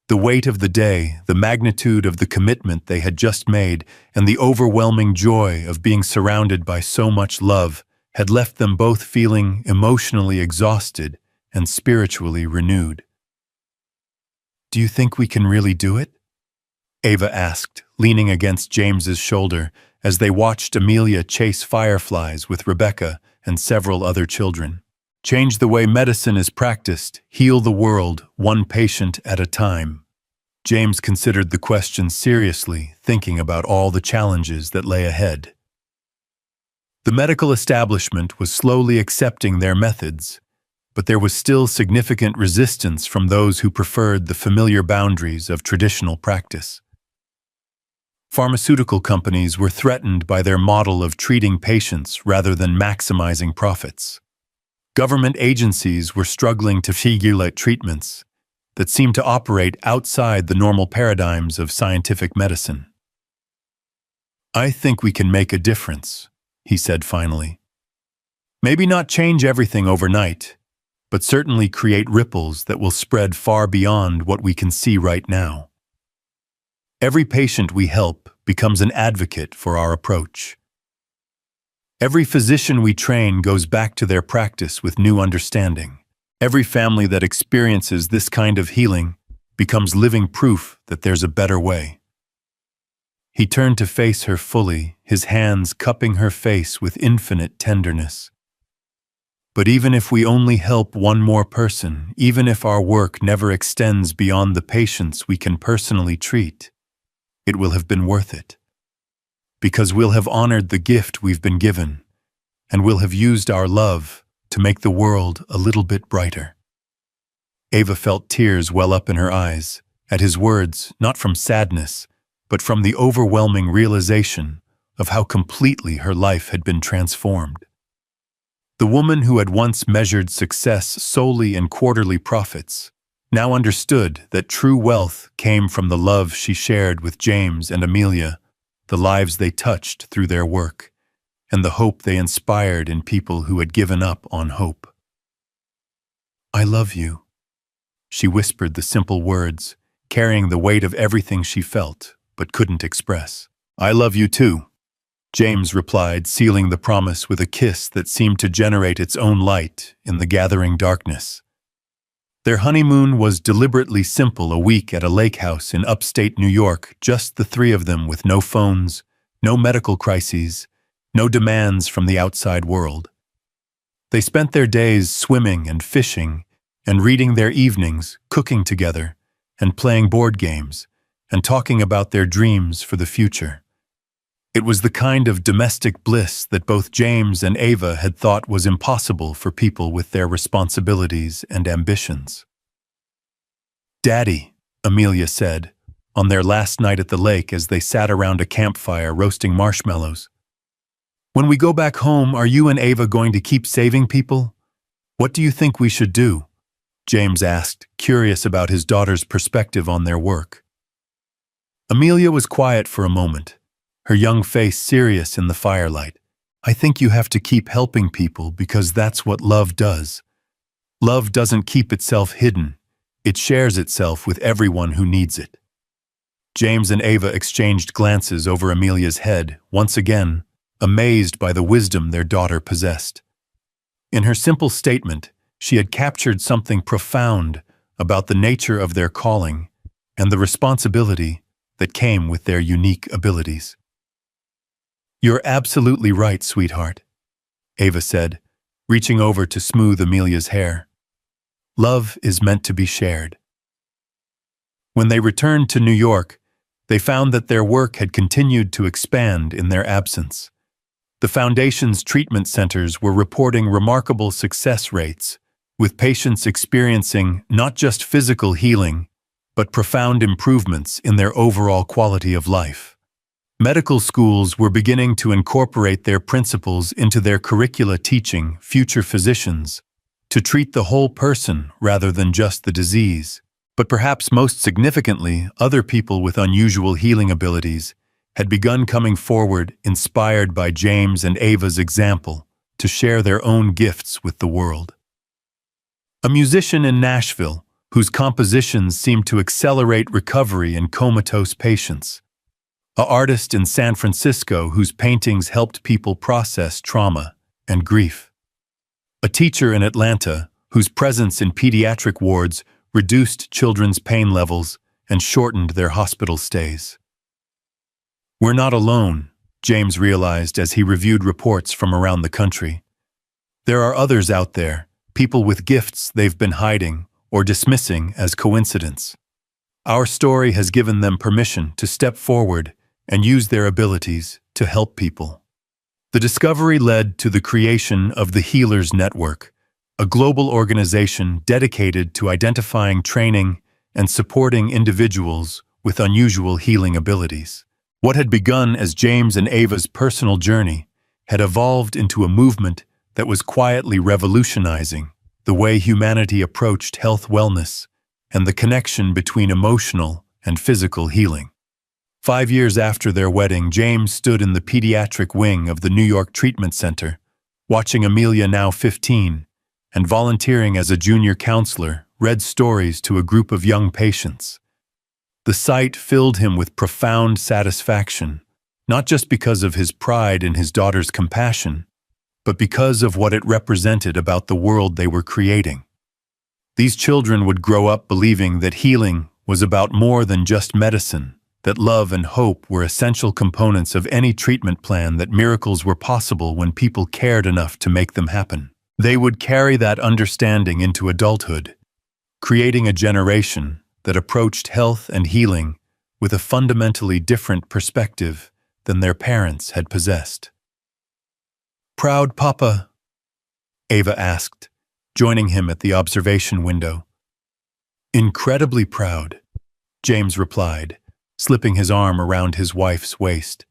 The weight of the day, the magnitude of the commitment they had just made, and the overwhelming joy of being surrounded by so much love had left them both feeling emotionally exhausted and spiritually renewed. "Do you think we can really do it?" Ava asked, leaning against James's shoulder as they watched Amelia chase fireflies with Rebecca and several other children. "Change the way medicine is practiced, heal the world, one patient at a time." James considered the question seriously, thinking about all the challenges that lay ahead. The medical establishment was slowly accepting their methods. but there was still significant resistance from those who preferred the familiar boundaries of traditional practice. Pharmaceutical companies were threatened by their model of treating patients rather than maximizing profits. Government agencies were struggling to regulate treatments that seemed to operate outside the normal paradigms of scientific medicine. "I think we can make a difference," he said finally. "Maybe not change everything overnight, but certainly create ripples that will spread far beyond what we can see right now. Every patient we help becomes an advocate for our approach. Every physician we train goes back to their practice with new understanding. Every family that experiences this kind of healing becomes living proof that there's a better way." He turned to face her fully, his hands cupping her face with infinite tenderness. "But even if we only help one more person, even if our work never extends beyond the patients we can personally treat, it will have been worth it. Because we'll have honored the gift we've been given, and we'll have used our love to make the world a little bit brighter." Ava felt tears well up in her eyes, at his words, not from sadness, but from the overwhelming realization of how completely her life had been transformed. The woman who had once measured success solely in quarterly profits now understood that true wealth came from the love she shared with James and Amelia, the lives they touched through their work, and the hope they inspired in people who had given up on hope. "I love you," she whispered the simple words, carrying the weight of everything she felt but couldn't express. "I love you too," James replied, sealing the promise with a kiss that seemed to generate its own light in the gathering darkness. Their honeymoon was deliberately simple, a week at a lake house in upstate New York, just the three of them with no phones, no medical crises, no demands from the outside world. They spent their days swimming and fishing and reading, their evenings cooking together and playing board games and talking about their dreams for the future. It was the kind of domestic bliss that both James and Ava had thought was impossible for people with their responsibilities and ambitions. "Daddy," Amelia said, on their last night at the lake as they sat around a campfire roasting marshmallows, "when we go back home, are you and Ava going to keep saving people? What do you think we should do?" James asked, curious about his daughter's perspective on their work. Amelia was quiet for a moment, her young face serious in the firelight. "I think you have to keep helping people because that's what love does. Love doesn't keep itself hidden. It shares itself with everyone who needs it." James and Ava exchanged glances over Amelia's head, once again, amazed by the wisdom their daughter possessed. In her simple statement, she had captured something profound about the nature of their calling and the responsibility that came with their unique abilities. "You're absolutely right, sweetheart," Ava said, reaching over to smooth Amelia's hair. "Love is meant to be shared." When they returned to New York, they found that their work had continued to expand in their absence. The Foundation's treatment centers were reporting remarkable success rates, with patients experiencing not just physical healing, but profound improvements in their overall quality of life. Medical schools were beginning to incorporate their principles into their curricula, teaching future physicians to treat the whole person rather than just the disease. But perhaps most significantly, other people with unusual healing abilities had begun coming forward, inspired by James and Ava's example, to share their own gifts with the world. A musician in Nashville, whose compositions seemed to accelerate recovery in comatose patients. An artist in San Francisco whose paintings helped people process trauma and grief. A teacher in Atlanta whose presence in pediatric wards reduced children's pain levels and shortened their hospital stays. "We're not alone," James realized as he reviewed reports from around the country. "There are others out there, people with gifts they've been hiding or dismissing as coincidence. Our story has given them permission to step forward and use their abilities to help people." The discovery led to the creation of the Healers Network, a global organization dedicated to identifying, training, and supporting individuals with unusual healing abilities. What had begun as James and Ava's personal journey had evolved into a movement that was quietly revolutionizing the way humanity approached health, wellness, and the connection between emotional and physical healing. 5 years after their wedding, James stood in the pediatric wing of the New York Treatment Center, watching Amelia, now 15, and volunteering as a junior counselor, read stories to a group of young patients. The sight filled him with profound satisfaction, not just because of his pride in his daughter's compassion, but because of what it represented about the world they were creating. These children would grow up believing that healing was about more than just medicine, that love and hope were essential components of any treatment plan, that miracles were possible when people cared enough to make them happen. They would carry that understanding into adulthood, creating a generation that approached health and healing with a fundamentally different perspective than their parents had possessed. "Proud, Papa?" Ava asked, joining him at the observation window. "Incredibly proud," James replied, slipping his arm around his wife's waist.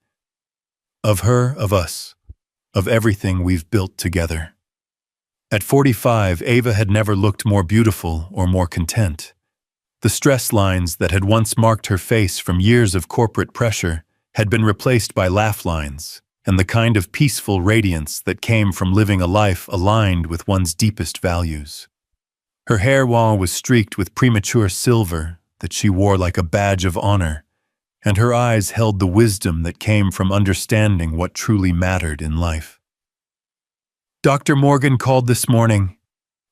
"Of her, of us, of everything we've built together." At 45, Ava had never looked more beautiful or more content. The stress lines that had once marked her face from years of corporate pressure had been replaced by laugh lines, and the kind of peaceful radiance that came from living a life aligned with one's deepest values. Her hair was streaked with premature silver that she wore like a badge of honor, and her eyes held the wisdom that came from understanding what truly mattered in life. "Dr. Morgan called this morning,"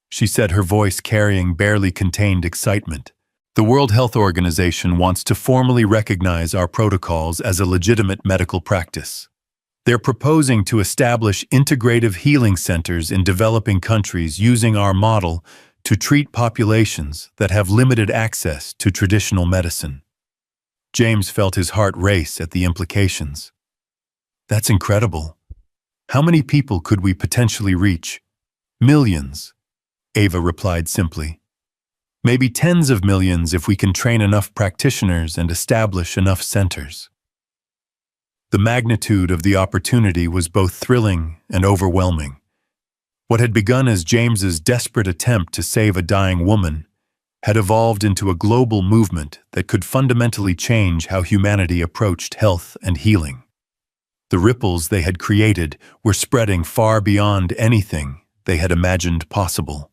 she said, her voice carrying barely contained excitement. "The World Health Organization wants to formally recognize our protocols as a legitimate medical practice. They're proposing to establish integrative healing centers in developing countries using our model to treat populations that have limited access to traditional medicine." James felt his heart race at the implications. "That's incredible. How many people could we potentially reach?" "Millions," Ava replied simply. "Maybe tens of millions if we can train enough practitioners and establish enough centers." The magnitude of the opportunity was both thrilling and overwhelming. What had begun as James's desperate attempt to save a dying woman had evolved into a global movement that could fundamentally change how humanity approached health and healing. The ripples they had created were spreading far beyond anything they had imagined possible.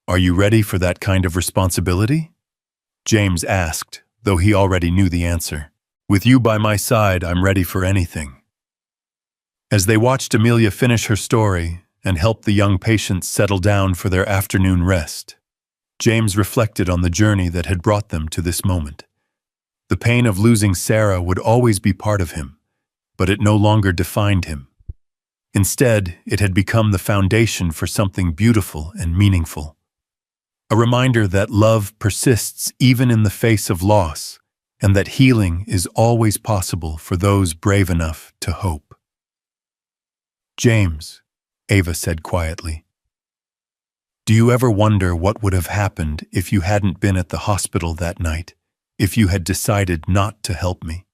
"Are you ready for that kind of responsibility?" James asked, though he already knew the answer. "With you by my side, I'm ready for anything." As they watched Amelia finish her story and helped the young patients settle down for their afternoon rest, James reflected on the journey that had brought them to this moment. The pain of losing Sarah would always be part of him, but it no longer defined him. Instead, it had become the foundation for something beautiful and meaningful. A reminder that love persists even in the face of loss, and that healing is always possible for those brave enough to hope. "James," Ava said quietly, "do you ever wonder what would have happened if you hadn't been at the hospital that night, if you had decided not to help me?"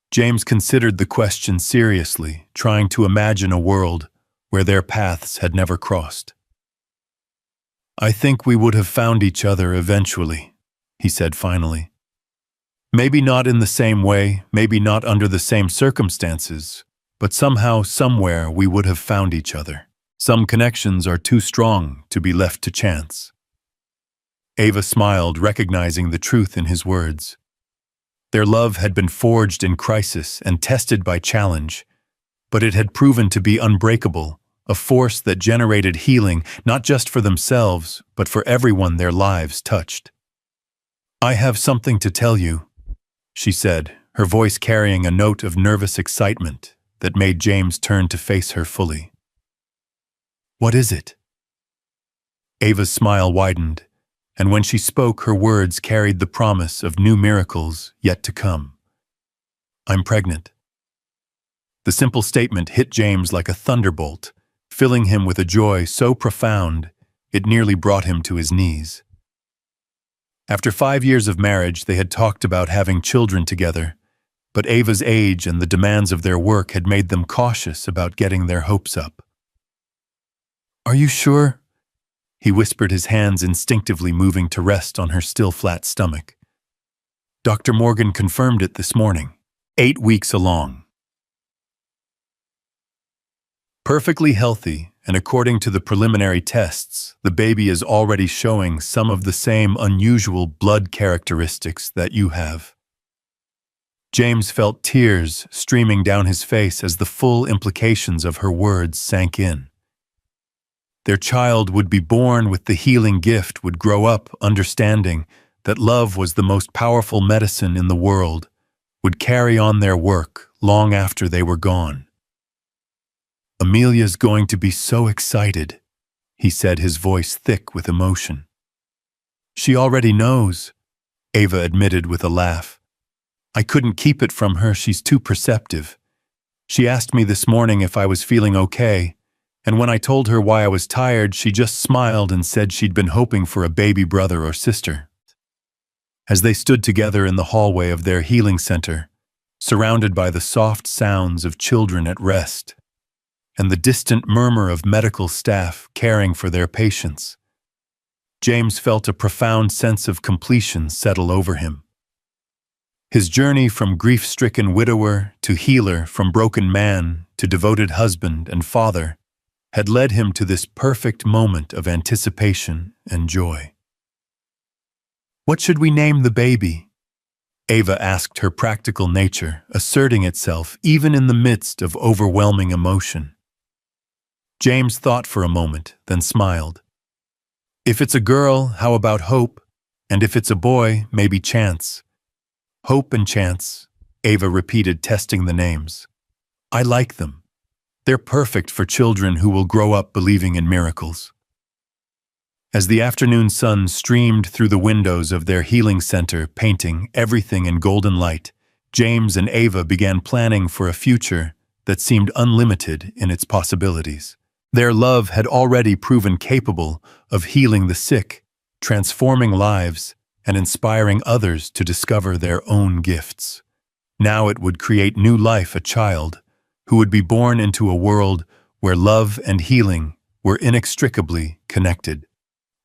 James considered the question seriously, trying to imagine a world where their paths had never crossed. "I think we would have found each other eventually," he said finally. "Maybe not in the same way, maybe not under the same circumstances, but somehow, somewhere, we would have found each other. Some connections are too strong to be left to chance." Ava smiled, recognizing the truth in his words. Their love had been forged in crisis and tested by challenge, but it had proven to be unbreakable, a force that generated healing not just for themselves, but for everyone their lives touched. "I have something to tell you," she said, her voice carrying a note of nervous excitement that made James turn to face her fully. "What is it?" Ava's smile widened, and when she spoke, her words carried the promise of new miracles yet to come. "I'm pregnant." The simple statement hit James like a thunderbolt, filling him with a joy so profound it nearly brought him to his knees. After 5 years of marriage, they had talked about having children together, but Ava's age and the demands of their work had made them cautious about getting their hopes up. "Are you sure?" He whispered, his hands instinctively moving to rest on her still flat stomach. Dr. Morgan confirmed it this morning, 8 weeks along. Perfectly healthy, and according to the preliminary tests, the baby is already showing some of the same unusual blood characteristics that you have. James felt tears streaming down his face as the full implications of her words sank in. Their child would be born with the healing gift, would grow up understanding that love was the most powerful medicine in the world, would carry on their work long after they were gone. "Amelia's going to be so excited," he said, his voice thick with emotion. "She already knows," Ava admitted with a laugh. "I couldn't keep it from her, she's too perceptive. She asked me this morning if I was feeling okay, and when I told her why I was tired, she just smiled and said she'd been hoping for a baby brother or sister." As they stood together in the hallway of their healing center, surrounded by the soft sounds of children at rest, and the distant murmur of medical staff caring for their patients, James felt a profound sense of completion settle over him. His journey from grief-stricken widower to healer, from broken man to devoted husband and father, had led him to this perfect moment of anticipation and joy. "What should we name the baby?" Ava asked, her practical nature asserting itself even in the midst of overwhelming emotion. James thought for a moment, then smiled. "If it's a girl, how about Hope? And if it's a boy, maybe Chance." "Hope and Chance," Ava repeated, testing the names. "I like them. They're perfect for children who will grow up believing in miracles." As the afternoon sun streamed through the windows of their healing center, painting everything in golden light, James and Ava began planning for a future that seemed unlimited in its possibilities. Their love had already proven capable of healing the sick, transforming lives, and inspiring others to discover their own gifts. Now it would create new life, a child who would be born into a world where love and healing were inextricably connected.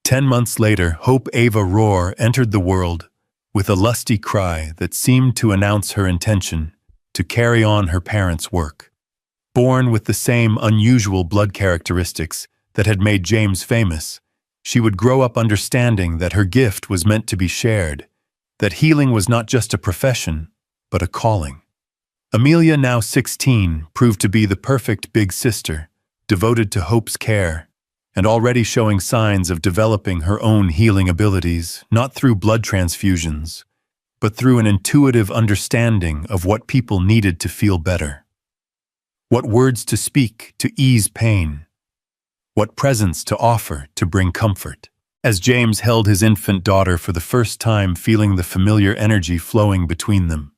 10 months later, Hope Ava Rohr entered the world with a lusty cry that seemed to announce her intention to carry on her parents' work. Born with the same unusual blood characteristics that had made James famous, she would grow up understanding that her gift was meant to be shared, that healing was not just a profession, but a calling. Amelia, now 16, proved to be the perfect big sister, devoted to Hope's care, and already showing signs of developing her own healing abilities, not through blood transfusions, but through an intuitive understanding of what people needed to feel better. What words to speak to ease pain, what presence to offer to bring comfort. As James held his infant daughter for the first time, feeling the familiar energy flowing between them,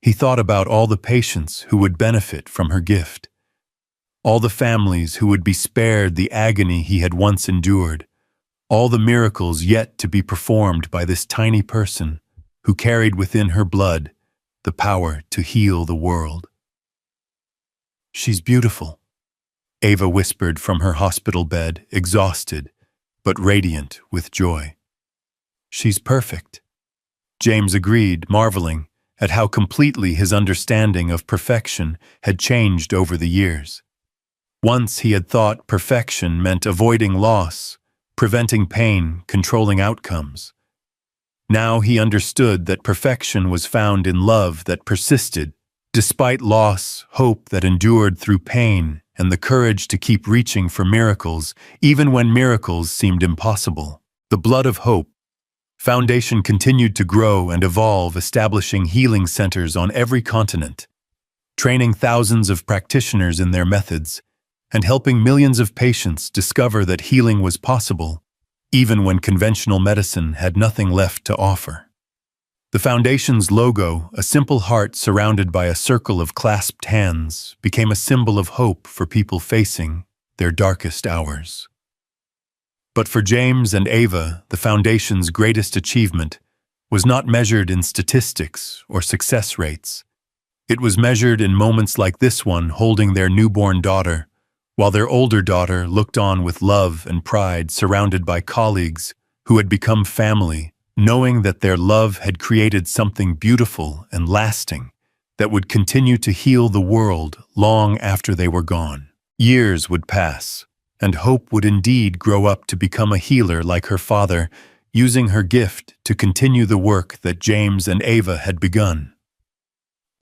he thought about all the patients who would benefit from her gift, all the families who would be spared the agony he had once endured, all the miracles yet to be performed by this tiny person who carried within her blood the power to heal the world. "She's beautiful," Ava whispered from her hospital bed, exhausted but radiant with joy. "She's perfect," James agreed, marveling at how completely his understanding of perfection had changed over the years. Once he had thought perfection meant avoiding loss, preventing pain, controlling outcomes. Now he understood that perfection was found in love that persisted despite loss, hope that endured through pain, and the courage to keep reaching for miracles, even when miracles seemed impossible. The Blood of Hope Foundation continued to grow and evolve, establishing healing centers on every continent, training thousands of practitioners in their methods, and helping millions of patients discover that healing was possible, even when conventional medicine had nothing left to offer. The Foundation's logo, a simple heart surrounded by a circle of clasped hands, became a symbol of hope for people facing their darkest hours. But for James and Ava, the Foundation's greatest achievement was not measured in statistics or success rates. It was measured in moments like this one, holding their newborn daughter, while their older daughter looked on with love and pride, surrounded by colleagues who had become family, knowing that their love had created something beautiful and lasting that would continue to heal the world long after they were gone. Years would pass, and Hope would indeed grow up to become a healer like her father, using her gift to continue the work that James and Ava had begun.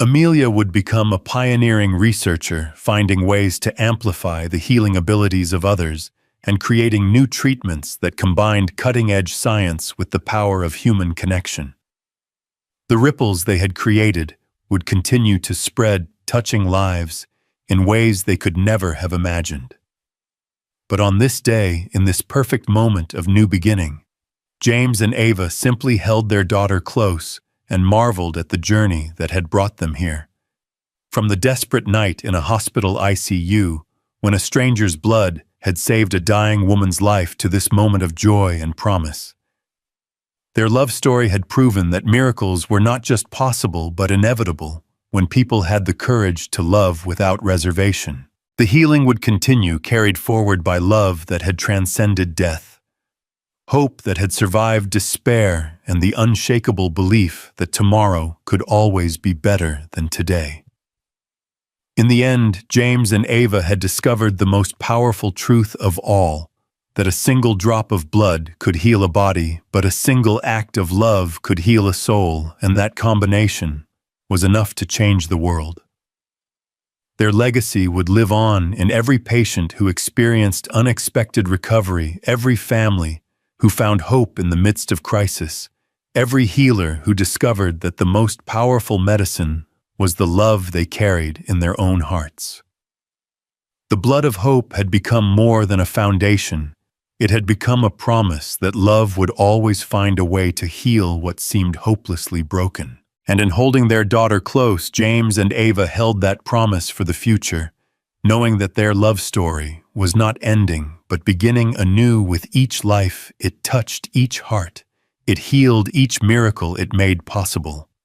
Amelia would become a pioneering researcher, finding ways to amplify the healing abilities of others and creating new treatments that combined cutting-edge science with the power of human connection. The ripples they had created would continue to spread, touching lives in ways they could never have imagined. But on this day, in this perfect moment of new beginning, James and Ava simply held their daughter close and marveled at the journey that had brought them here. From the desperate night in a hospital ICU, when a stranger's blood had saved a dying woman's life, to this moment of joy and promise. Their love story had proven that miracles were not just possible but inevitable when people had the courage to love without reservation. The healing would continue, carried forward by love that had transcended death, hope that had survived despair, and the unshakable belief that tomorrow could always be better than today. In the end, James and Ava had discovered the most powerful truth of all, that a single drop of blood could heal a body, but a single act of love could heal a soul, and that combination was enough to change the world. Their legacy would live on in every patient who experienced unexpected recovery, every family who found hope in the midst of crisis, every healer who discovered that the most powerful medicine was the love they carried in their own hearts. The blood of hope had become more than a foundation. It had become a promise that love would always find a way to heal what seemed hopelessly broken. And in holding their daughter close, James and Ava held that promise for the future, knowing that their love story was not ending, but beginning anew with each life it touched, each heart it healed, each miracle it made possible.